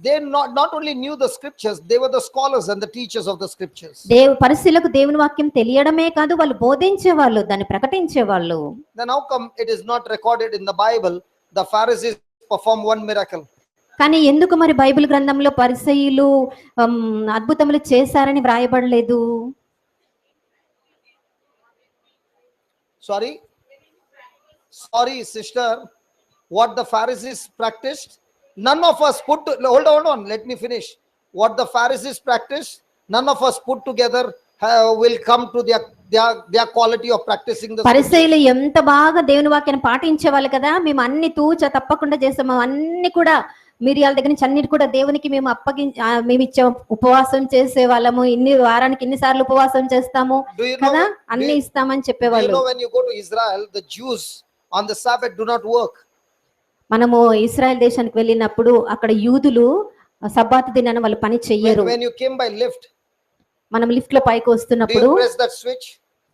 They not only knew the scriptures, they were the scholars and the teachers of the scriptures. పరిసయ్యులకు దేవుని వాక్యం తెలియడమే కాదు, వాళ్ళు బోధించేవాళ్ళు, దాన్ని ప్రకటించేవాళ్ళు. Then how come it is not recorded in the Bible the Pharisees perform one miracle? కానీ ఎందుకు మరి Bible గ్రంథంలో పరిసయ్యులు అద్భుతములు చేశారని వ్రాయబడలేదు? Sorry sister, what the Pharisees practiced, none of us hold on, let me finish. What the Pharisees practiced, none of us put together will come to their quality of practicing the పరిసయ్యులు ఎంత బాగా దేవుని వాక్యాన్ని పాటించేవాళ్ళు కదా, మేము అన్ని తప్పకుండా చేస్తాము, అన్ని కూడా మిరియాల దగ్గర నుంచి అన్నిటి కూడా దేవునికి మేము మేము ఇచ్చే ఉపవాసం చేసే వాళ్ళము, వారానికి ఇన్నిసార్లు ఉపవాసం చేస్తాము కదా, అన్ని ఇస్తామని చెప్పేవాళ్ళు. When you go to Israel, the Jews on the Sabbath do not work. మనము ఇశ్రాయేల్ దేశానికి వెళ్ళినప్పుడు అక్కడ యూదులు సబ్బాతు దినాన వాళ్ళు పని చెయ్యరు. When you came by lift, మనం లిఫ్ట్ లో పైకి వస్తున్నప్పుడు press that switch,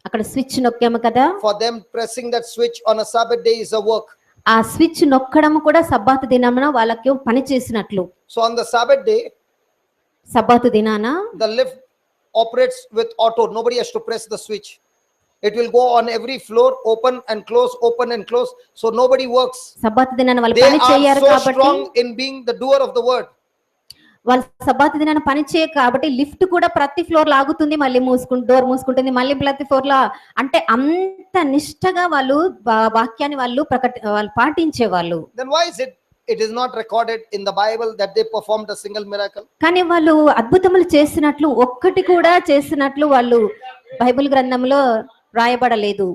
అక్కడ స్విచ్ నొక్కాము కదా, for them pressing that switch on a Sabbath day is a work. ఆ స్విచ్ నొక్కడం కూడా సబ్బాతు దినాన వాళ్ళకి పని చేసినట్లు. So on the Sabbath day, సబ్బాతు దినాన the lift operates with auto, nobody has to press the switch. It will go on every floor, open and close, so nobody works. సబ్బాతు దినాన వాళ్ళు They పని చేయరు are so కాబట్టి, strong in being the doer of the word. వాళ్ళు సబ్బాతు దినాన పని చేయ కాబట్టి లిఫ్ట్ కూడా ప్రతి ఫ్లోర్ లాగుతుంది, మళ్ళీ డోర్ మూసుకుంటుంది, మళ్ళీ ప్రతి ఫ్లోర్ లా, అంటే అంత నిష్టగా వాళ్ళు వాక్యాన్ని వాళ్ళు పాటించేవాళ్ళు. Then why is it is not recorded in the Bible that they performed a single miracle? కానీ వాళ్ళు అద్భుతములు చేసినట్లు, ఒక్కటి కూడా చేసినట్లు వాళ్ళు బైబిల్ గ్రంథంలో రాయబడలేదు.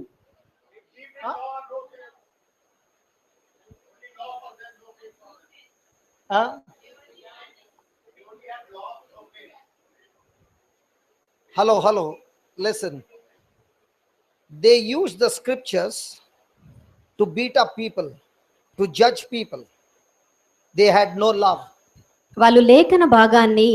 Hello, listen. They use the scriptures to beat up people, to judge people. They had no love. వాళ్ళు లేఖన భాగాన్ని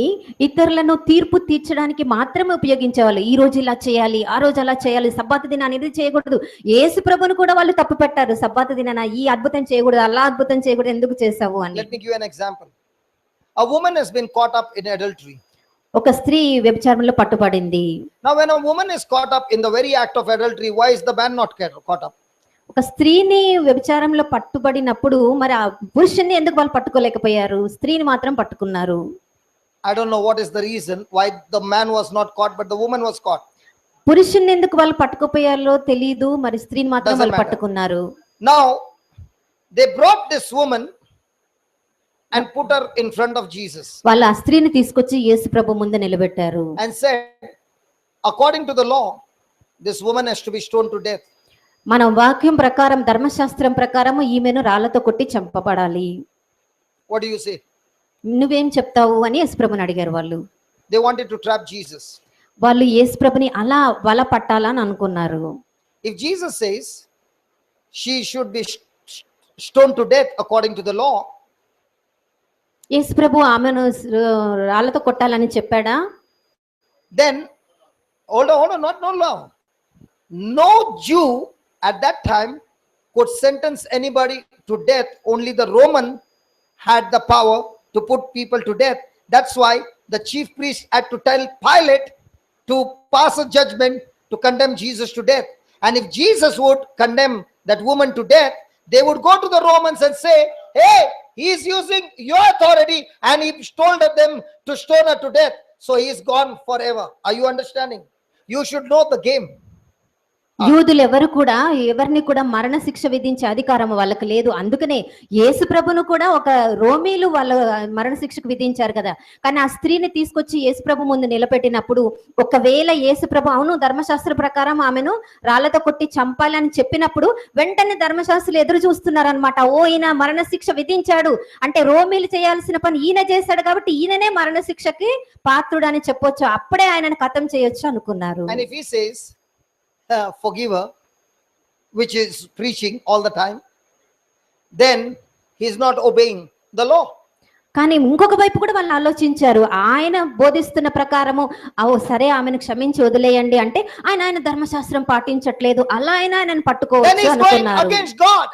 ఇతరులను తీర్పు తీర్చడానికి మాత్రమే ఉపయోగించేవాళ్ళు. ఈ రోజు ఇలా చేయాలి, ఆ రోజు అలా చేయాలి, సబ్బాతు దినాన్ని ఇది చేయకూడదు. యేసు ప్రభువును కూడా వాళ్ళు తప్పు పెట్టారు. సబ్బాతు దినాన ఈ అద్భుతం చేయకూడదు, అలా అద్భుతం చేయకూడదు, ఎందుకు చేసావు అని. Let me give you an example. A woman has been caught up in adultery. ఒక స్త్రీ వ్యభిచారంలో పట్టుబడింది. Now when a woman is caught up in the very act of adultery, why is the man not caught up? ఒక స్త్రీని వ్యభిచారంలో పట్టుబడినప్పుడు మరి ఆ పురుషుని ఎందుకు వాళ్ళు పట్టుకోలేకపోయారు, స్త్రీని మాత్రం పట్టుకున్నారు? I don't know what is the reason why the man was not caught but the woman was caught. పురుషుని ఎందుకు వాళ్ళు పట్టుకోపోయారో తెలియదు, మరి స్త్రీని మాత్రం వాళ్ళు పట్టుకున్నారు. Now they brought this woman and put her in front of Jesus. వాళ్ళు ఆ స్త్రీని తీసుకొచ్చి యేసు ప్రభు ముందు నిలబెట్టారు. And said, according to the law, this woman has to be stoned to death. మన వాక్యం ప్రకారం, ధర్మశాస్త్రం ప్రకారం ఈమెను రాళ్లతో కొట్టి చంపబడాలి. What do you say? నువ్వేం చెప్తావు అని యేసు ప్రభుని అడిగారు వాళ్ళు. They wanted to trap Jesus. వాళ్ళు యేసు ప్రభుని అలా వల పట్టాలని అనుకున్నారు. If Jesus says she should be stoned to death according to the law, యేసు ప్రభు ఆమెను రాళ్లతో కొట్టాలని చెప్పాడా? then hold on, not no law. No Jew at that time could sentence anybody to death. Only the Roman had the power to put people to death. That's why the chief priest had to tell Pilate to pass a judgment to condemn Jesus to death. And if Jesus would condemn that woman to death, they would go to the Romans and say, hey, he is using your authority, and he told them to stone her to death. So he is gone forever. Are you understanding? You should know the game. యూదులు ఎవరు కూడా ఎవరిని కూడా మరణ శిక్ష విధించే అధికారం వాళ్ళకి లేదు. అందుకనే యేసు ప్రభును కూడా ఒక రోమీలు వాళ్ళ మరణ శిక్షకు విధించారు కదా. కానీ ఆ స్త్రీని తీసుకొచ్చి యేసు ప్రభు ముందు నిలబెట్టినప్పుడు ఒకవేళ యేసు ప్రభు అవును ధర్మశాస్త్ర ప్రకారం ఆమెను రాళ్లతో కొట్టి చంపాలి అని చెప్పినప్పుడు వెంటనే ధర్మశాస్త్రులు ఎదురు చూస్తున్నారనమాట. ఓ ఈయన మరణ శిక్ష విధించాడు అంటే రోమీలు చేయాల్సిన పని ఈయన చేశాడు కాబట్టి ఈయననే మరణ శిక్షకి పాత్రుడు అని చెప్పొచ్చు. అప్పుడే ఆయనను ఖతం చేయొచ్చు అనుకున్నారు. And if he says, forgiver, which is preaching all the time, then he is not obeying the law. కానీ ఇంకొక వైపు కూడా వాళ్ళు ఆలోచించారు. ఆయన బోధిస్తున్న ప్రకారము ఓ సరే ఆమెను క్షమించి వదిలేయండి అంటే ఆయన ధర్మశాస్త్రం పాటించట్లేదు, అలా ఆయనను Then పట్టుకోవచ్చు he is going అనుకున్నారు. against God.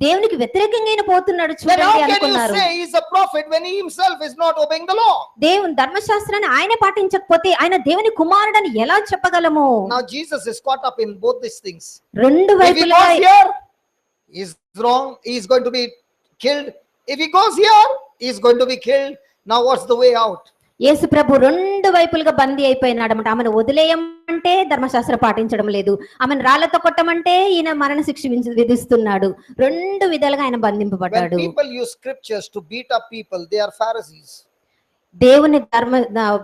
దేవునికి వ్యతిరేకంగా ఆయన పోతున్నాడు Then చూడండి how can you అనుకున్నారు. say he is a prophet when he himself is not obeying the law? దేవుని ధర్మశాస్త్రాన్ని ఆయనే పాటించకపోతే ఆయన దేవుని కుమారుడని ఎలా చెప్పగలము? Now Jesus is caught up in both these things. రెండు If he వైపులుగా goes here, he is wrong, he is going to be killed. If he goes here, he is going to be killed. Now what's the way out? యేసు ప్రభు రెండు వైపులుగా బందీ అయిపోయినాడు అన్నమాట. ఆమెను వదిలేయమంటే ధర్మశాస్త్రం పాటించడం లేదు, ఆమెను రాళ్లతో కొట్టమంటే ఈయన మరణ శిక్ష విధిస్తున్నాడు. రెండు విధాలుగా ఆయన When బంధింపబడ్డాడు. people use scriptures to beat up people, they are Pharisees. దేవుని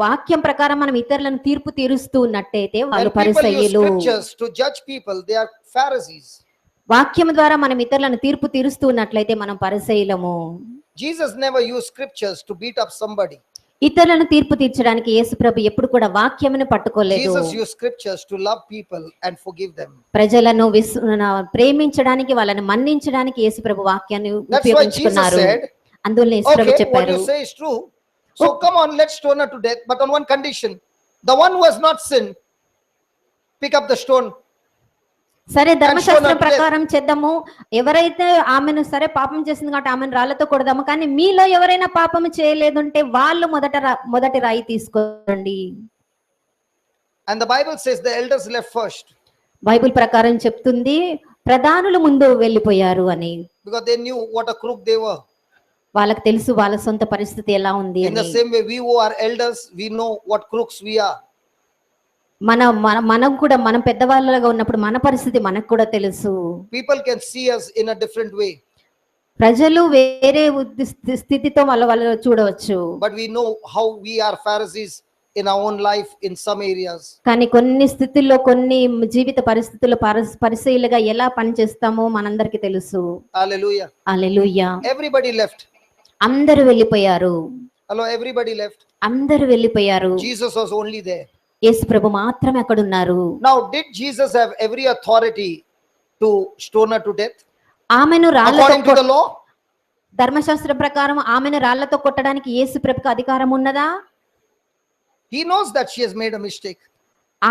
వాక్యం ప్రకారం మనం ఇతరులను తీర్పు తీరుస్తూ ఉన్నట్టయితే When వాళ్ళు people use పరిసయ్యులు. scriptures to judge people, they are Pharisees. వాక్యం ద్వారా మనం ఇతరులను తీర్పు తీరుస్తూ ఉన్నట్లయితే మనం పరిసయ్యులము. Jesus never used scriptures to beat up somebody. ఇతరులను తీర్పు తీర్చడానికి యేసు ప్రభు ఎప్పుడు కూడా వాక్యమును పట్టుకోలేదు. Jesus used scriptures to love people and forgive them. ప్రజలను ప్రేమించడానికి వాళ్ళని మన్నించడానికి యేసు ప్రభు వాక్యాన్ని That's why Jesus ఉపయోగించుకున్నారు. said, అందువల్ల యేసు ప్రభు okay, what చెప్పారు, you say is true. So come on, let's stone her to death. But on one condition, the one who has not sinned, pick up the stone. సరే ధర్మశాస్త్రం And show not ప్రకారం చేద్దాము, ఎవరైతే ఆమెను సరే పాపం చేసింది కాబట్టి ఆమెను రాళ్లతో కొడదాము, కానీ మీలో ఎవరైనా పాపం చేయలేదంటే వాళ్ళు మొదటి రాయి తీసుకోండి. And the Bible says the elders left first Bible ప్రకారం చెప్తుంది ప్రధానులు ముందు వెళ్ళిపోయారు అని. because they knew what a crook they were. వాళ్ళకి తెలుసు వాళ్ళ సొంత పరిస్థితి ఎలా ఉంది In the అని. same way, we who are elders, we know what crooks we are. మనం కూడా మనం పెద్దవాళ్ళగా ఉన్నప్పుడు మన పరిస్థితి మనకు కూడా తెలుసు. People can see us in a different way, ప్రజలు వేరే స్థితితో వాళ్ళు చూడవచ్చు. but we know how we are Pharisees in our own life in some areas. కానీ కొన్ని స్థితుల్లో కొన్ని జీవిత పరిస్థితుల్లో పరిశీలుగా ఎలా పనిచేస్తామో మనందరికీ తెలుసు. Hallelujah. హల్లెలూయా. Everybody left. అందరూ వెళ్ళిపోయారు. Hello, everybody left. అందరూ వెళ్ళిపోయారు. Jesus was only there. యేసు ప్రభు మాత్రమే అక్కడ ఉన్నారు. Now, did Jesus have every authority to stone her to death ఆమెను according to the law? ధర్మశాస్త్రం ప్రకారం ఆమెను రాళ్లతో కొట్టడానికి యేసు ప్రభుకు అధికారం ఉన్నదా? He knows that she has made a mistake,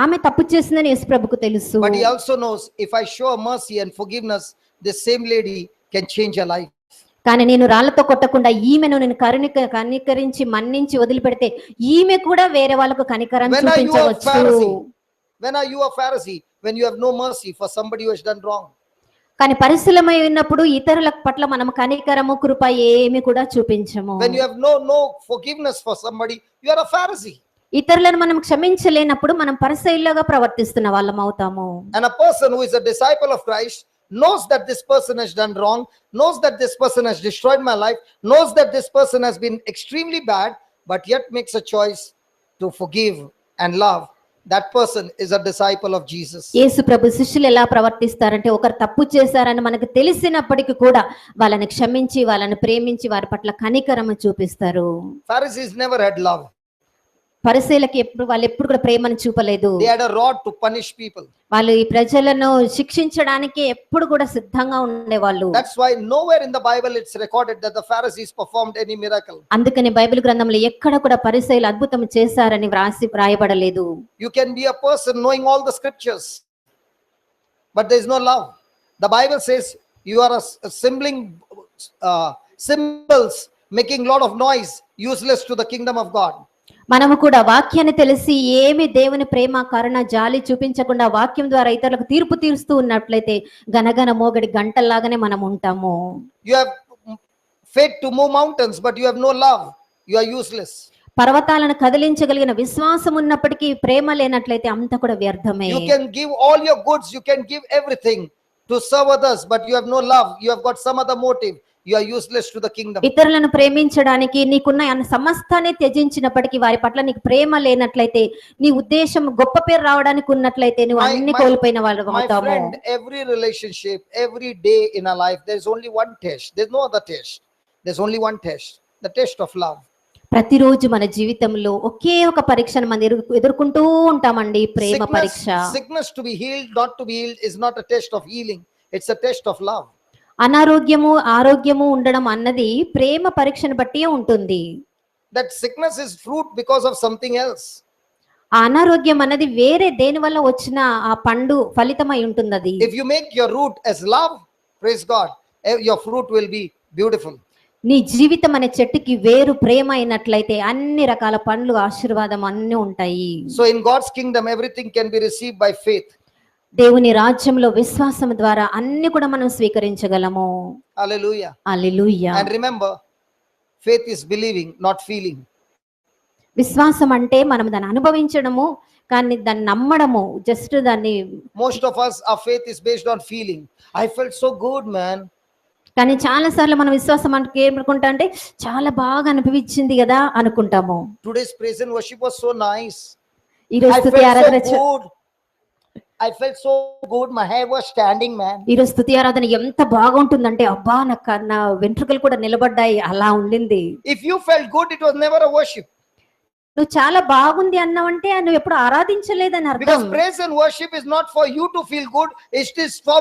ఆమె తప్పు చేసిందని యేసు ప్రభుకు తెలుసు. but he also knows if I show her mercy and forgiveness, this same lady can change her life. కానీ నేను రాళ్లతో కొట్టకుండా ఈమెను నేను కనికరించి మన్నించి వదిలిపెడితే ఈమె కూడా వేరే వాళ్ళకు కనికరం When are you a చూపించవచ్చు. Pharisee? When are you a Pharisee? When you have no mercy for somebody who has done wrong. కానీ పరిశీలమై ఉన్నప్పుడు ఇతరుల పట్ల మనం కనికరము కృప ఏమి కూడా చూపించము. When you have no forgiveness for somebody, you are a Pharisee. ఇతరులను మనం క్షమించలేనప్పుడు మనం పరిసయ్యులుగా ప్రవర్తిస్తున్న వాళ్ళం అవుతాము. And a person who is a disciple of Christ knows that this person has done wrong, knows that this person has destroyed my life, knows that this person has been extremely bad, but yet makes a choice to forgive and love. That person is a disciple of Jesus. యేసు ప్రభు శిష్యులు ఎలా ప్రవర్తిస్తారంటే ఒకరు తప్పు చేశారని మనకు తెలిసినప్పటికీ కూడా వాళ్ళని క్షమించి వాళ్ళని ప్రేమించి వారి పట్ల కనికరము చూపిస్తారు. Pharisees never had love. పరిసయ్యులకి వాళ్ళు ఎప్పుడు కూడా ప్రేమను చూపలేదు. They had a rod to punish people. వాళ్ళు ఈ ప్రజలను శిక్షించడానికి ఎప్పుడు కూడా సిద్ధంగా ఉండేవాళ్ళు. That's why nowhere in the Bible it's recorded that the Pharisees performed any miracle. అందుకని బైబిల్ గ్రంథంలో ఎక్కడ కూడా పరిసయ్యులు అద్భుతం చేశారని రాయబడలేదు. You can be a person knowing all the scriptures, but there is no love. The Bible says you are assembling symbols, making a lot of noise, useless to the kingdom of God. మనము కూడా వాక్యాన్ని తెలిసి ఏమి దేవుని ప్రేమ కరుణ జాలి చూపించకుండా వాక్యం ద్వారా ఇతరులకు తీర్పు తీరుస్తూ ఉన్నట్లయితే గనగన మోగడి గంటల్లాగానే మనం ఉంటాము. You have faith to move mountains, but you have no love. You are useless. పర్వతాలను కదిలించగలిగిన విశ్వాసం ఉన్నప్పటికీ ప్రేమ లేనట్లయితే అంత కూడా వ్యర్థమే. You can give all your goods, you can give everything to serve others, but you have no love, you have got some other motive, you are useless to the kingdom. ఇతరులను ప్రేమించడానికి నీకున్న సమస్తాన్ని త్యజించినప్పటికీ వారి పట్ల నీకు ప్రేమ లేనట్లయితే, నీ ఉద్దేశం గొప్ప పేరు రావడానికి ఉన్నట్లయితే నువ్వు అన్ని కోల్పోయిన వాళ్ళు My అవుతావు. friend, every relationship, every day in our life, there is only one test. There's no other test. There's only one test, the test of love. ప్రతిరోజు మన జీవితంలో ఒకే ఒక పరీక్షను మనం ఎదుర్కొంటూ ఉంటామండి, ప్రేమ పరీక్ష. Sickness to be healed, not to be healed, is not a test of healing. It's a test of love. అనారోగ్యము ఆరోగ్యము ఉండడం అన్నది ప్రేమ పరీక్షను బట్టి ఉంటుంది. That sickness is fruit because of something else. ఆ అనారోగ్యం అన్నది వేరే దేని వల్ల వచ్చిన ఆ పండు ఫలితమై ఉంటుంది అది. If you make your root as love, praise God, your fruit will be beautiful. నీ జీవితం అనే చెట్టుకి వేరు ప్రేమ అయినట్లయితే అన్ని రకాల పండ్లు ఆశీర్వాదం అన్ని ఉంటాయి. So in God's kingdom, everything can be received by faith. దేవుని రాజ్యంలో విశ్వాసం ద్వారా అన్ని కూడా మనం స్వీకరించగలము. Hallelujah. Hallelujah. And remember, faith is believing, not feeling. విశ్వాసం అంటే మనం దాన్ని అనుభవించడము, కానీ దాన్ని నమ్మడము, జస్ట్ దాన్ని. Most of us, our faith is based on feeling. I felt so good, man. కానీ చాలా సార్లు మనం విశ్వాసం అంటే ఏమనుకుంటా అంటే చాలా బాగా అనిపించింది కదా అనుకుంటాము. Today's praise and worship was so nice. ఈ రోజు I స్తుతి felt ఆరాధన so good. I felt so good. My hair was standing, man. ఈ రోజు స్తుతి ఆరాధన ఎంత బాగుంటుందంటే అబ్బా నా వెంట్రుకలు కూడా నిలబడ్డాయి అలా ఉండింది. If you felt good, it was never a worship. నువ్వు చాలా బాగుంది అన్నావంటే నువ్వు ఎప్పుడు ఆరాధించలేదని అర్థం. Because praise and worship is not for you to feel good, it is for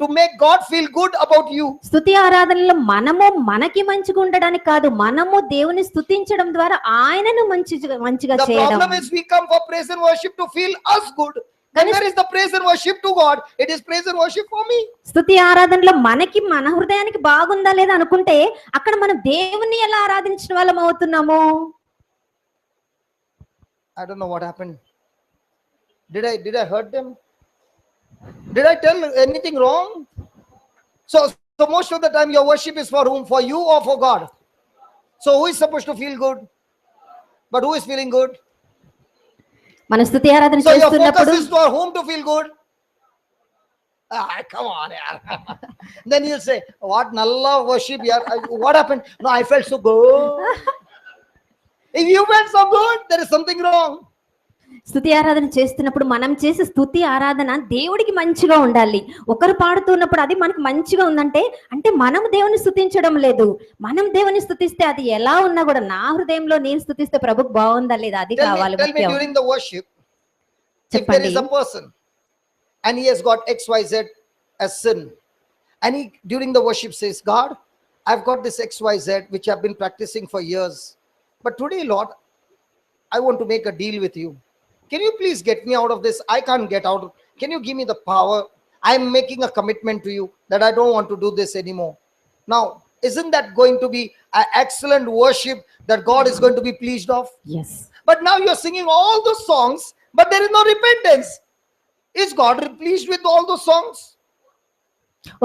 to make God feel good about you. స్తుతి ఆరాధనలో మనకి మంచిగా ఉండడానికి కాదు, మనము దేవుని స్తుతించడం ద్వారా ఆయనను మంచిగా The చేయడం. problem is we come for praise and worship to feel us good. And where is the praise and worship to God? It is praise and worship for me. స్తుతి ఆరాధనలో మన హృదయానికి బాగుందా లేదా అనుకుంటే అక్కడ మనం దేవుణ్ణి ఎలా ఆరాధించిన వాళ్ళం అవుతున్నాము. I don't know what happened. Did I hurt them? Did I tell anything wrong? So most of the time your worship is for whom? For you or for God? So who is supposed to feel good? But who is feeling good? మన స్తుతి ఆరాధన So your చేస్తున్నప్పుడు focus is for whom to feel good? Come on, yaar. Then you'll say, what nalla worship, yaar? What happened? No, I felt so good. If you felt so good, there is something wrong. స్తుతి ఆరాధన చేస్తున్నప్పుడు మనం చేసే స్తుతి ఆరాధన దేవుడికి మంచిగా ఉండాలి. ఒకరు పాడుతున్నప్పుడు అది మనకు మంచిగా ఉందంటే అంటే మనం దేవుని స్తుతించడం లేదు. మనం దేవుని స్తుతిస్తే అది ఎలా ఉన్నా కూడా నా హృదయంలో నేను స్తుతిస్తే ప్రభుకు బాగుందా లేదా అది కావాలి. Tell me during the worship, if there is a person and he has got XYZ as sin, and he during the worship says, God, I've got this XYZ which I've been practicing for years, but today, Lord, I want to make a deal with you. Can you please get me out of this? I can't get out. Can you give me the power? I'm making a commitment to you that I don't want to do this anymore. Now, isn't that going to be an excellent worship that God is going to be pleased of? Yes. But now you're singing all those songs, but there is no repentance. Is God pleased with all those songs?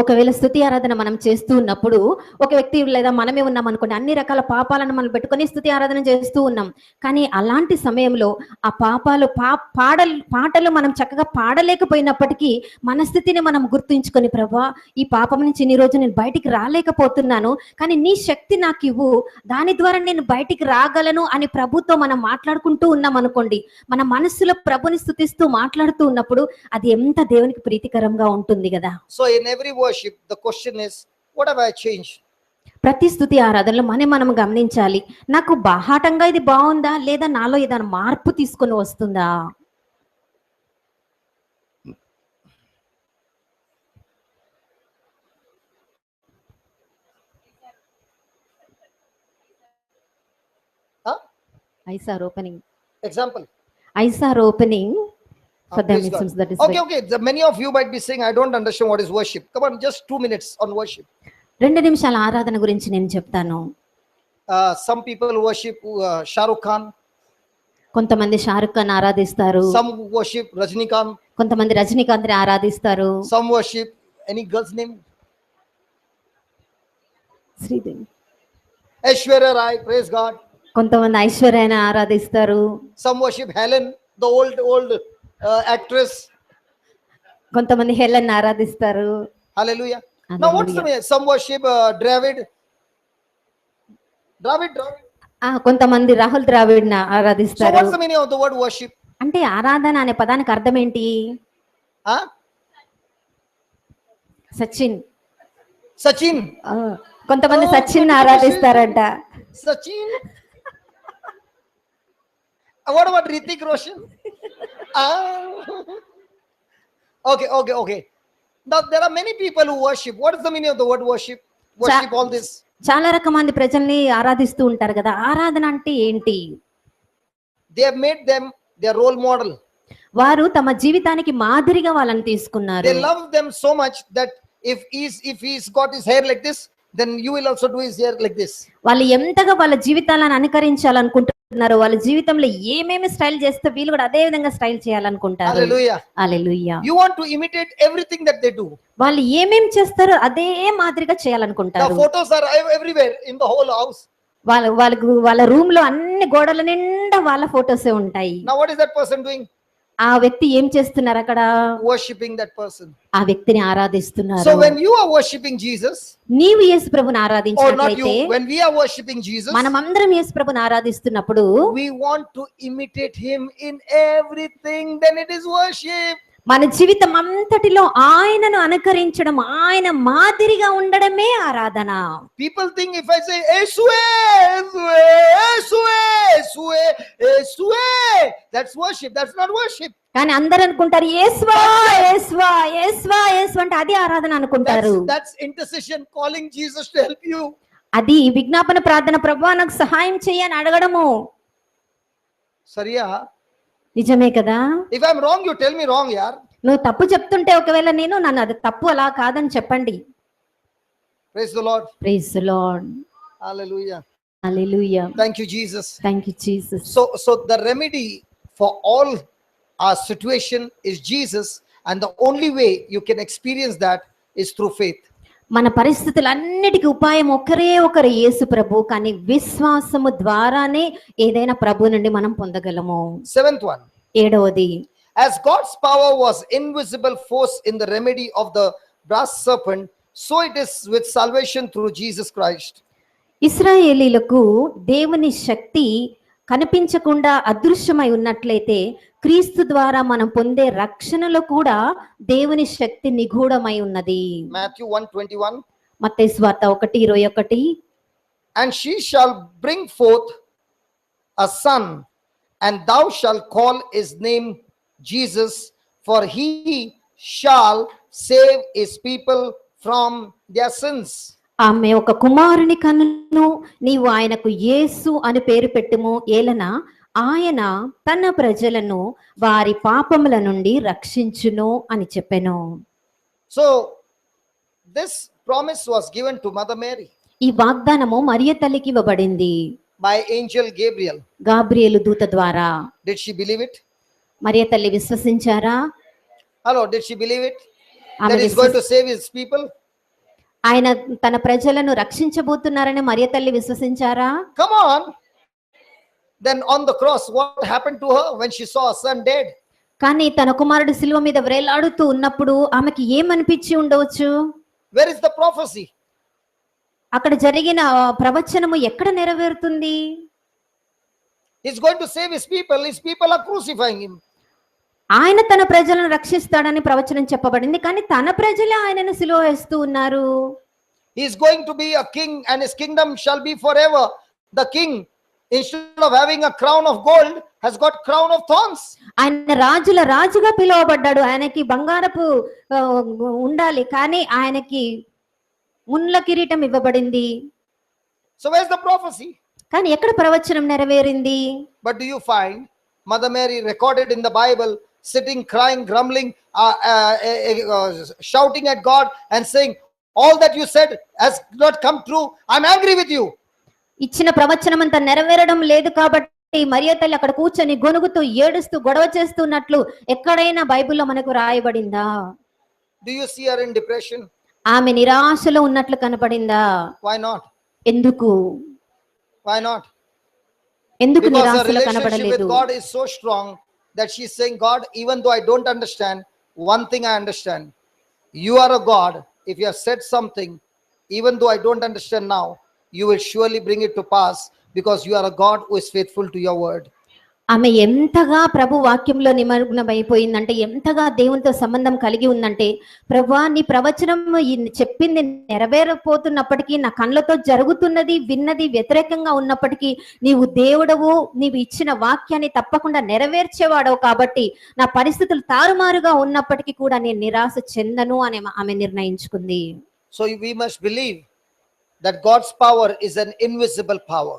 ఒకవేళ స్తుతి ఆరాధన మనం చేస్తూ ఉన్నప్పుడు ఒక వ్యక్తి లేదా మనమే ఉన్నాం అనుకోండి, అన్ని రకాల పాపాలను మనం పెట్టుకొని స్తుతి ఆరాధన చేస్తూ ఉన్నాం. కానీ అలాంటి సమయంలో ఆ పాటలు మనం చక్కగా పాడలేకపోయినప్పటికీ మన స్థితిని మనం గుర్తుంచుకొని, ప్రభా ఈ పాపం నుంచి ఇన్ని రోజు నేను బయటికి రాలేకపోతున్నాను, కానీ నీ శక్తి నాకు ఇవ్వు, దాని ద్వారా నేను బయటికి రాగలను అని ప్రభుతో మనం మాట్లాడుకుంటూ ఉన్నాం అనుకోండి, మన మనస్సులో ప్రభుని స్తుతిస్తూ మాట్లాడుతూ ఉన్నప్పుడు అది ఎంత దేవునికి ప్రీతికరంగా ఉంటుంది కదా. So in every worship, the question is, what have I changed? ప్రతి స్తుతి ఆరాధనలో మనం గమనించాలి, నాకు బాహాటంగా ఇది బాగుందా లేదా నాలో ఏదైనా మార్పు తీసుకొని వస్తుందా. Eyes are opening. Example. Eyes are opening for them. It seems that is Okay. Many of you might be saying, I don't understand what is worship. Come on, just 2 minutes on worship. 2 నిమిషాల ఆరాధన గురించి నేను చెప్తాను. Some people worship Shah Rukh Khan. కొంతమంది షారుఖ్ ఖాన్ ఆరాధిస్తారు. Some worship Rajinikanth. కొంతమంది రజనీకాంత్ ని ఆరాధిస్తారు. Some worship any girl's name? Sridevi. Aishwarya Rai, praise God. కొంతమంది ఐశ్వర్యాన్ని ఆరాధిస్తారు, Some worship Helen, the old actress. కొంతమంది హెలెన్ ఆరాధిస్తారు. Hallelujah. Now what's the meaning? Some worship Dravid. కొంతమంది రాహుల్ ద్రావిడ్ని So ఆరాధిస్తారు. what's the meaning of the word worship? అంటే ఆరాధన అనే పదానికి అర్థం ఏంటి? Huh? సచిన్. Sachin. కొంతమంది Oh, Sachin good ఆరాధిస్తారంట. Sachin. What about Hrithik Roshan? Okay. Now there are many people who worship. What is the meaning of the word worship? Worship all this. చాలా రకమంది ప్రజల్ని ఆరాధిస్తూ ఉంటారు కదా. ఆరాధన అంటే ఏంటి? They have made them their role model. వారు తమ జీవితానికి మాదిరిగా వాళ్ళని తీసుకున్నారు. They love them so much that if he's got his hair like this, then you will also do his hair like this. వాళ్ళు ఎంతగా వాళ్ళ జీవితాలను అనుకరించాలనుకుంటున్నారు, వాళ్ళ జీవితంలో ఏమేమి స్టైల్ చేస్తే వీళ్ళు కూడా అదే విధంగా స్టైల్ చేయాలనుకుంటారు. Hallelujah. Hallelujah. You want to imitate everything that they do. వాళ్ళు ఏమేం చేస్తారో అదే మాదిరిగా The చేయాలనుకుంటారు. photos are everywhere in the whole house. వాళ్ళ రూమ్ లో అన్ని గోడల నిండా వాళ్ళ ఫోటోసే ఉంటాయి. Now what is that person doing? ఆ వ్యక్తి ఏం చేస్తున్నారు అక్కడ? Worshipping that person. ఆ వ్యక్తిని ఆరాధిస్తున్నారు. So when you are worshipping Jesus, నీవు యేసు ప్రభుని or not ఆరాధించినట్లయితే, you, when we are worshipping Jesus, మనమందరం యేసు ప్రభుని ఆరాధిస్తున్నప్పుడు we want to imitate him in everything, then it is worship. మన జీవితం అంతటిలో ఆయనను అనుకరించడం, ఆయన మాదిరిగా ఉండడమే ఆరాధన. People think if I say Esue, that's worship. That's not worship. కానీ అందరూ అనుకుంటారు యేసువా యేసువా యేసువా యేసు అంటే అది ఆరాధన అనుకుంటారు. That's intercession, calling Jesus to help you. అది విజ్ఞాపన ప్రార్థన, ప్రభువా నాకు సహాయం చేయని అడగడము. Sariya, నిజమే కదా? if I'm wrong, you tell me wrong, yaar. నువ్వు తప్పు చెప్తుంటే ఒకవేళ నన్ను అది తప్పు అలా కాదని చెప్పండి. Praise the Lord. Praise the lord. Hallelujah. Hallelujah. Thank you, Jesus. Thank you Jesus. So the remedy for all our situation is Jesus, and the only way you can experience that is through faith. మన పరిస్థితులన్నిటికీ ఉపాయం ఒకరు యేసు ప్రభు. కానీ విశ్వాసము ద్వారానే ఏదైనా ప్రభు నుండి మనం పొందగలము. Seventh one. ఏడవది, As God's power was invisible force in the remedy of the brass serpent, so it is with salvation through Jesus Christ. ఇశ్రాయేలీలకు దేవుని శక్తి కనిపించకుండా అదృశ్యమై ఉన్నట్లయితే, క్రీస్తు ద్వారా మనం పొందే రక్షణలో కూడా దేవుని శక్తి నిగూఢమై ఉన్నది. Matthew 1:21. మత్తయి సువార్త 1:21. And she shall bring forth a son, and thou shalt call his name Jesus, for he shall save his people from their sins. ఆమె ఒక కుమారుని కనును, నీవు ఆయనకు యేసు అని పేరు పెట్టుము, ఏలన ఆయన తన ప్రజలను వారి పాపముల నుండి రక్షించును అని చెప్పెను. So this promise was given to Mother Mary ఈ వాగ్దానము మరియ తల్లికి ఇవ్వబడింది by angel Gabriel. గాబ్రియేలు దూత ద్వారా. Did she believe it? మరియ తల్లి విశ్వసించారా? Hello, did she believe it? ఆమె That is going to save his people? ఆయన తన ప్రజలను రక్షించబోతున్నారని మరియ తల్లి విశ్వసించారా? Come on. Then on the cross, what happened to her when she saw her son dead? కానీ తన కుమారుడు శిలువ మీద వ్రేలాడుతూ ఉన్నప్పుడు ఆమెకి ఏమనిపించి ఉండవచ్చు? Where is the prophecy? అక్కడ జరిగిన ప్రవచనము ఎక్కడ నెరవేరుతుంది? He's going to save his people. His people are crucifying him. ఆయన తన ప్రజలను రక్షిస్తాడని ప్రవచనం చెప్పబడింది, కానీ తన ప్రజలే ఆయనను సిలువ వేస్తూ ఉన్నారు. He's going to be a king, and his kingdom shall be forever. The king, instead of having a crown of gold, has got crown of thorns. ఆయన రాజుల రాజుగా పిలువబడ్డాడు. ఆయనకి బంగారపు ఉండాలి, కానీ ఆయనకి ముళ్ళ కిరీటం ఇవ్వబడింది. So where's the prophecy? కానీ ఎక్కడ ప్రవచనం నెరవేరింది? But do you find Mother Mary recorded in the Bible sitting, crying, grumbling, shouting at God and saying, all that you said has not come true. I'm angry with you. ఇచ్చిన ప్రవచనం అంతా నెరవేరడం లేదు కాబట్టి మరియ తల్లి అక్కడ కూర్చొని గొనుగుతూ ఏడుస్తూ గొడవ చేస్తున్నట్లు ఎక్కడైనా బైబిల్లో మనకు రాయబడిందా? Do you see her in depression? ఆమె నిరాశలో ఉన్నట్లు కనపడిందా? Why not? ఎందుకు? Why not? ఎందుకు Because her నిరాశలో relationship కనబడలేదు? with God is so strong that she's saying, God, even though I don't understand, one thing I understand. You are a God. If you have said something, even though I don't understand now, you will surely bring it to pass because you are a God who is faithful to your word. ఆమె ఎంతగా ప్రభు వాక్యంలో నిమగ్నమైపోయిందంటే, ఎంతగా దేవునితో సంబంధం కలిగి ఉందంటే, ప్రభువా నీ ప్రవచనం చెప్పింది నెరవేరపోతున్నప్పటికీ, నా కళ్ళతో జరుగుతున్నది విన్నది వ్యతిరేకంగా ఉన్నప్పటికీ, నీవు దేవుడవు, నీవు ఇచ్చిన వాక్యాన్ని తప్పకుండా నెరవేర్చేవాడవు కాబట్టి నా పరిస్థితులు తారుమారుగా ఉన్నప్పటికీ కూడా నేను నిరాశ చెందను అని ఆమె నిర్ణయించుకుంది. So we must believe that God's power is an invisible power.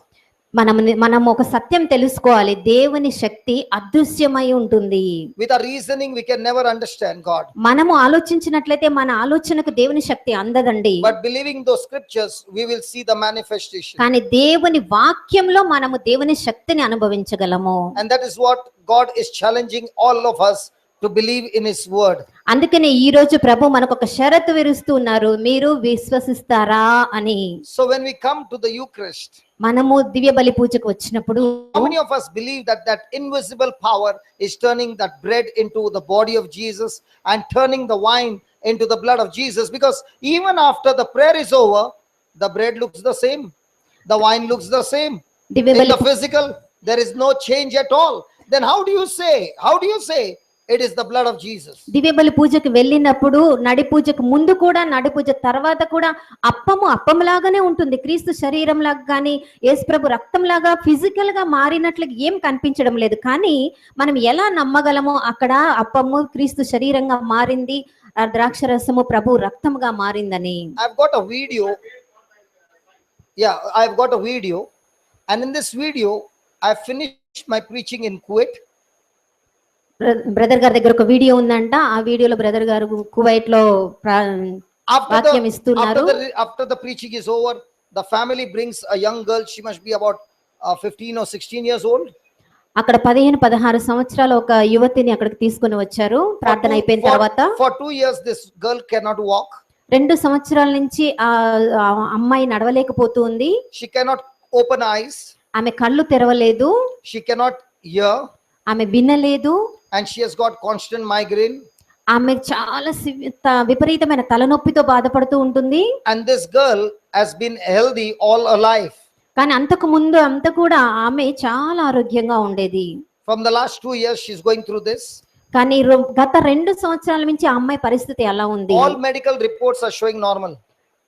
మనం ఒక సత్యం తెలుసుకోవాలి, దేవుని శక్తి అదృశ్యమై ఉంటుంది. With our reasoning, we can never understand God. మనము ఆలోచించినట్లయితే మన ఆలోచనకు దేవుని శక్తి అందదండి. But believing those scriptures, we will see the manifestation. కానీ దేవుని వాక్యంలో మనము దేవుని శక్తిని అనుభవించగలము. And that is what God is challenging all of us to believe in his word. అందుకనే ఈ రోజు ప్రభు మనకు ఒక షరతు విరుస్తూ ఉన్నారు, మీరు విశ్వసిస్తారా అని. So when we come to the Eucharist, మనము దివ్య బలి పూజకు వచ్చినప్పుడు how many of us believe that that invisible power is turning that bread into the body of Jesus and turning the wine into the blood of Jesus? Because even after the prayer is over, the bread looks the same, the wine looks the same. Divya In బలి the physical, there is no change at all. Then how do you say it is the blood of Jesus? దివ్య బలి పూజకు వెళ్ళినప్పుడు నడి పూజకు ముందు కూడా నడి పూజ తర్వాత కూడా అప్పంలాగానే ఉంటుంది. క్రీస్తు శరీరం లాగా కానీ యేసుప్రభు రక్తం లాగా ఫిజికల్ గా మారినట్లు ఏం కనిపించడం లేదు. కానీ మనం ఎలా నమ్మగలమో అక్కడ అప్పము క్రీస్తు శరీరంగా మారింది, ద్రాక్షరసము ప్రభు రక్తంగా మారిందని. I've got a video. Yeah, I've got a video. And in this video, I finished my preaching in Kuwait. Brother గారి దగ్గర ఒక వీడియో ఉందంట. ఆ వీడియోలో బ్రదర్ గారు కువైట్ లో వాక్యం ఇస్తున్నారు. After the preaching is over, the family brings a young girl. She must be about 15 or 16 years old. అక్కడ 15-16 సంవత్సరాల ఒక యువతిని అక్కడికి తీసుకొని వచ్చారు ప్రార్థన అయిపోయిన తర్వాత. For 2 years this girl cannot walk. 2 సంవత్సరాల నుంచి ఆ అమ్మాయి నడవలేకపోతుంది. She cannot open eyes. ఆమె కళ్ళు తెరవలేదు. She cannot hear. ఆమె వినలేదు. And she has got constant migraine. ఆమె చాలా విపరీతమైన తలనొప్పితో బాధపడుతూ ఉంటుంది. And this girl has been healthy all her life. కానీ అంతకు ముందు అంతా కూడా ఆమె చాలా ఆరోగ్యంగా ఉండేది. From the last 2 years she's going through this. కానీ గత 2 సంవత్సరాల నుంచి ఆ అమ్మాయి పరిస్థితి ఎలా ఉంది? All medical reports are showing normal.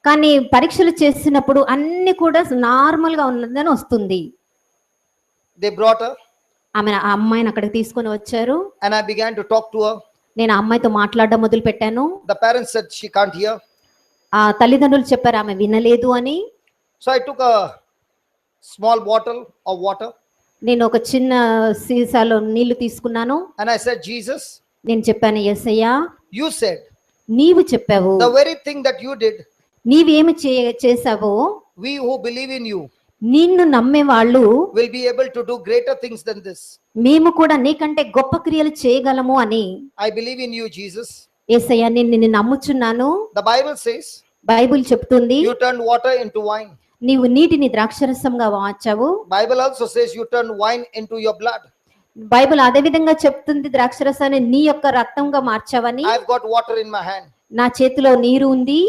కానీ పరీక్షలు చేసినప్పుడు అన్ని కూడా నార్మల్ గా ఉన్నదని వస్తుంది. They brought her. ఆ అమ్మాయిని అక్కడికి తీసుకొని వచ్చారు. And I began to talk to her. నేను ఆ అమ్మాయితో మాట్లాడడం మొదలు పెట్టాను. The parents said she can't hear. ఆ తల్లిదండ్రులు చెప్పారు ఆమె వినలేదు అని. So I took a small bottle of water. నేను ఒక చిన్న సీసాలో నీళ్లు తీసుకున్నాను. And I said, Jesus, నేను చెప్పాను, యేసయ్యా, you said నీవు చెప్పావు, the very thing that you did, నీవేమి చేసావో, we who believe in you నిన్ను నమ్మే వాళ్ళు will be able to do greater things than this. మేము కూడా నీకంటే గొప్ప క్రియలు చేయగలము అని. I believe in you, Jesus. యేసయ్యా, నేను నిన్ను నమ్ముచున్నాను. The Bible says బైబిల్ చెప్తుంది you turned water into wine. నీవు నీటిని ద్రాక్షరసంగా మార్చావు. Bible also says you turned wine into your blood. Bible అదే విధంగా చెప్తుంది ద్రాక్షరసాన్ని నీ యొక్క రక్తంగా మార్చావని. I've got water in my hand. నా చేతిలో నీరు ఉంది.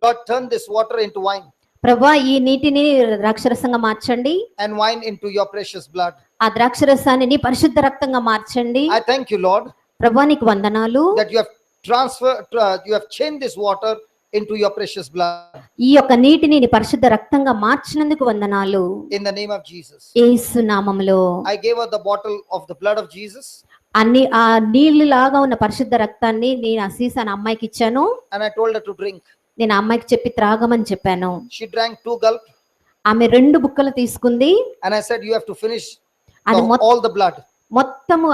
Lord, turn this water into wine. ప్రభువా, ఈ నీటిని ద్రాక్షరసంగా మార్చండి. And wine into your precious blood. ఆ ద్రాక్షరసాన్ని నీ పరిశుద్ధ రక్తంగా మార్చండి. I thank you, Lord, ప్రభువా నీకు వందనాలు. that you have changed this water into your precious blood. ఈ యొక్క నీటిని నీ పరిశుద్ధ రక్తంగా మార్చినందుకు వందనాలు. In the name of Jesus. యేసు నామములో. I gave her the bottle of the blood of Jesus. అన్ని ఆ నీళ్లు లాగా ఉన్న పరిశుద్ధ రక్తాన్ని నేను ఆ సీసాను అమ్మాయికి ఇచ్చాను. And I told her to drink. నేను అమ్మాయికి చెప్పి త్రాగమని చెప్పాను. She drank 2 gulps. ఆమె 2 బుక్కలు తీసుకుంది. And I said, you have to finish అది all the blood. మొత్తము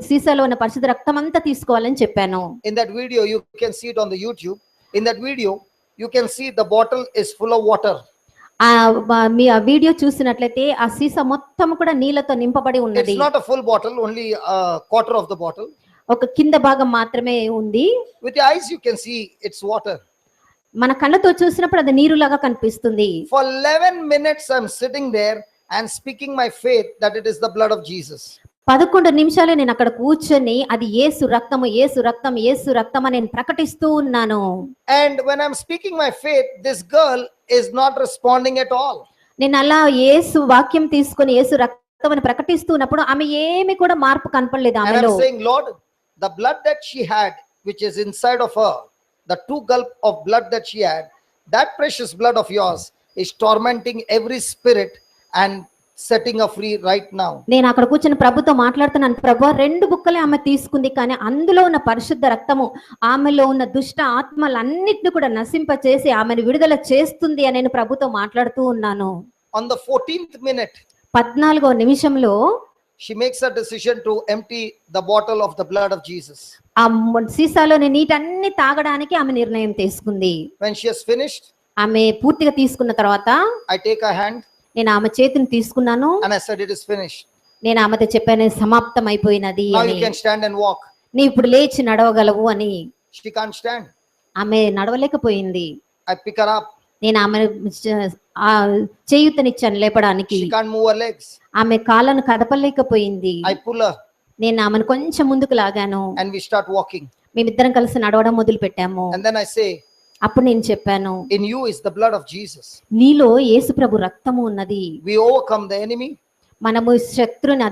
సీసాలో ఉన్న పరిశుద్ధ రక్తం అంతా తీసుకోవాలని చెప్పాను. In that video, you can see it on the YouTube. In that video, you can see the bottle is full of water. మీ ఆ వీడియో చూసినట్లయితే ఆ సీసా మొత్తం కూడా నీళ్లతో నింపబడి ఉన్నది. It's not a full bottle, only a quarter of the bottle. ఒక కింద భాగం మాత్రమే ఉంది. With your eyes, you can see it's water. మన కళ్ళతో చూసినప్పుడు అది నీరులాగా కనిపిస్తుంది. For 11 minutes, I'm sitting there and speaking my faith that it is the blood of Jesus. 11 నిమిషాలు నేను అక్కడ కూర్చొని అది యేసు రక్తము యేసు రక్తం యేసు రక్తం అని నేను ప్రకటిస్తూ ఉన్నాను. And when I'm speaking my faith, this girl is not responding at all. నేను అలా యేసు వాక్యం తీసుకొని యేసు రక్తం అని ప్రకటిస్తున్నప్పుడు ఆమె ఏమి కూడా మార్పు కనపడలేదు And ఆమెలో. I'm saying, Lord, the blood that she had, which is inside of her, the 2 gulp of blood that she had, that precious blood of yours is tormenting every spirit and setting her free right now. నేను అక్కడ కూర్చొని ప్రభుతో మాట్లాడుతున్నాను. ప్రభు 2 బుక్కలే ఆమె తీసుకుంది, కానీ అందులో ఉన్న పరిశుద్ధ రక్తము ఆమెలో ఉన్న దుష్ట ఆత్మలన్నిటిని కూడా నశింపచేసి ఆమెను విడుదల చేస్తుంది అని నేను ప్రభుతో మాట్లాడుతూ ఉన్నాను. On the 14th minute, 14వ నిమిషంలో she makes a decision to empty the bottle of the blood of Jesus. ఆ సీసాలోని నీటన్ని తాగడానికి ఆమె నిర్ణయం తీసుకుంది. When she has finished, ఆమె పూర్తిగా తీసుకున్న తర్వాత I take her hand నేను ఆమె చేతిని తీసుకున్నాను. and I said, it is finished. నేను ఆమెతో చెప్పాను సమాప్తం అయిపోయినది Now అని. you can stand and walk. నీ ఇప్పుడు లేచి నడవగలవు అని. She can't stand. ఆమె నడవలేకపోయింది. I pick her up. నేను ఆమె చేయూతనిచ్చాను లేపడానికి. She can't move her legs. ఆమె కాళ్ళను కదపలేకపోయింది. I pull her నేను ఆమెను కొంచెం ముందుకు లాగాను. and we start walking. మేమిద్దరం కలిసి నడవడం మొదలు పెట్టాము. And then I say, అప్పుడు నేను చెప్పాను, in you is the blood of Jesus. నీలో యేసు ప్రభు రక్తము ఉన్నది. We overcome the enemy మనము శత్రుని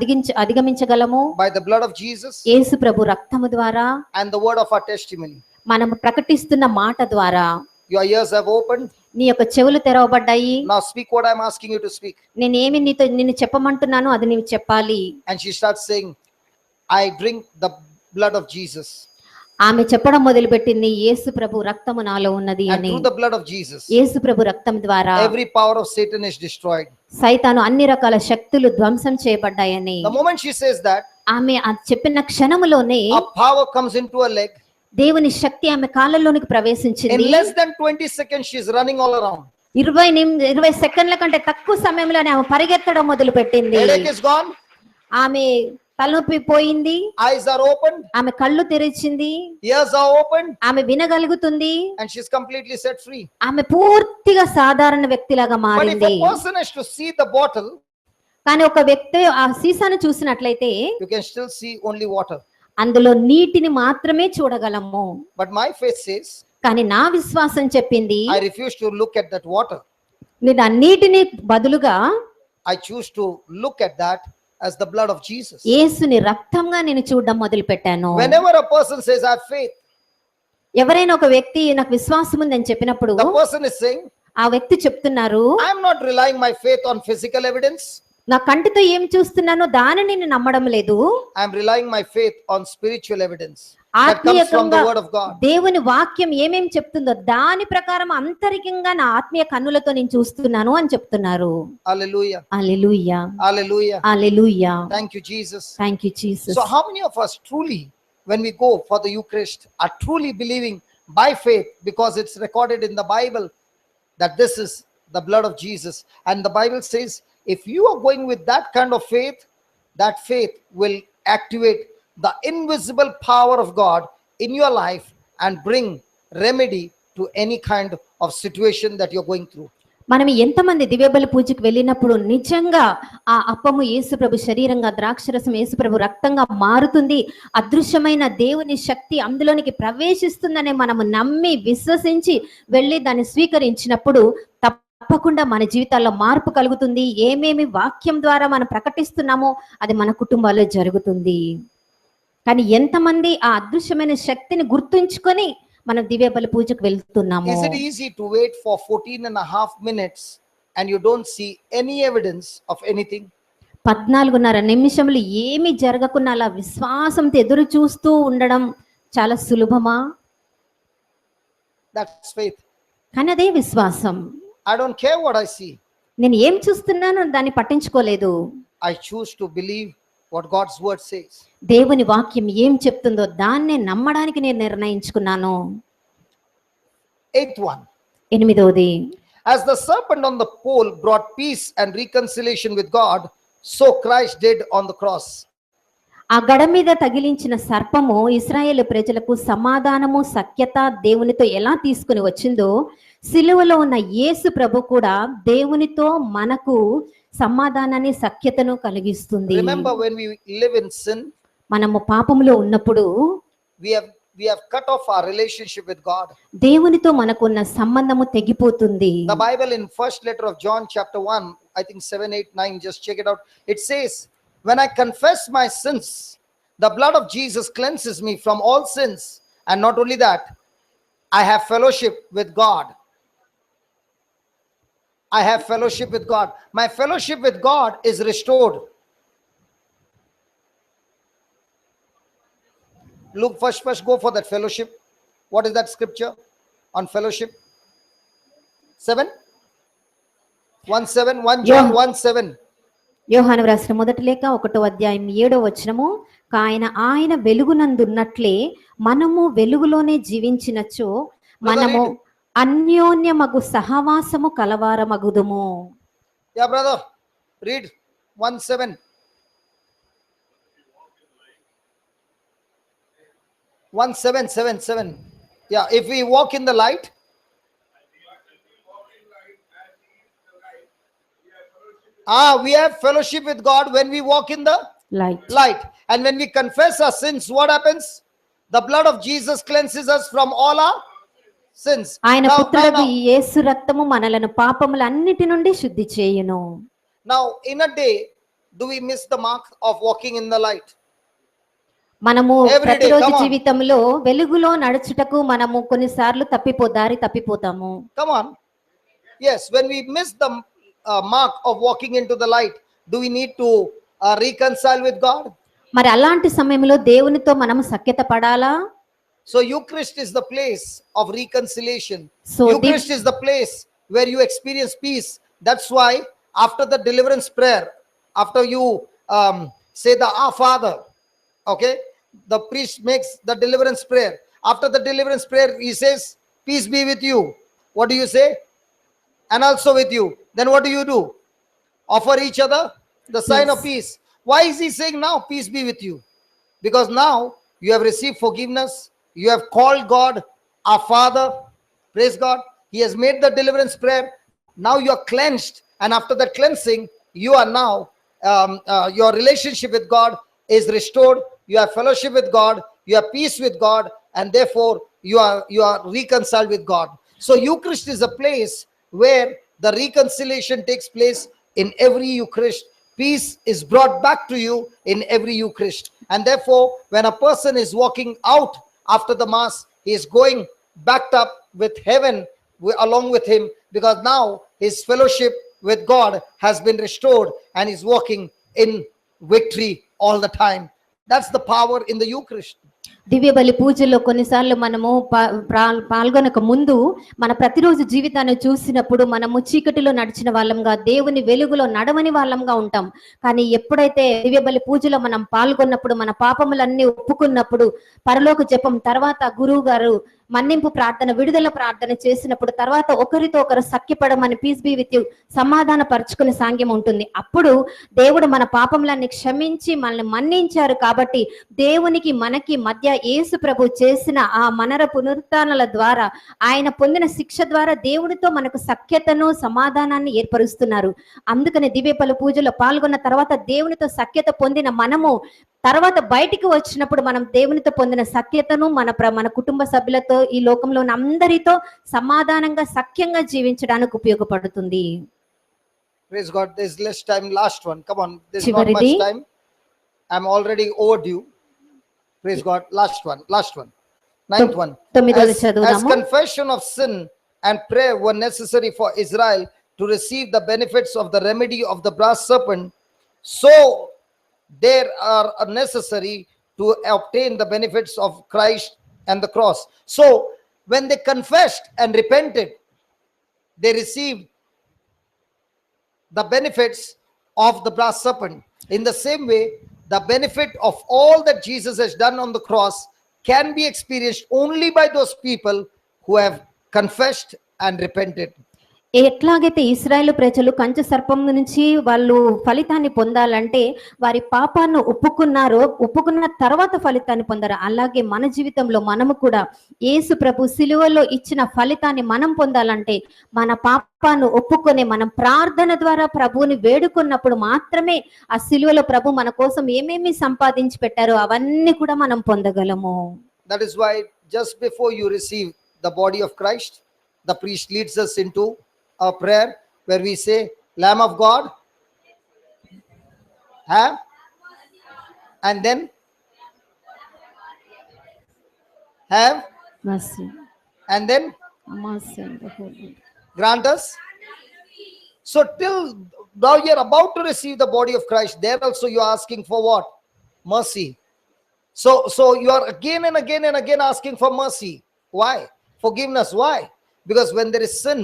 అధిగమించగలము by the blood of Jesus యేసు ప్రభు రక్తము ద్వారా, and the word of our testimony. మనము ప్రకటిస్తున్న మాట ద్వారా. Your ears have opened. నీ యొక్క చెవులు తెరవబడ్డాయి. Now speak what I'm asking you to speak. నేనేమి నిన్ను చెప్పమంటున్నాను అది నీవు చెప్పాలి. And she starts saying, I drink the blood of Jesus. ఆమె చెప్పడం మొదలుపెట్టింది యేసు ప్రభు రక్తము నాలో ఉన్నది And అని. through the blood of Jesus, యేసు ప్రభు రక్తం ద్వారా every power of Satan is destroyed. సైతాను అన్ని రకాల శక్తులు ధ్వంసం చేయబడ్డాయని. The moment she says that, ఆమె చెప్పిన క్షణములోనే a power comes into her leg. దేవుని శక్తి ఆమె కాళ్ళలోనికి In ప్రవేశించింది. less than 20 seconds, she's running all around. 20 సెకండ్ల కంటే తక్కువ సమయంలోనే ఆమె పరిగెత్తడం మొదలు పెట్టింది. Headache is gone. ఆమె తలనొప్పి పోయింది. Eyes are opened. ఆమె కళ్ళు తెరిచింది. Ears are opened. ఆమె వినగలుగుతుంది. And she's completely set free. ఆమె పూర్తిగా సాధారణ వ్యక్తిలాగా But if మారింది. a person has to see the bottle, కానీ ఒక వ్యక్తి ఆ సీసాను చూసినట్లయితే you can still see only water. అందులో నీటిని మాత్రమే చూడగలము. But my faith says, కానీ నా విశ్వాసం చెప్పింది, I refuse to look at that water. నేను ఆ నీటిని బదులుగా I choose to look at that as the blood of Jesus. యేసుని రక్తంగా నేను చూడడం మొదలు పెట్టాను. Whenever a person says, I have faith, ఎవరైనా ఒక వ్యక్తి నాకు విశ్వాసం ఉందని చెప్పినప్పుడు the person is saying, ఆ వ్యక్తి చెప్తున్నారు, I am not relying my faith on physical evidence. నా కంటితో ఏం చూస్తున్నానో దానిని నేను నమ్మడం లేదు. I am relying my faith on spiritual evidence that comes from the ఆత్మీయంగా word of God. దేవుని వాక్యం ఏమేం చెప్తుందో దాని ప్రకారం అంతరికంగా నా ఆత్మీయ కన్నులతో నేను చూస్తున్నాను అని చెప్తున్నారు. Hallelujah. Hallelujah, Hallelujah. Hallelujah. Thank you, Jesus. Thank you Jesus. So how many of us truly, when we go for the Eucharist, are truly believing by faith, because it's recorded in the Bible that this is the blood of Jesus, and the Bible says if you are going with that kind of faith, that faith will activate the invisible power of God in your life and bring remedy to any kind of situation that you're going through. మనం ఎంతమంది దివ్యబలి పూజకు వెళ్ళినప్పుడు నిజంగా ఆ అప్పము యేసుప్రభు శరీరంగా, ద్రాక్షరసం యేసుప్రభు రక్తంగా మారుతుంది, అదృశ్యమైన దేవుని శక్తి అందులోనికి ప్రవేశిస్తుందని మనము నమ్మి విశ్వసించి వెళ్ళి దాన్ని స్వీకరించినప్పుడు తప్పకుండా మన జీవితాల్లో మార్పు కలుగుతుంది. ఏమేమి వాక్యం ద్వారా మనం ప్రకటిస్తున్నామో అది మన కుటుంబాల్లో జరుగుతుంది. కానీ ఎంతమంది ఆ అదృశ్యమైన శక్తిని గుర్తుంచుకొని మనం దివ్య బలి పూజకు వెళ్తున్నాము. Is it easy to wait for 14.5 minutes and you don't see any evidence of anything? 14.5 నిమిషములు ఏమి జరగకుండా అలా విశ్వాసంతో ఎదురు చూస్తూ ఉండడం చాలా సులభమా? That's faith. కానీ అదే విశ్వాసం. I don't care what I see. నేను ఏం చూస్తున్నానో దాన్ని పట్టించుకోలేదు. I choose to believe what God's word says. దేవుని వాక్యం ఏం చెప్తుందో దాన్నే నమ్మడానికి నేను నిర్ణయించుకున్నాను. 8th one. 8వది, As the serpent on the pole brought peace and reconciliation with God, so Christ did on the cross. ఆ గడ మీద తగిలించిన సర్పము ఇశ్రాయేలు ప్రజలకు సమాధానము, సఖ్యత దేవునితో ఎలా తీసుకుని వచ్చిందో, సిలువలో ఉన్న యేసు ప్రభు కూడా దేవునితో మనకు సమాధానాన్ని సఖ్యతను కలిగిస్తుంది. Remember, when we live in sin, మనము పాపములో ఉన్నప్పుడు we have cut off our relationship with God. దేవునితో మనకున్న సంబంధము తెగిపోతుంది. The Bible in first letter of John chapter 1, I think 7, 8, 9, just check it out. It says, when I confess my sins, the blood of Jesus cleanses me from all sins. And not only that, I have fellowship with God. I have fellowship with God. My fellowship with God is restored. Look, first go for that fellowship. What is that scripture on fellowship? 7? 1:7, 1 John 1:7. యోహాను రాసిన మొదటి లేఖ 1వ అధ్యాయం 7వ వచనము, ఆయన వెలుగునందున్నట్లే మనము వెలుగులోనే జీవించినచో మనము అన్యోన్యమగు సహవాసము కలవారమగుదుము. Yeah, brother, read 1:7. 1:7. Yeah, if we walk in the light, we have fellowship with God when we walk in the light. And when we confess our sins, what happens? The blood of Jesus cleanses us from all our sins. ఆయన పుత్రుడగు యేసు రక్తము మనలను పాపములన్నిటి నుండి శుద్ధి చేయును. Now, in a day, do we miss the mark of walking in the light? మనము Every day, ప్రతిరోజు come on. జీవితంలో వెలుగులో నడుచుటకు మనము కొన్నిసార్లు తప్పిపోతాము. Come on. Yes, when we miss the mark of walking into the light, do we need to reconcile with God? మరి అలాంటి సమయంలో దేవునితో మనం సఖ్యత పడాలా? So Eucharist is the place of reconciliation. So Eucharist is the place where you experience peace. That's why after the deliverance prayer, after you say the Our Father, okay, the priest makes the deliverance prayer. After the deliverance prayer, he says, peace be with you. What do you say? And also with you. Then what do? Offer each other the sign of peace. Why is he saying now, peace be with you? Because now you have received forgiveness. You have called God our Father. Praise God. He has made the deliverance prayer. Now you are cleansed. And after that cleansing, you are now, your relationship with God is restored. You have fellowship with God. You have peace with God. And therefore, you are reconciled with God. So Eucharist is a place where the reconciliation takes place in every Eucharist. Peace is brought back to you in every Eucharist. And therefore, when a person is walking out after the Mass, he is going backed up with heaven along with him, because now his fellowship with God has been restored and he's walking in victory all the time. That's the power in the Eucharist. దివ్య బలి పూజల్లో కొన్నిసార్లు మనము పాల్గొనక ముందు మన ప్రతిరోజు జీవితాన్ని చూసినప్పుడు మనము చీకటిలో నడిచిన వాళ్ళంగా, దేవుని వెలుగులో నడవని వాళ్ళంగా ఉంటాం. కానీ ఎప్పుడైతే దివ్య బలి పూజలో మనం పాల్గొన్నప్పుడు, మన పాపములన్నీ ఒప్పుకున్నప్పుడు, పరలోక జపం తర్వాత గురువు గారు మన్నింపు ప్రార్థన, విడుదల ప్రార్థన చేసినప్పుడు, తర్వాత ఒకరితో ఒకరు సఖ్యపడమని, పీస్ బి విత్ యు, సమాధాన పరుచుకునే సాంగ్యం ఉంటుంది. అప్పుడు దేవుడు మన పాపములన్నీ క్షమించి మనల్ని మన్నించారు. కాబట్టి దేవునికి మనకి మధ్య యేసు ప్రభు చేసిన ఆ మనర పునరుత్థానాల ద్వారా, ఆయన పొందిన శిక్ష ద్వారా దేవుడితో మనకు సఖ్యతను, సమాధానాన్ని ఏర్పరుస్తున్నారు. అందుకని దివ్య బలి పూజలో పాల్గొన్న తర్వాత దేవునితో సఖ్యత పొందిన మనము తర్వాత బయటికి వచ్చినప్పుడు మనం దేవునితో పొందిన సఖ్యతను మన కుటుంబ సభ్యులతో, ఈ లోకంలో ఉన్న అందరితో సమాధానంగా సఖ్యంగా జీవించడానికి ఉపయోగపడుతుంది. Praise God. There's less time. Last one. Come on. There's not much time. I'm already overdue. Praise God. Last one. Ninth one. As confession of sin and prayer were necessary for Israel to receive the benefits of the remedy of the brass serpent, so there are necessary to obtain the benefits of Christ and the cross. So when they confessed and repented, they received the benefits of the brass serpent. In the same way, the benefit of all that Jesus has done on the cross can be experienced only by those people who have confessed and repented. ఎట్లాగైతే ఇశ్రాయేలు ప్రజలు కంచు సర్పం నుంచి వాళ్ళు ఫలితాన్ని పొందాలంటే వారి పాపాన్ని ఒప్పుకున్న తర్వాత ఫలితాన్ని పొందారు. అలాగే మన జీవితంలో మనము కూడా యేసు ప్రభు సిలువలో ఇచ్చిన ఫలితాన్ని మనం పొందాలంటే మన పాపాన్ని ఒప్పుకొని మనం ప్రార్థన ద్వారా ప్రభువుని వేడుకున్నప్పుడు మాత్రమే ఆ సిలువలో ప్రభు మన కోసం ఏమేమి సంపాదించి పెట్టారో అవన్నీ కూడా మనం పొందగలము. That is why just before you receive the body of Christ, the priest leads us into a prayer where we say, Lamb of God, have, and then have, Mercy. and then Mercy and the Holy. grant us. So till now you're about to receive the body of Christ, there also you're asking for what? Mercy. So you are again and again and again asking for mercy. Why? Forgiveness. Why? Because when there is sin,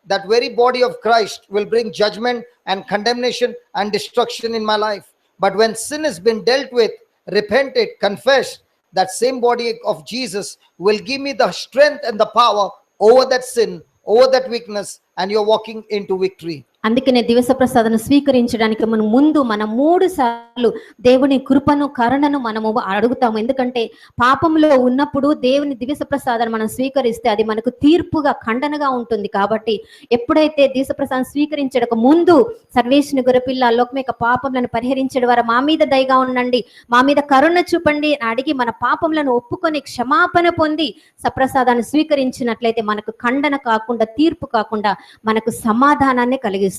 that very body of Christ will bring judgment and condemnation and destruction in my life. But when sin has been dealt with, repented, confessed, that same body of Jesus will give me the strength and the power over that sin, over that weakness, and you're walking into victory. అందుకనే దివస ప్రసాదను స్వీకరించడానికి మనం ముందు మనం 3 సార్లు దేవుని కృపను కరుణను మనము అడుగుతాము. ఎందుకంటే పాపంలో ఉన్నప్పుడు దేవుని దివస ప్రసాదాన్ని మనం స్వీకరిస్తే అది మనకు తీర్పుగా ఖండనగా ఉంటుంది. కాబట్టి ఎప్పుడైతే దివస ప్రసాదం స్వీకరించడానికి ముందు సర్వేశ్వరుని గొర్రెపిల్ల లోకం యొక్క పాపములను పరిహరించడం ద్వారా మా మీద దయగా ఉండండి, మా మీద కరుణ చూపండి అని అడిగి మన పాపములను ఒప్పుకొని క్షమాపణ పొంది సప్రసాదాన్ని స్వీకరించినట్లయితే మనకు ఖండన కాకుండా తీర్పు కాకుండా మనకు సమాధానాన్ని కలిగిస్తుంది.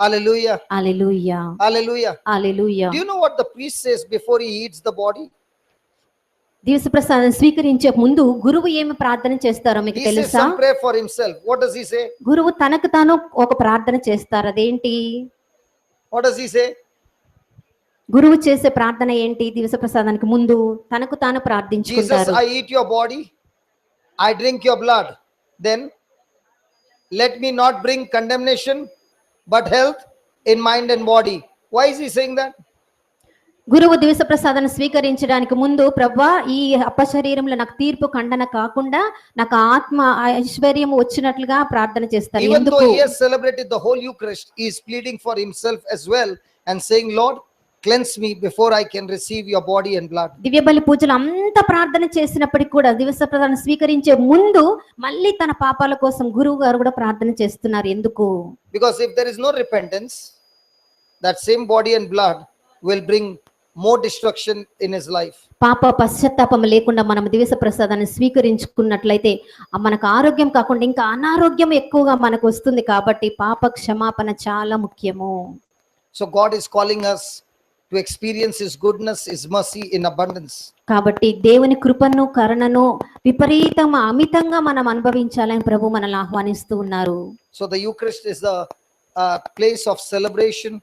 Hallelujah. Hallelujah. Hallelujah. Hallelujah. Do you know what the priest says before he eats the body? దివస ప్రసాదం స్వీకరించే ముందు గురువు ఏమి ప్రార్థన చేస్తారో మీకు He says తెలుసా? some prayer for himself. What does he say? గురువు తనకు తాను ఒక ప్రార్థన చేస్తారు. అదేంటి? What does he say? గురువు చేసే ప్రార్థన ఏంటి? దివస ప్రసాదానికి ముందు తనకు తాను Jesus, ప్రార్థించుకుంటారు. I eat your body, I drink your blood. Then let me not bring condemnation, but health in mind and body. Why is he saying that? గురువు దివస ప్రసాదాన్ని స్వీకరించడానికి ముందు ప్రభువా ఈ అపశరీరంలో నాకు తీర్పు ఖండన కాకుండా నాకు ఆత్మ ఐశ్వర్యం వచ్చినట్లుగా ప్రార్థన చేస్తారు. Even ఎందుకు? though he has celebrated the whole Eucharist, he is pleading for himself as well and saying, Lord, cleanse me before I can receive your body and blood. దివ్య బలి పూజలు అంత ప్రార్థన చేసినప్పటికీ కూడా దివస ప్రసాదాన్ని స్వీకరించే ముందు మళ్ళీ తన పాపాల కోసం గురువు గారు కూడా ప్రార్థన చేస్తున్నారు. ఎందుకు? Because if there is no repentance, that same body and blood will bring more destruction in his life. పాప పశ్చాత్తాపం లేకుండా మనం దివస ప్రసాదాన్ని స్వీకరించుకున్నట్లయితే మనకు ఆరోగ్యం కాకుండా ఇంకా అనారోగ్యం ఎక్కువగా మనకు వస్తుంది. కాబట్టి పాప క్షమాపణ చాలా ముఖ్యము. So God is calling us to experience his goodness, his mercy in abundance. కాబట్టి దేవుని కృపను కరుణను విపరీతం అమితంగా మనం అనుభవించాలని ప్రభు మనల్ని ఆహ్వానిస్తూ ఉన్నారు. So the Eucharist is a place of celebration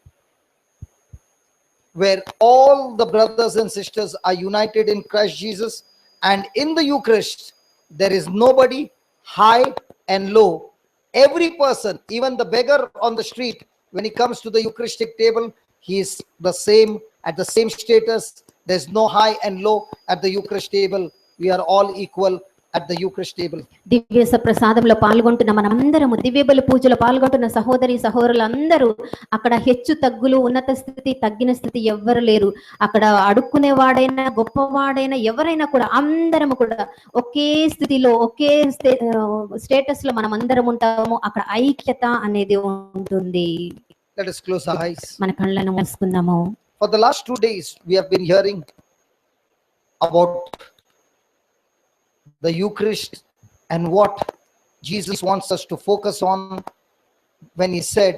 where all the brothers and sisters are united in Christ Jesus, and in the Eucharist there is nobody high and low. Every person, even the beggar on the street, when he comes to the Eucharistic table, he is the same, at the same status. There's no high and low at the Eucharist table. We are all equal at the Eucharist table. దివ్య ప్రసాదంలో పాల్గొంటున్న మనమందరము, దివ్య బలి పూజలో పాల్గొంటున్న సహోదరి సహోదరులందరూ అక్కడ హెచ్చు తగ్గులు, ఉన్నత స్థితి, తగ్గిన స్థితి ఎవ్వరు లేరు. అక్కడ అడుక్కునేవాడైనా గొప్పవాడైనా ఎవరైనా కూడా అందరము కూడా ఒకే స్థితిలో ఒకే స్టేటస్ లో మనం అందరం ఉంటాము. అక్కడ ఐక్యత అనేది ఉంటుంది. Let us close our eyes. మన కళ్ళను మూసుకుందాము. For the last 2 days, we have been hearing about the Eucharist and what Jesus wants us to focus on when he said,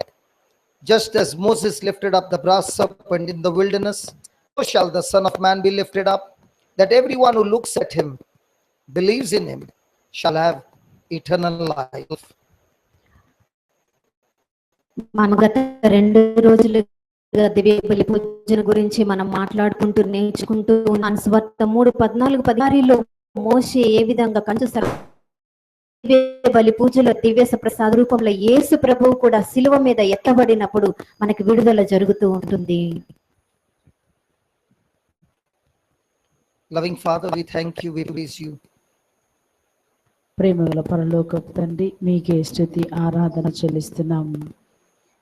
just as Moses lifted up the brass serpent in the wilderness, so shall the Son of Man be lifted up, that everyone who looks at him, believes in him, shall have eternal life. మనం గత 2 రోజులుగా దివ్య బలి పూజన గురించి మనం మాట్లాడుకుంటూ నేర్చుకుంటూ ఉన్నాం. సువార్త 3:14-16లో మోషే ఏ విధంగా కంచు దివ్య బలి పూజలో దివ్య ప్రసాద రూపంలో యేసు ప్రభువు కూడా సిలువ మీద ఎత్తబడినప్పుడు మనకి విడుదల జరుగుతూ ఉంటుంది. Loving Father, we thank you, we praise you. ప్రేమగల పరలోకపు తండ్రి, మీకే స్తుతి ఆరాధన చెల్లిస్తున్నాము.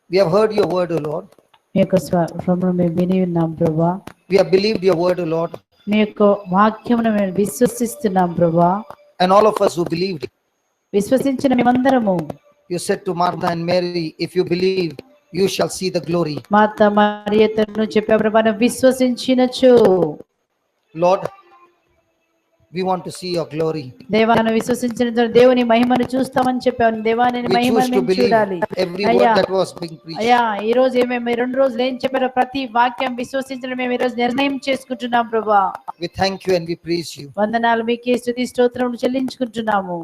We have heard your word, O Lord. మీ యొక్క స్వరమును మేము విని ఉన్నాం ప్రభా. We have believed your word, O Lord. మీ యొక్క వాక్యమును మేము విశ్వసిస్తున్నాం ప్రభా. And all of us who believed, విశ్వసించిన మేమందరము, you said to Martha and Mary, if you believe, you shall see the glory. మాత మరియతను చెప్పే ప్రభా, విశ్వసించినచు Lord, we want to see your glory. దేవాను విశ్వసించిన దేవుని మహిమను చూస్తామని చెప్పాను. దేవాని We choose మహిమను to మేము believe చూడాలి. every word అయ్యా, that was being preached. అయ్యా, ఈ రోజు ఏమేమి 2 రోజులు ఏం చెప్పారో ప్రతి వాక్యం విశ్వసించడం మేము ఈ రోజు నిర్ణయం చేసుకుంటున్నాం ప్రభా. We thank you and we praise you. వందనాలు మీకే స్తుతి స్తోత్రములు చెల్లించుకుంటున్నాము.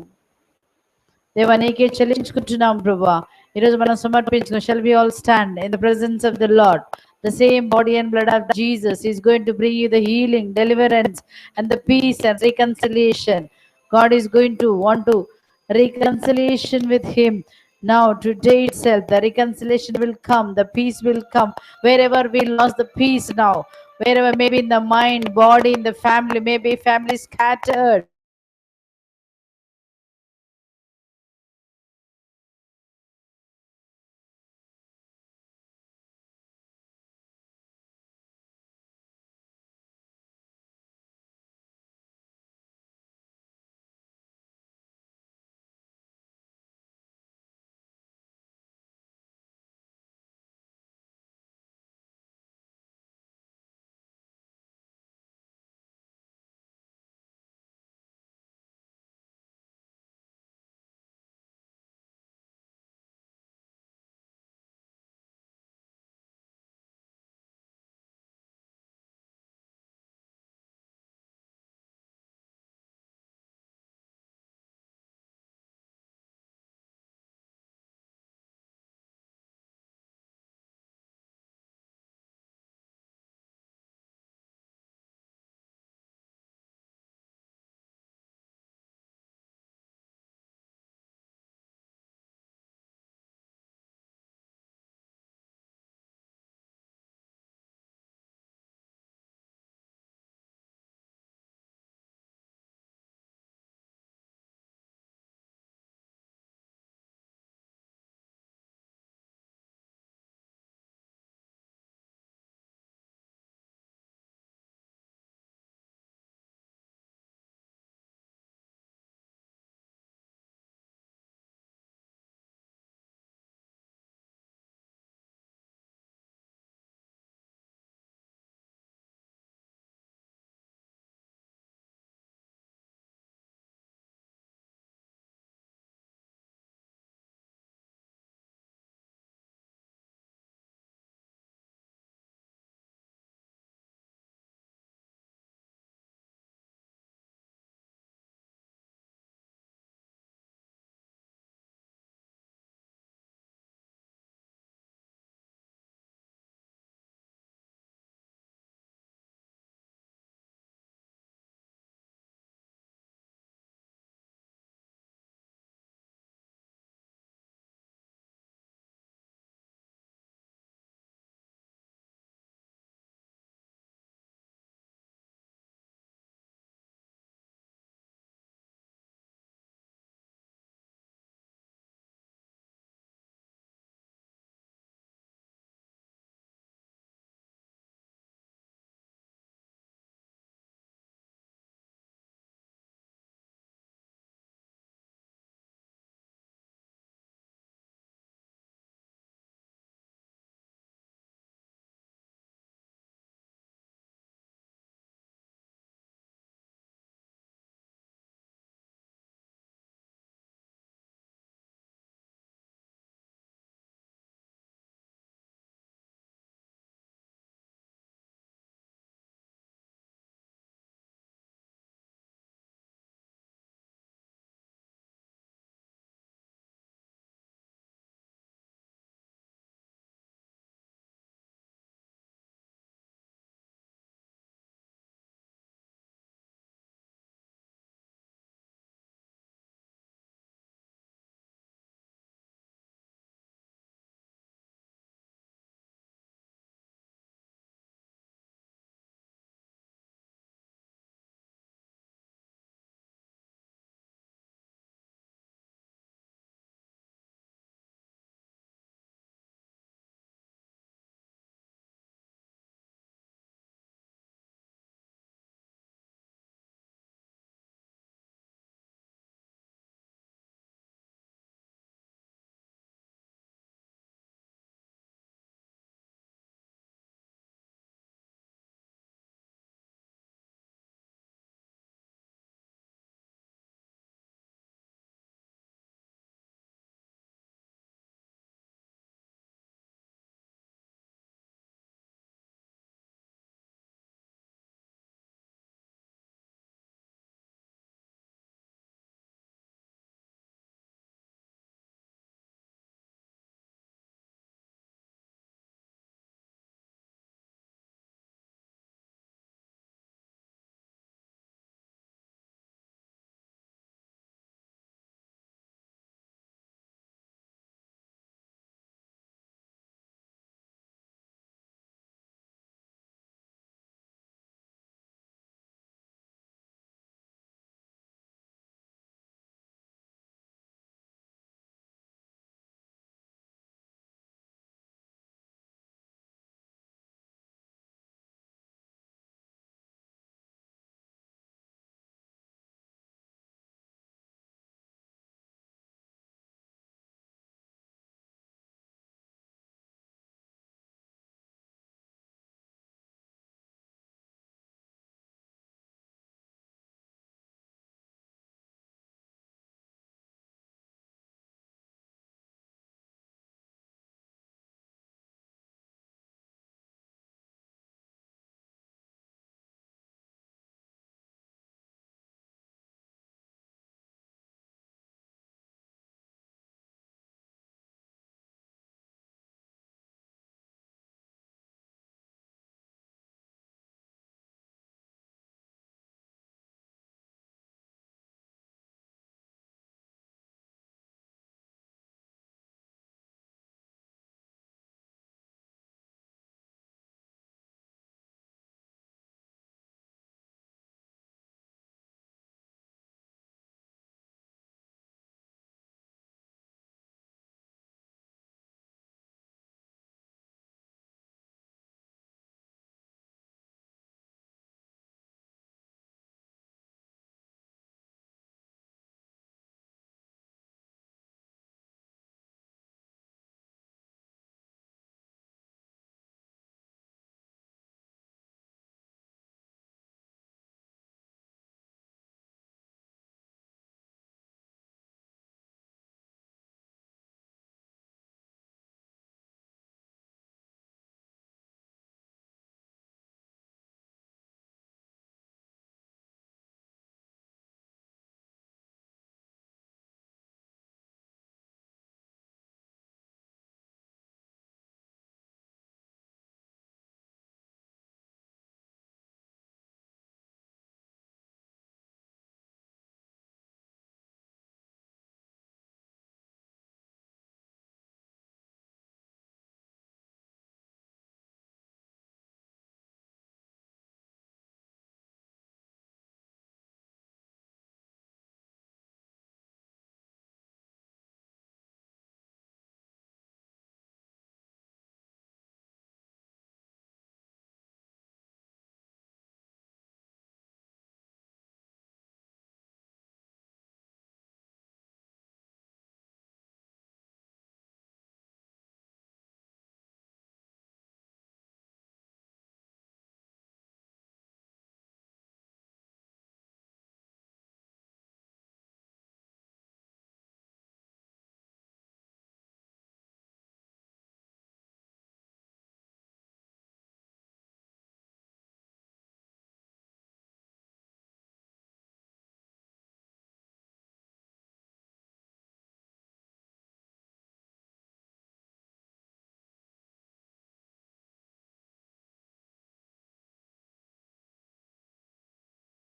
దేవా నీకే చెల్లించుకుంటున్నాం ప్రభా. ఈ రోజు మనం సమర్పించుకున్నాం. Shall we all stand in the presence of the Lord? The same body and blood of Jesus is going to bring you the healing, deliverance, and the peace and reconciliation. God is going to want to reconciliation with him. Now today itself the reconciliation will come, the peace will come. Wherever we lost the peace now, wherever maybe in the mind, body, in the family, maybe family scattered,